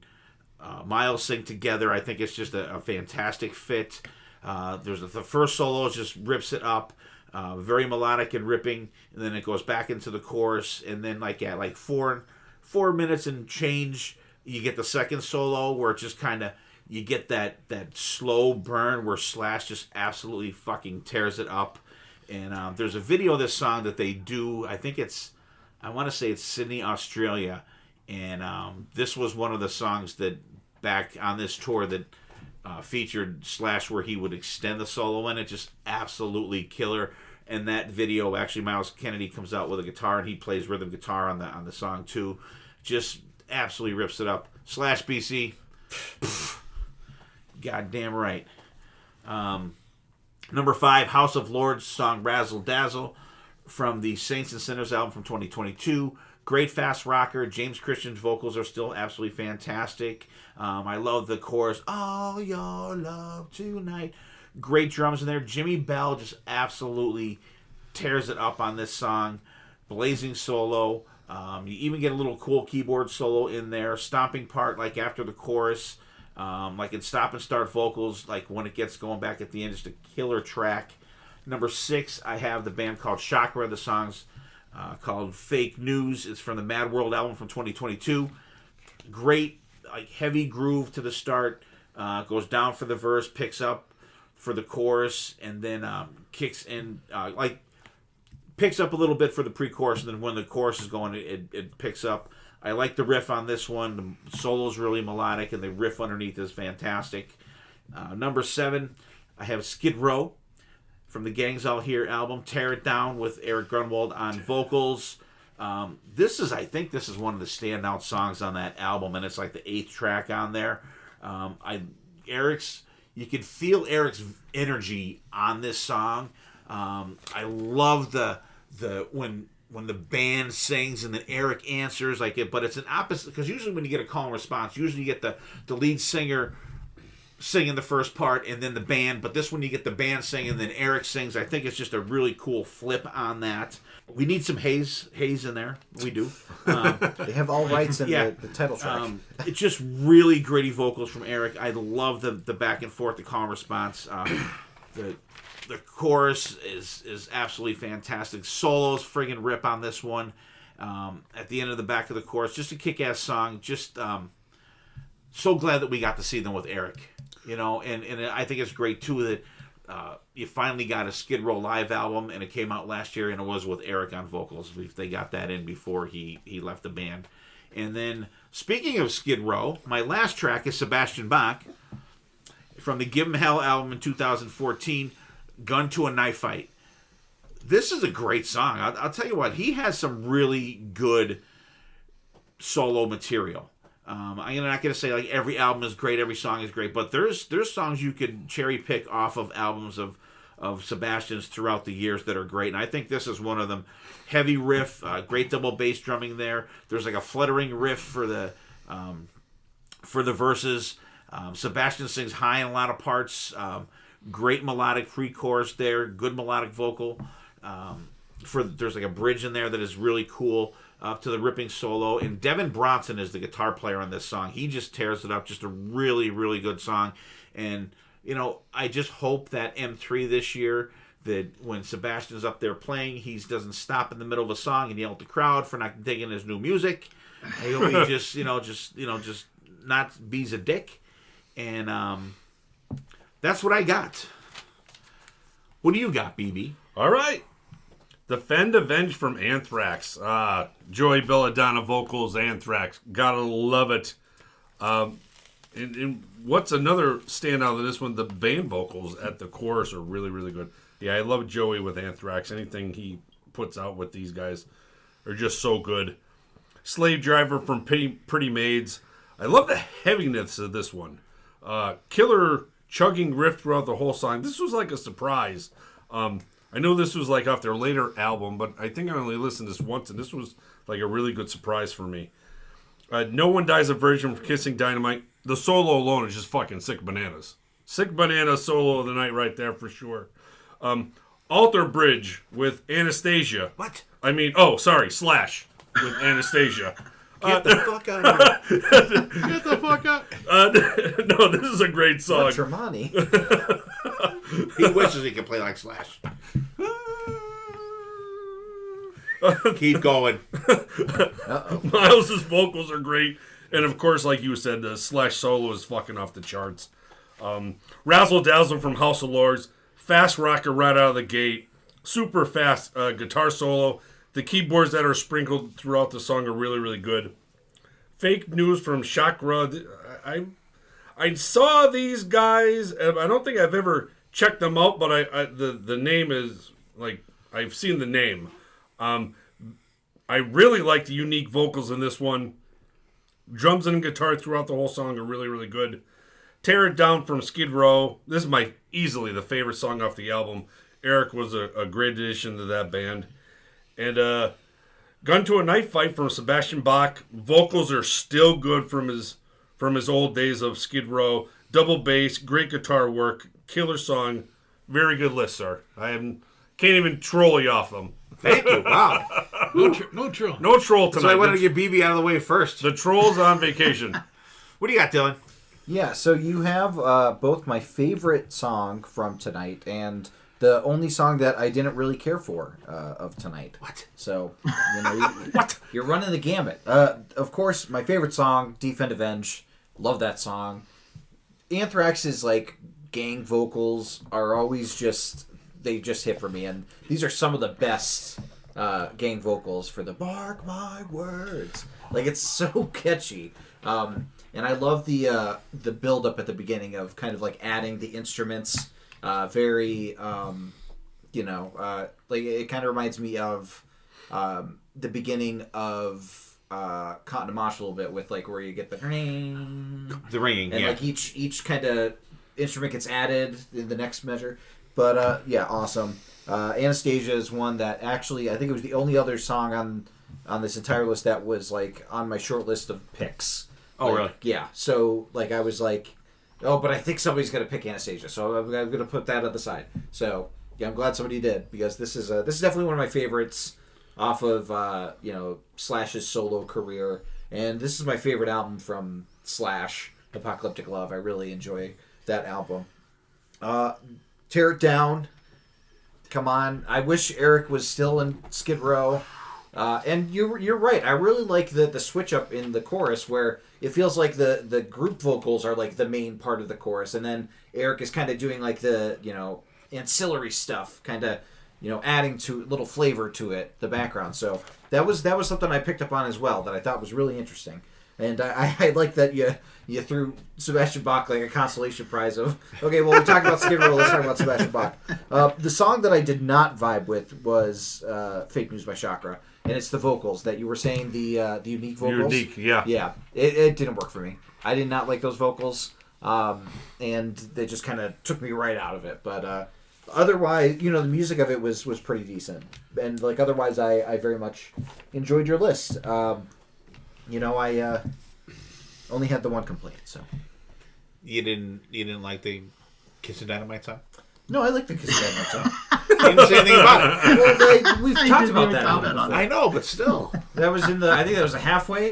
Miles sing together. I think it's just a fantastic fit. There's the first solo just rips it up. Very melodic and ripping, and then it goes back into the chorus, and then at 4 minutes and change, you get the second solo where it just kind of, you get that slow burn where Slash just absolutely fucking tears it up. And there's a video of this song that they do, I want to say it's Sydney, Australia, And this was one of the songs that back on this tour that featured Slash, where he would extend the solo in it. Just absolutely killer. And that video, actually, Miles Kennedy comes out with a guitar and he plays rhythm guitar on the song too. Just absolutely rips it up. Slash BC, goddamn right. Number 5, House of Lords song Razzle Dazzle from the Saints and Sinners album from 2022. Great fast rocker. James Christian's vocals are still absolutely fantastic. I love the chorus, all your love tonight. Great drums in there. Jimmy Bell just absolutely tears it up on this song. Blazing solo. You even get a little cool keyboard solo in there. Stomping part like after the chorus. Like in stop and start vocals, like when it gets going back at the end, just a killer track. Number 6, I have the band called Chakra. The song's called Fake News. It's from the Mad World album from 2022. Great, like heavy groove to the start. Goes down for the verse, picks up for the chorus, and then kicks in, picks up a little bit for the pre-chorus, and then when the chorus is going, it picks up. I like the riff on this one. The solo's really melodic, and the riff underneath is fantastic. Number 7, I have Skid Row from the Gangs All Here album. Tear It Down with Eric Grunwald on vocals. I think this is one of the standout songs on that album, and it's like the 8th track on there. You can feel Eric's energy on this song. I love the when the band sings and then Eric answers but it's an opposite, because usually when you get a call and response, usually you get the lead singer singing the first part and then the band, but this one you get the band singing and then Eric sings. I think it's just a really cool flip on that. We need some Hayes in there. We do.
They have all rights in the title track.
It's just really gritty vocals from Eric. I love the back and forth, the call and response. The chorus is absolutely fantastic. Solos friggin' rip on this one. At the end of the back of the chorus, just a kick-ass song. Just so glad that we got to see them with Eric. And I think it's great too that you finally got a Skid Row live album, and it came out last year, and it was with Eric on vocals. They got that in before he left the band. And then, speaking of Skid Row, my last track is Sebastian Bach from the Give 'Em Hell album in 2014, Gun to a Knife Fight. This is a great song. I'll tell you what, he has some really good solo material. I'm not going to say like every album is great, every song is great, but there's songs you could cherry pick off of albums of Sebastian's throughout the years that are great, and I think this is one of them. Heavy riff, great double bass drumming there. There's like a fluttering riff for the verses. Sebastian sings high in a lot of parts. Great melodic pre-chorus there, good melodic vocal. There's like a bridge in there that is really cool. Up to the ripping solo, and Devin Bronson is the guitar player on this song. He just tears it up. Just a really, really good song. And I just hope that M3 this year, that when Sebastian's up there playing, he doesn't stop in the middle of a song and yell at the crowd for not digging his new music. He'll be just not be a dick. And that's what I got. What do you got, BB?
All right. Defend Avenge from Anthrax. Joey Belladonna vocals, Anthrax. Gotta love it. And what's another standout of this one? The band vocals at the chorus are really, really good. Yeah, I love Joey with Anthrax. Anything he puts out with these guys are just so good. Slave Driver from Pretty Maids. I love the heaviness of this one. Killer chugging riff throughout the whole song. This was like a surprise. I know this was like off their later album, but I think I only listened to this once, and this was like a really good surprise for me. No One Dies a Virgin from Kissing Dynamite. The solo alone is just fucking sick bananas. Sick banana solo of the night right there for sure. Alter Bridge with Anastasia.
What?
Slash with Anastasia.
Get the fuck out of here.
Get the fuck out.
No, this is a great song.
Tremonti.
He wishes he could play like Slash. Keep going.
Miles' vocals are great. And of course, like you said, the Slash solo is fucking off the charts. Razzle Dazzle from House of Lords. Fast rocker right out of the gate. Super fast guitar solo. The keyboards that are sprinkled throughout the song are really, really good. Fake News from Chakra. I saw these guys. I don't think I've ever checked them out, but the name is like I've seen the name. I really like the unique vocals in this one. Drums and guitar throughout the whole song are really, really good. Tear It Down from Skid Row. This is my easily the favorite song off the album. Eric was a great addition to that band. And Gun to a Knife Fight from Sebastian Bach. Vocals are still good from his old days of Skid Row. Double bass, great guitar work, killer song. Very good list, sir. Can't even troll you off them.
Thank you. Wow.
No troll.
No troll tonight.
So I wanted to get BB out of the way first.
The troll's on vacation.
What do you got, Dylan?
Yeah, so you have both my favorite song from tonight and the only song that I didn't really care for of tonight.
What?
So, you're running the gamut. Of course, my favorite song, Defend Avenge. Love that song. Anthrax's, gang vocals are always they just hit for me. And these are some of the best gang vocals for the Mark My Words. It's so catchy. And I love the build-up at the beginning of kind of adding the instruments. Very, it kind of reminds me of the beginning of Cotton and Mosh a little bit with where you get the ringing.
The ringing,
and
yeah.
Each kind of instrument gets added in the next measure. But yeah, awesome. Anastasia is one that actually I think it was the only other song on this entire list that was on my short list of picks.
Oh, really?
Yeah. So I was oh, but I think somebody's going to pick Anastasia, so I'm going to put that on the side. So yeah, I'm glad somebody did because this is definitely one of my favorites off of Slash's solo career, and this is my favorite album from Slash, Apocalyptic Love. I really enjoy that album. Tear It Down. Come on, I wish Eric was still in Skid Row. And you're right. I really like the switch up in the chorus where it feels like the group vocals are the main part of the chorus, and then Eric is kind of doing the ancillary stuff, kind of adding to little flavor to it, the background. So that was something I picked up on as well that I thought was really interesting. And I like that you threw Sebastian Bach a consolation prize of, okay, well, we talked about Skid Row, let's talk about Sebastian Bach. The song that I did not vibe with was Fake News by Chakra. And it's the vocals that you were saying, the unique vocals.
Unique, yeah.
Yeah, it didn't work for me. I did not like those vocals, and they just kind of took me right out of it. But otherwise, the music of it was pretty decent. And otherwise, I very much enjoyed your list. I only had the one complaint. So
you didn't like the Kiss and Dynamite song?
No, I like the Kiss and Dynamite song.
You didn't say anything about it.
Well, we've talked about that.
I know, but still.
That was I think that was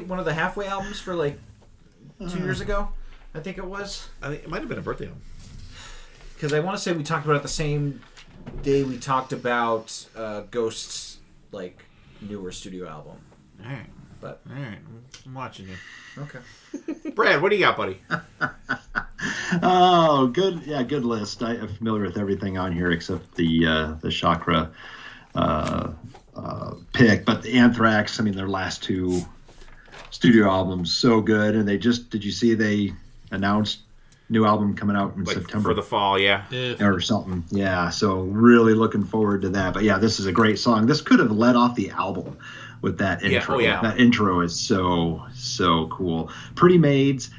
one of the halfway albums for 2 years ago. I think it was.
I think it might have been a birthday album.
Because I want to say we talked about it the same day we talked about Ghost's newer studio album.
All right.
But
all right, I'm watching you.
Okay.
Brad, what do you got, buddy?
Oh, good. Yeah, good list. I'm familiar with everything on here except the Chakra pick. But the Anthrax, their last two studio albums, so good. And did you see they announced new album coming out in September?
For the fall, yeah.
Or something. Yeah, so really looking forward to that. But yeah, this is a great song. This could have led off the album with that intro.
Yeah.
That intro is so cool. Pretty Maids,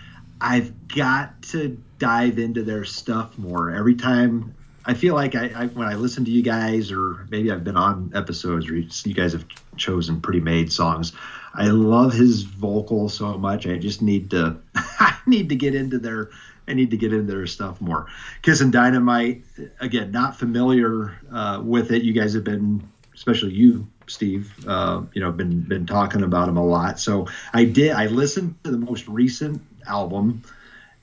I've got to dive into their stuff more. Every time I feel like I when I listen to you guys, or maybe I've been on episodes where you guys have chosen Pretty Maids songs, I love his vocal so much. I just need to get into their stuff more. Kiss and Dynamite, again, not familiar with it. You guys have been, especially you, Steve, been talking about them a lot. So I listened to the most recent album,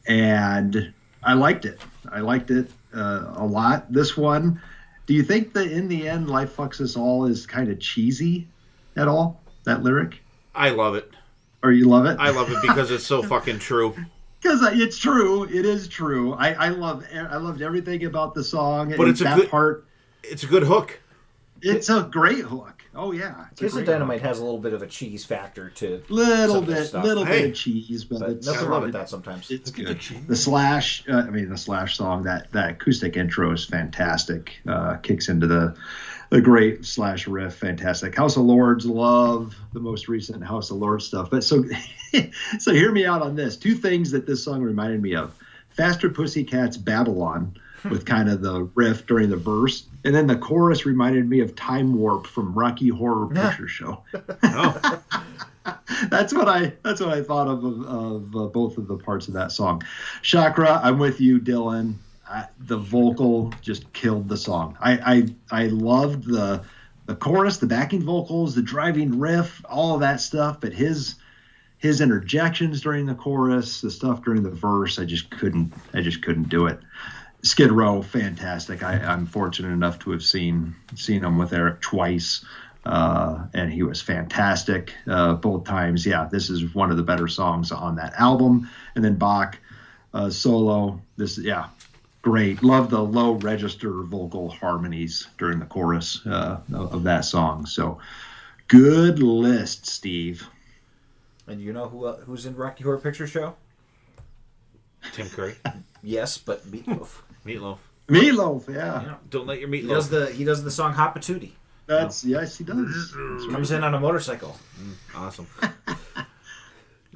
and I liked it. I liked it a lot. This one, do you think that in the end, Life Fucks Us All is kind of cheesy at all? That lyric?
I love it.
Or you love it?
I love it because it's so fucking true.
Because it's true. It is true. I loved everything about the song.
But it's a good hook.
It's a great hook. Oh yeah,
Kiss of Dynamite has a little bit of a cheese factor to
little
some of this
bit,
stuff.
little bit of cheese, but it's
nothing wrong with that sometimes.
It's good. The Slash, the Slash song, that acoustic intro is fantastic. Kicks into the great Slash riff, fantastic. House of Lords, love the most recent House of Lords stuff. But so hear me out on this. Two things that this song reminded me of: Faster Pussycat's Babylon, with kind of the riff during the verse, and then the chorus reminded me of Time Warp from Rocky Horror Picture Show.
Oh.
That's what I thought of both of the parts of that song. Chakra, I'm with you, Dylan. The vocal just killed the song. I loved the chorus, the backing vocals, the driving riff, all of that stuff, but his interjections during the chorus, the stuff during the verse, I just couldn't do it. Skid Row, fantastic. I'm fortunate enough to have seen him with Eric twice, and he was fantastic both times. Yeah, this is one of the better songs on that album. And then Bach solo. Great. Love the low register vocal harmonies during the chorus of that song. So good list, Steve.
And you know who's in Rocky Horror Picture Show?
Tim Curry.
Yes, but Meatloaf.
Meatloaf, yeah.
Don't let your meatloaf.
He does the song Hot Patootie.
Yes, he does.
Comes in on a motorcycle.
Awesome.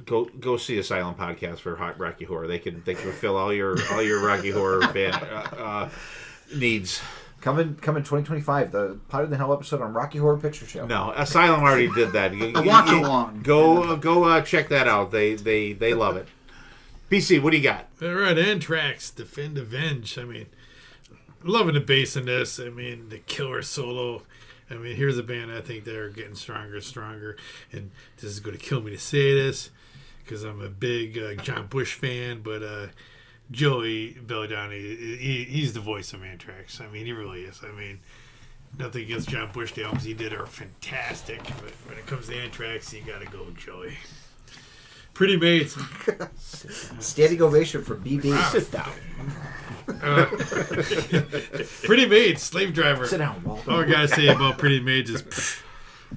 Go see Asylum Podcast for Hot Rocky Horror. They can fulfill all your Rocky Horror fan needs.
Coming 2025, the Potter Than Hell episode on Rocky Horror Picture Show.
No, Asylum already did that.
Walk along.
Go check that out. They love it. BC, what do you got?
All right, Anthrax, Defend Avenge. I mean, loving the bass in this. I mean, the killer solo. I mean, here's a band I think they're getting stronger and stronger. And this is going to kill me to say this because I'm a big John Bush fan. But Joey Belladonna, he's the voice of Anthrax. I mean, he really is. I mean, nothing against John Bush. The albums he did are fantastic. But when it comes to Anthrax, you got to go Joey. Pretty Mates.
Standing ovation for BB.
Sit down.
Pretty Mates, Slave Driver.
Sit down, Walter.
All I gotta say about Pretty Mates is,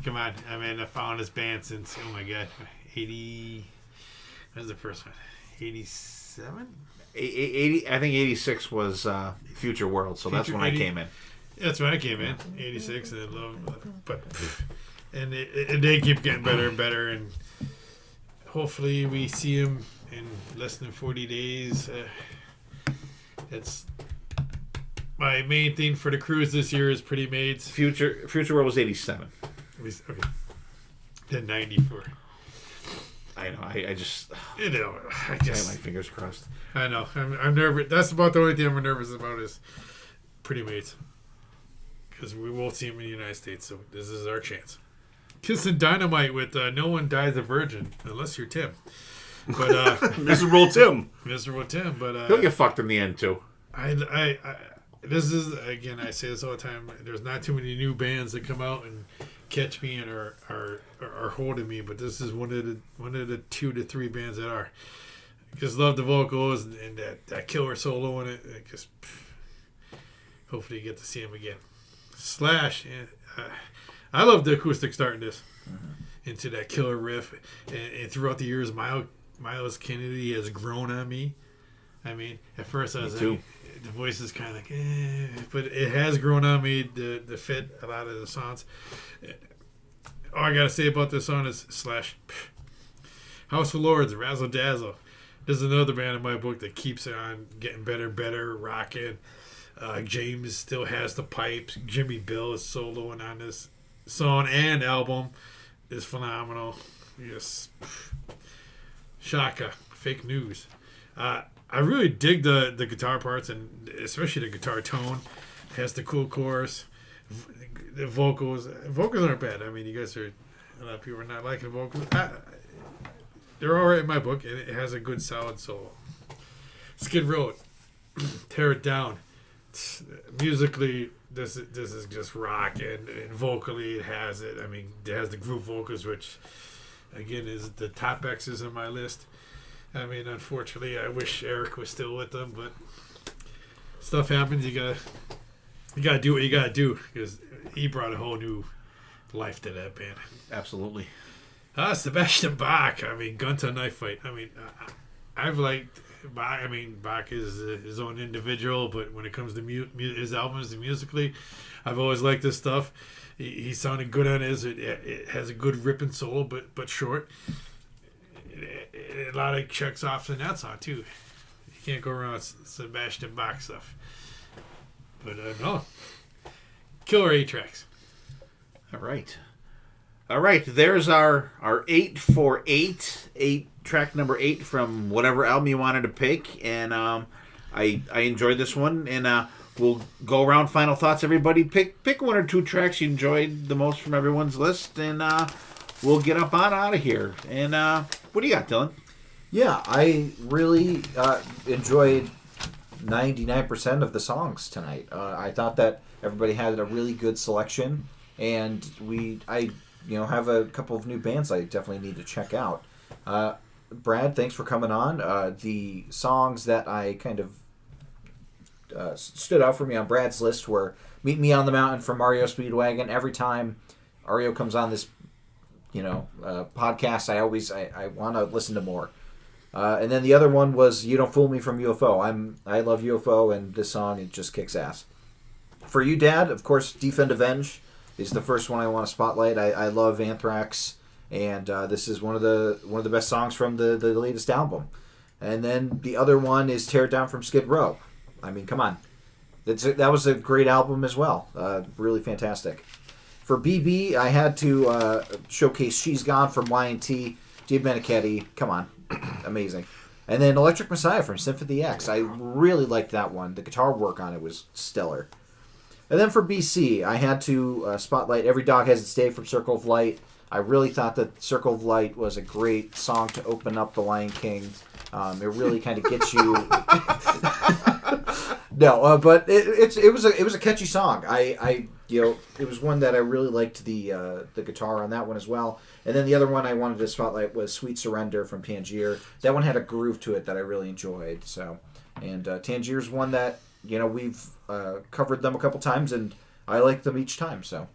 come on. I mean, I found this band since, oh my god, 80. What was the first one? 87?
80. I think 86 was Future World, so that's when
80,
I came in.
That's when I came in, 86, and I love, but and they keep getting better and better, and hopefully we see them in less than 40 days. That's my main thing for the cruise this year is Pretty Mates.
Future World was 87.
Okay. Then 94.
I know. I just
You know, I
have
just
my fingers crossed.
I know. I'm nervous. That's about the only thing I'm nervous about is Pretty Mates. Because we won't see them in the United States, so this is our chance. Kiss and Dynamite with No One Dies a Virgin, unless you're Tim. But
Miserable Tim.
Miserable Tim, but
He'll get fucked in the end too.
I this is, again, I say this all the time, there's not too many new bands that come out and catch me and are holding me, but this is one of the 2 to 3 bands that are. Just love the vocals and that killer solo in it. Just hopefully you get to see him again. Slash, I love the acoustic starting this into that killer riff, and throughout the years, Miles Kennedy has grown on me. I mean, at first I was like, the voice is kind of like, but it has grown on me to fit a lot of the songs. All I gotta say about this song is Slash. House of Lords, Razzle Dazzle. This is another band in my book that keeps on getting better, rocking. James still has the pipes. Jimmy Bill is soloing on this song and album. Is phenomenal. Yes. Shaka, Fake News. I really dig the guitar parts, and especially the guitar tone. It has the cool chorus. The vocals aren't bad. I mean, you guys are, a lot of people are not liking the vocals. They're all right in my book, and it has a good solid solo. Skid Row, Tear It Down. Musically, this is just rock, and vocally it has it. I mean, it has the group vocals, which again is the top X's on my list. I mean, unfortunately, I wish Eric was still with them, but stuff happens. You gotta You gotta do what you gotta do because he brought a whole new life to that band.
Absolutely.
Sebastian Bach. I mean, Gun to Knife Fight. I mean, I've liked Bach. I mean, Bach is his own individual, but when it comes to his albums and musically, I've always liked this stuff. He sounded good on his. It has a good ripping solo, but short. A lot of checks off in that song too. You can't go around with Sebastian Bach stuff. But no, killer 8 tracks.
All right. There's our 8 for 8 track number 8 from whatever album you wanted to pick, and I enjoyed this one, and we'll go around final thoughts. Everybody pick 1 or 2 tracks you enjoyed the most from everyone's list, and we'll get up on out of here. And what do you got, Dylan?
Yeah, I really enjoyed 99% of the songs tonight. I thought that everybody had a really good selection, and I have a couple of new bands I definitely need to check out. Brad, thanks for coming on. The songs that I kind of stood out for me on Brad's list were "Meet Me on the Mountain" from REO Speedwagon. Every time REO comes on this podcast, I want to listen to more. And then the other one was "You Don't Fool Me" from UFO. I love UFO, and this song, it just kicks ass. For you, Dad, of course, "Defend Avenge" is the first one I want to spotlight. I love Anthrax, and this is one of the best songs from the latest album. And then the other one is "Tear It Down" from Skid Row. I mean, come on. That was a great album as well. Really fantastic. For BB, I had to showcase "She's Gone" from Y&T. Dave Meniketti, come on. Amazing. And then "Electric Messiah" from Symphony X. I really liked that one. The guitar work on it was stellar. And then for BC, I had to spotlight "Every Dog Has Its Day" from Circle of Light. I really thought that Circle of Light was a great song to open up The Lion King. It really kind of gets you... No, but it was a catchy song. It was one that I really liked the guitar on that one as well. And then the other one I wanted to spotlight was "Sweet Surrender" from Tangier. That one had a groove to it that I really enjoyed. So, and Tangier's one that we've covered them a couple times, and I like them each time. So,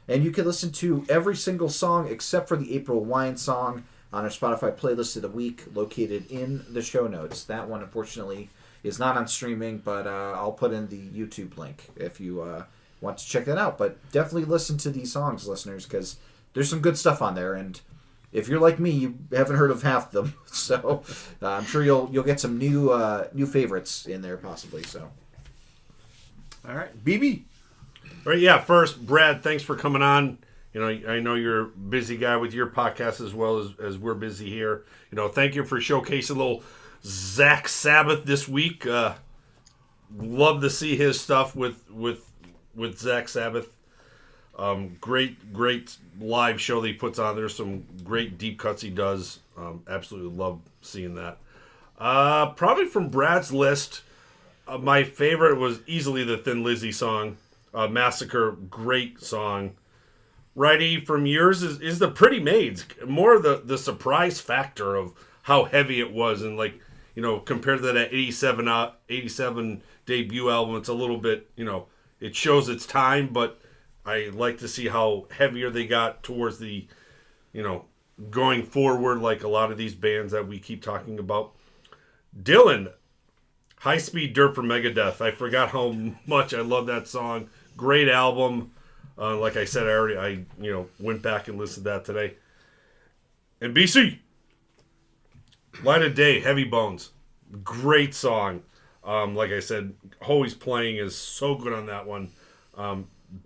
and you can listen to every single song except for the April Wine song on our Spotify playlist of the week, located in the show notes. That one, unfortunately, is not on streaming, but I'll put in the YouTube link if you want to check that out. But definitely listen to these songs, listeners, because there's some good stuff on there. And if you're like me, you haven't heard of half of them, so I'm sure you'll get some new favorites in there possibly. So,
all right, BB.
All right, yeah. First, Brad, thanks for coming on. I know you're a busy guy with your podcast as well as we're busy here. Thank you for showcasing a little Zach Sabbath this week. Love to see his stuff with Zach Sabbath. Great live show that he puts on. There's some great deep cuts he does. Absolutely love seeing that. Probably from Brad's list, my favorite was easily the Thin Lizzy song, Massacre. Great song. Righty, from yours is the Pretty Maids. More of the surprise factor of how heavy it was, and compared to that 87 debut album, it's a little bit, it shows its time, but I like to see how heavier they got towards the, going forward, like a lot of these bands that we keep talking about. Dylan, High Speed Dirt from Megadeth. I forgot how much I love that song. Great album. Like I said, I went back and listened to that today. And BC, Light of Day, Heavy Bones. Great song. Like I said, Hoey's playing is so good on that one.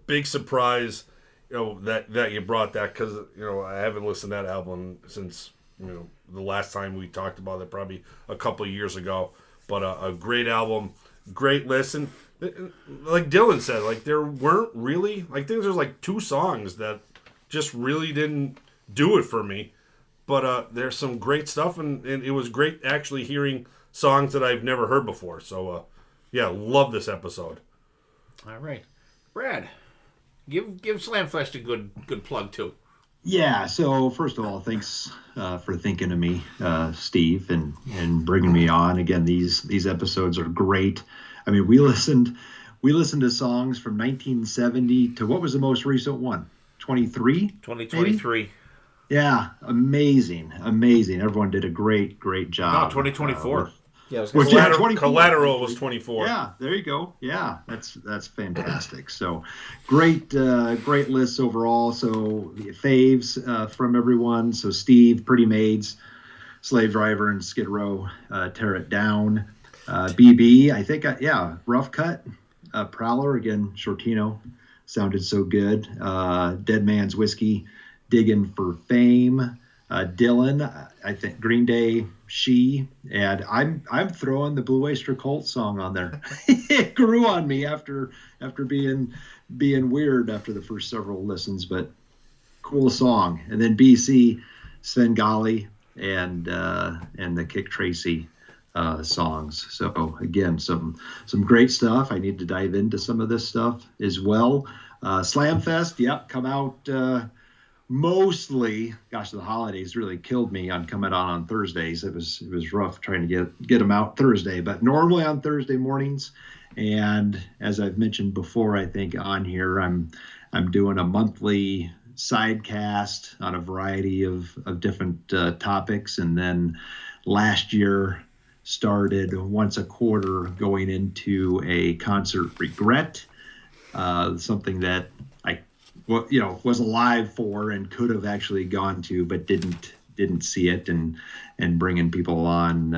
Big surprise, that you brought that, because I haven't listened to that album since the last time we talked about it, probably a couple of years ago. But a great album, great listen. Like Dylan said, there weren't really, I think there's 2 songs that just really didn't do it for me. But there's some great stuff, and it was great actually hearing songs that I've never heard before. So, love this episode.
All right. Brad, give Slamfest a good plug, too.
Yeah, so first of all, thanks for thinking of me, Steve, and bringing me on. Again, these episodes are great. I mean, we listened we listened to songs from 1970 to what was the most recent one?
2023.
Yeah, amazing. Everyone did a great job.
No, 2024.
Yeah, I was gonna say,
Collateral was 24.
Yeah, there you go. Yeah, that's fantastic. So, great lists overall. So faves from everyone. So Steve, Pretty Maids, Slave Driver, and Skid Row, Tear It Down. BB, I think, Rough Cut, Prowler again. Shortino sounded so good. Dead Man's Whiskey, Digging for Fame. Dylan, I think Green Day, She, and I'm throwing the Blue Oyster Cult song on there. It grew on me after being weird after the first several listens, but cool song. And then BC, Svengali, and the Kick Tracy songs. So again, some great stuff. I need to dive into some of this stuff as well. Slamfest, come out. Mostly, gosh, the holidays really killed me on coming on Thursdays. It was rough trying to get them out Thursday, but normally on Thursday mornings. And as I've mentioned before, I think on here I'm doing a monthly sidecast on a variety of different topics, and then last year started once a quarter going into a concert regret, something that was alive for and could have actually gone to, but didn't see it, and bringing people on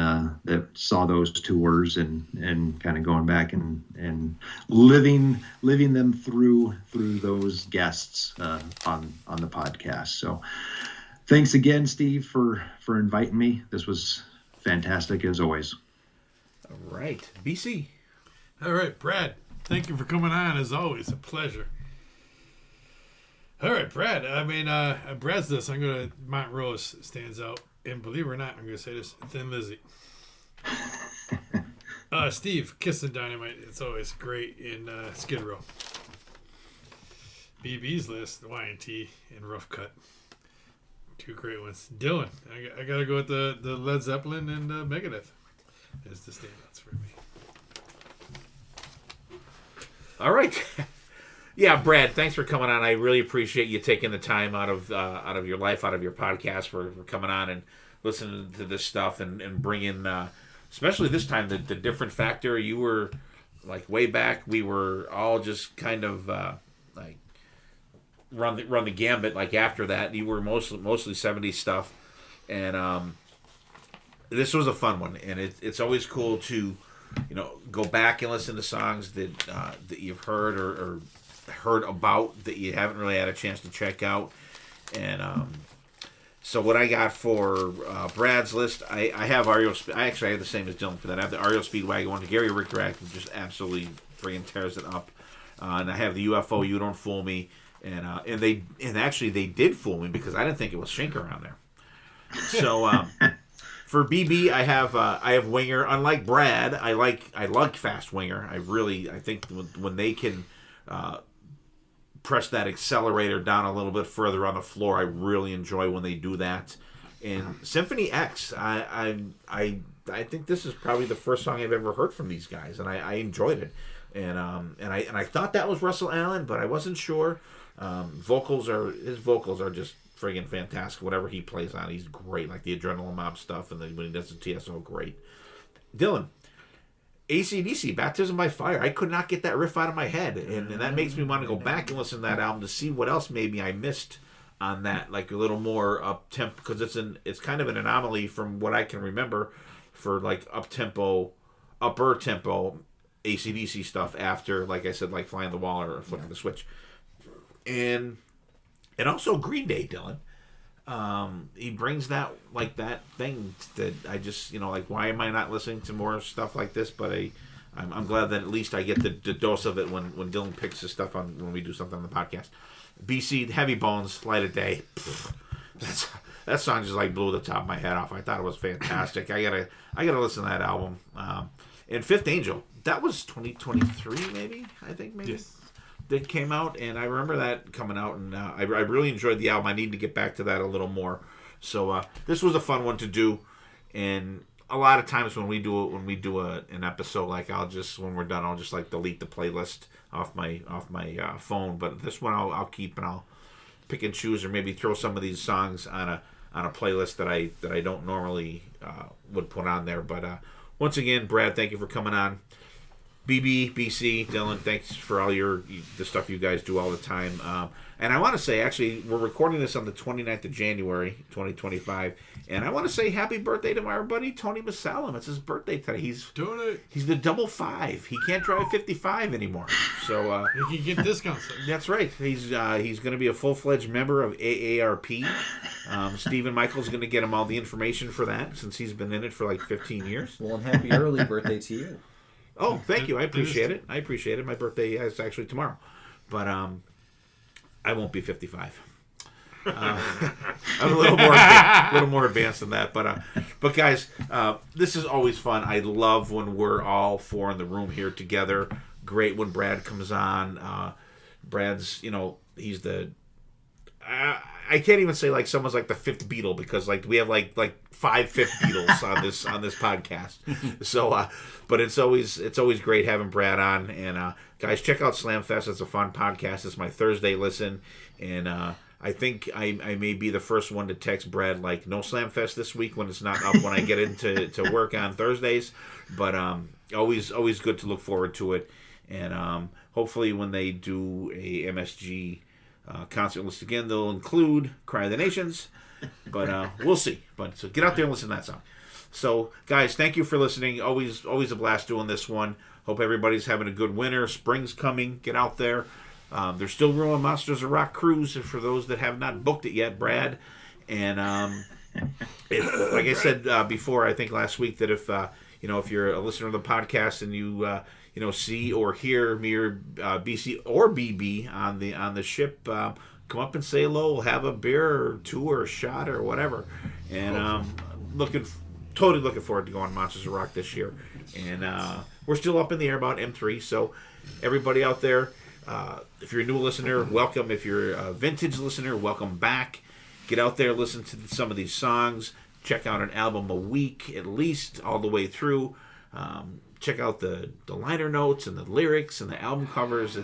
that saw those tours and kind of going back and living them through those guests on the podcast. So thanks again, Steve, for inviting me. This was fantastic as always.
All right, BC.
All right, Brad. Thank you for coming on. As always, a pleasure. All right, Brad. I mean, Brad's list. Mont Rose stands out, and believe it or not, I'm gonna say this: Thin Lizzy. Steve, Kiss and Dynamite. It's always great in Skid Row. BB's list: Y&T and Rough Cut. Two great ones. Dylan, I gotta go with the Led Zeppelin and Megadeth as the standouts for me.
All right. Yeah, Brad, thanks for coming on. I really appreciate you taking the time out of your life, out of your podcast for coming on and listening to this stuff and bringing, especially this time, the different factor. You were, like, way back, we were all just kind of, like, run the gambit. Like, after that, you were mostly 70s stuff. And this was a fun one. And it's always cool to, go back and listen to songs that you've heard or heard about that you haven't really had a chance to check out. And so what I got for Brad's list, I have REO. I actually have the same as Dylan for that. I have the REO Speedwagon one. Gary Rickerack just absolutely friggin' tears it up. And I have the UFO You Don't Fool Me, and actually they did fool me because I didn't think it was Schenker on there. So for BB, I have Winger. Unlike Brad, I like fast Winger. I think when they can press that accelerator down a little bit further on the floor, I really enjoy when they do that. And Symphony X, I think this is probably the first song I've ever heard from these guys, and I enjoyed it. And I thought that was Russell Allen, but I wasn't sure. His vocals are just friggin' fantastic. Whatever he plays on, he's great. Like the Adrenaline Mob stuff, and then when he does the TSO, great. Dylan, AC/DC, Baptism by Fire. I could not get that riff out of my head, and that makes me want to go back and listen to that album to see what else maybe I missed on that, like a little more up tempo, because it's kind of an anomaly from what I can remember for like upper tempo AC/DC stuff after, like I said, like Flying the Wall or Flipping the Switch, and also Green Day, Dylan. He brings that thing that I just, like, why am I not listening to more stuff like this? But I'm glad that at least I get the dose of it when Dylan picks his stuff on when we do something on the podcast. BC, Heavy Bones, Light of Day. That song just like blew the top of my head off. I thought it was fantastic. I gotta listen to that album. And Fifth Angel, that was 2023 maybe. Yes. That came out, and I remember that coming out, and I really enjoyed the album. I need to get back to that a little more. So this was a fun one to do, and a lot of times when we do an episode, like when we're done, I'll just like delete the playlist off my phone. But this one I'll keep, and I'll pick and choose, or maybe throw some of these songs on a playlist that I don't normally would put on there. But once again, Brad, thank you for coming on. BB, BC, Dylan, thanks for all the stuff you guys do all the time. And I want to say, actually, we're recording this on the 29th of January, 2025. And I want to say happy birthday to my buddy, Tony Masalam. It's his birthday today. He's the double 5. He can't drive 55 anymore. So
he can get discounts.
That's right. He's going to be a full-fledged member of AARP. Stephen Michael's going to get him all the information for that, since he's been in it for like 15 years.
Well, and happy early birthday to you.
Oh, thank you. I appreciate it. My birthday is actually tomorrow. But I won't be 55. I'm a little more advanced than that. But guys, this is always fun. I love when we're all 4 in the room here together. Great when Brad comes on. Brad's, he's the... I can't even say like someone's like the 5th Beatle, because like we have like 5 fifth Beatles on this podcast. So, but it's always great having Brad on. And guys, check out Slamfest. It's a fun podcast. It's my Thursday listen, and I think I may be the first one to text Brad like no Slamfest this week when it's not up when I get into work on Thursdays. But always good to look forward to it, and hopefully when they do a MSG concert list again, they'll include Cry of the Nations, but we'll see. But so get out there and listen to that song. So guys, thank you for listening. Always a blast doing this one. Hope everybody's having a good winter. Spring's coming. Get out there. There's still room on Monsters of Rock cruise for those that have not booked it yet, Brad. And like I said before, I think last week, that if you're a listener to the podcast and you see or hear me or BC or BB on the ship, come up and say hello. We'll have a beer or 2 or a shot or whatever. And totally looking forward to going to Monsters of Rock this year. And we're still up in the air about M3. So everybody out there, if you're a new listener, welcome. If you're a vintage listener, welcome back. Get out there, listen to some of these songs. Check out an album a week at least, all the way through. Check out the liner notes and the lyrics and the album covers.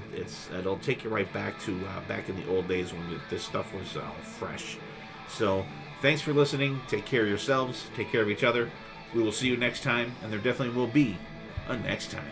It'll take you right back to back in the old days when this stuff was fresh. So thanks for listening. Take care of yourselves. Take care of each other. We will see you next time, and there definitely will be a next time.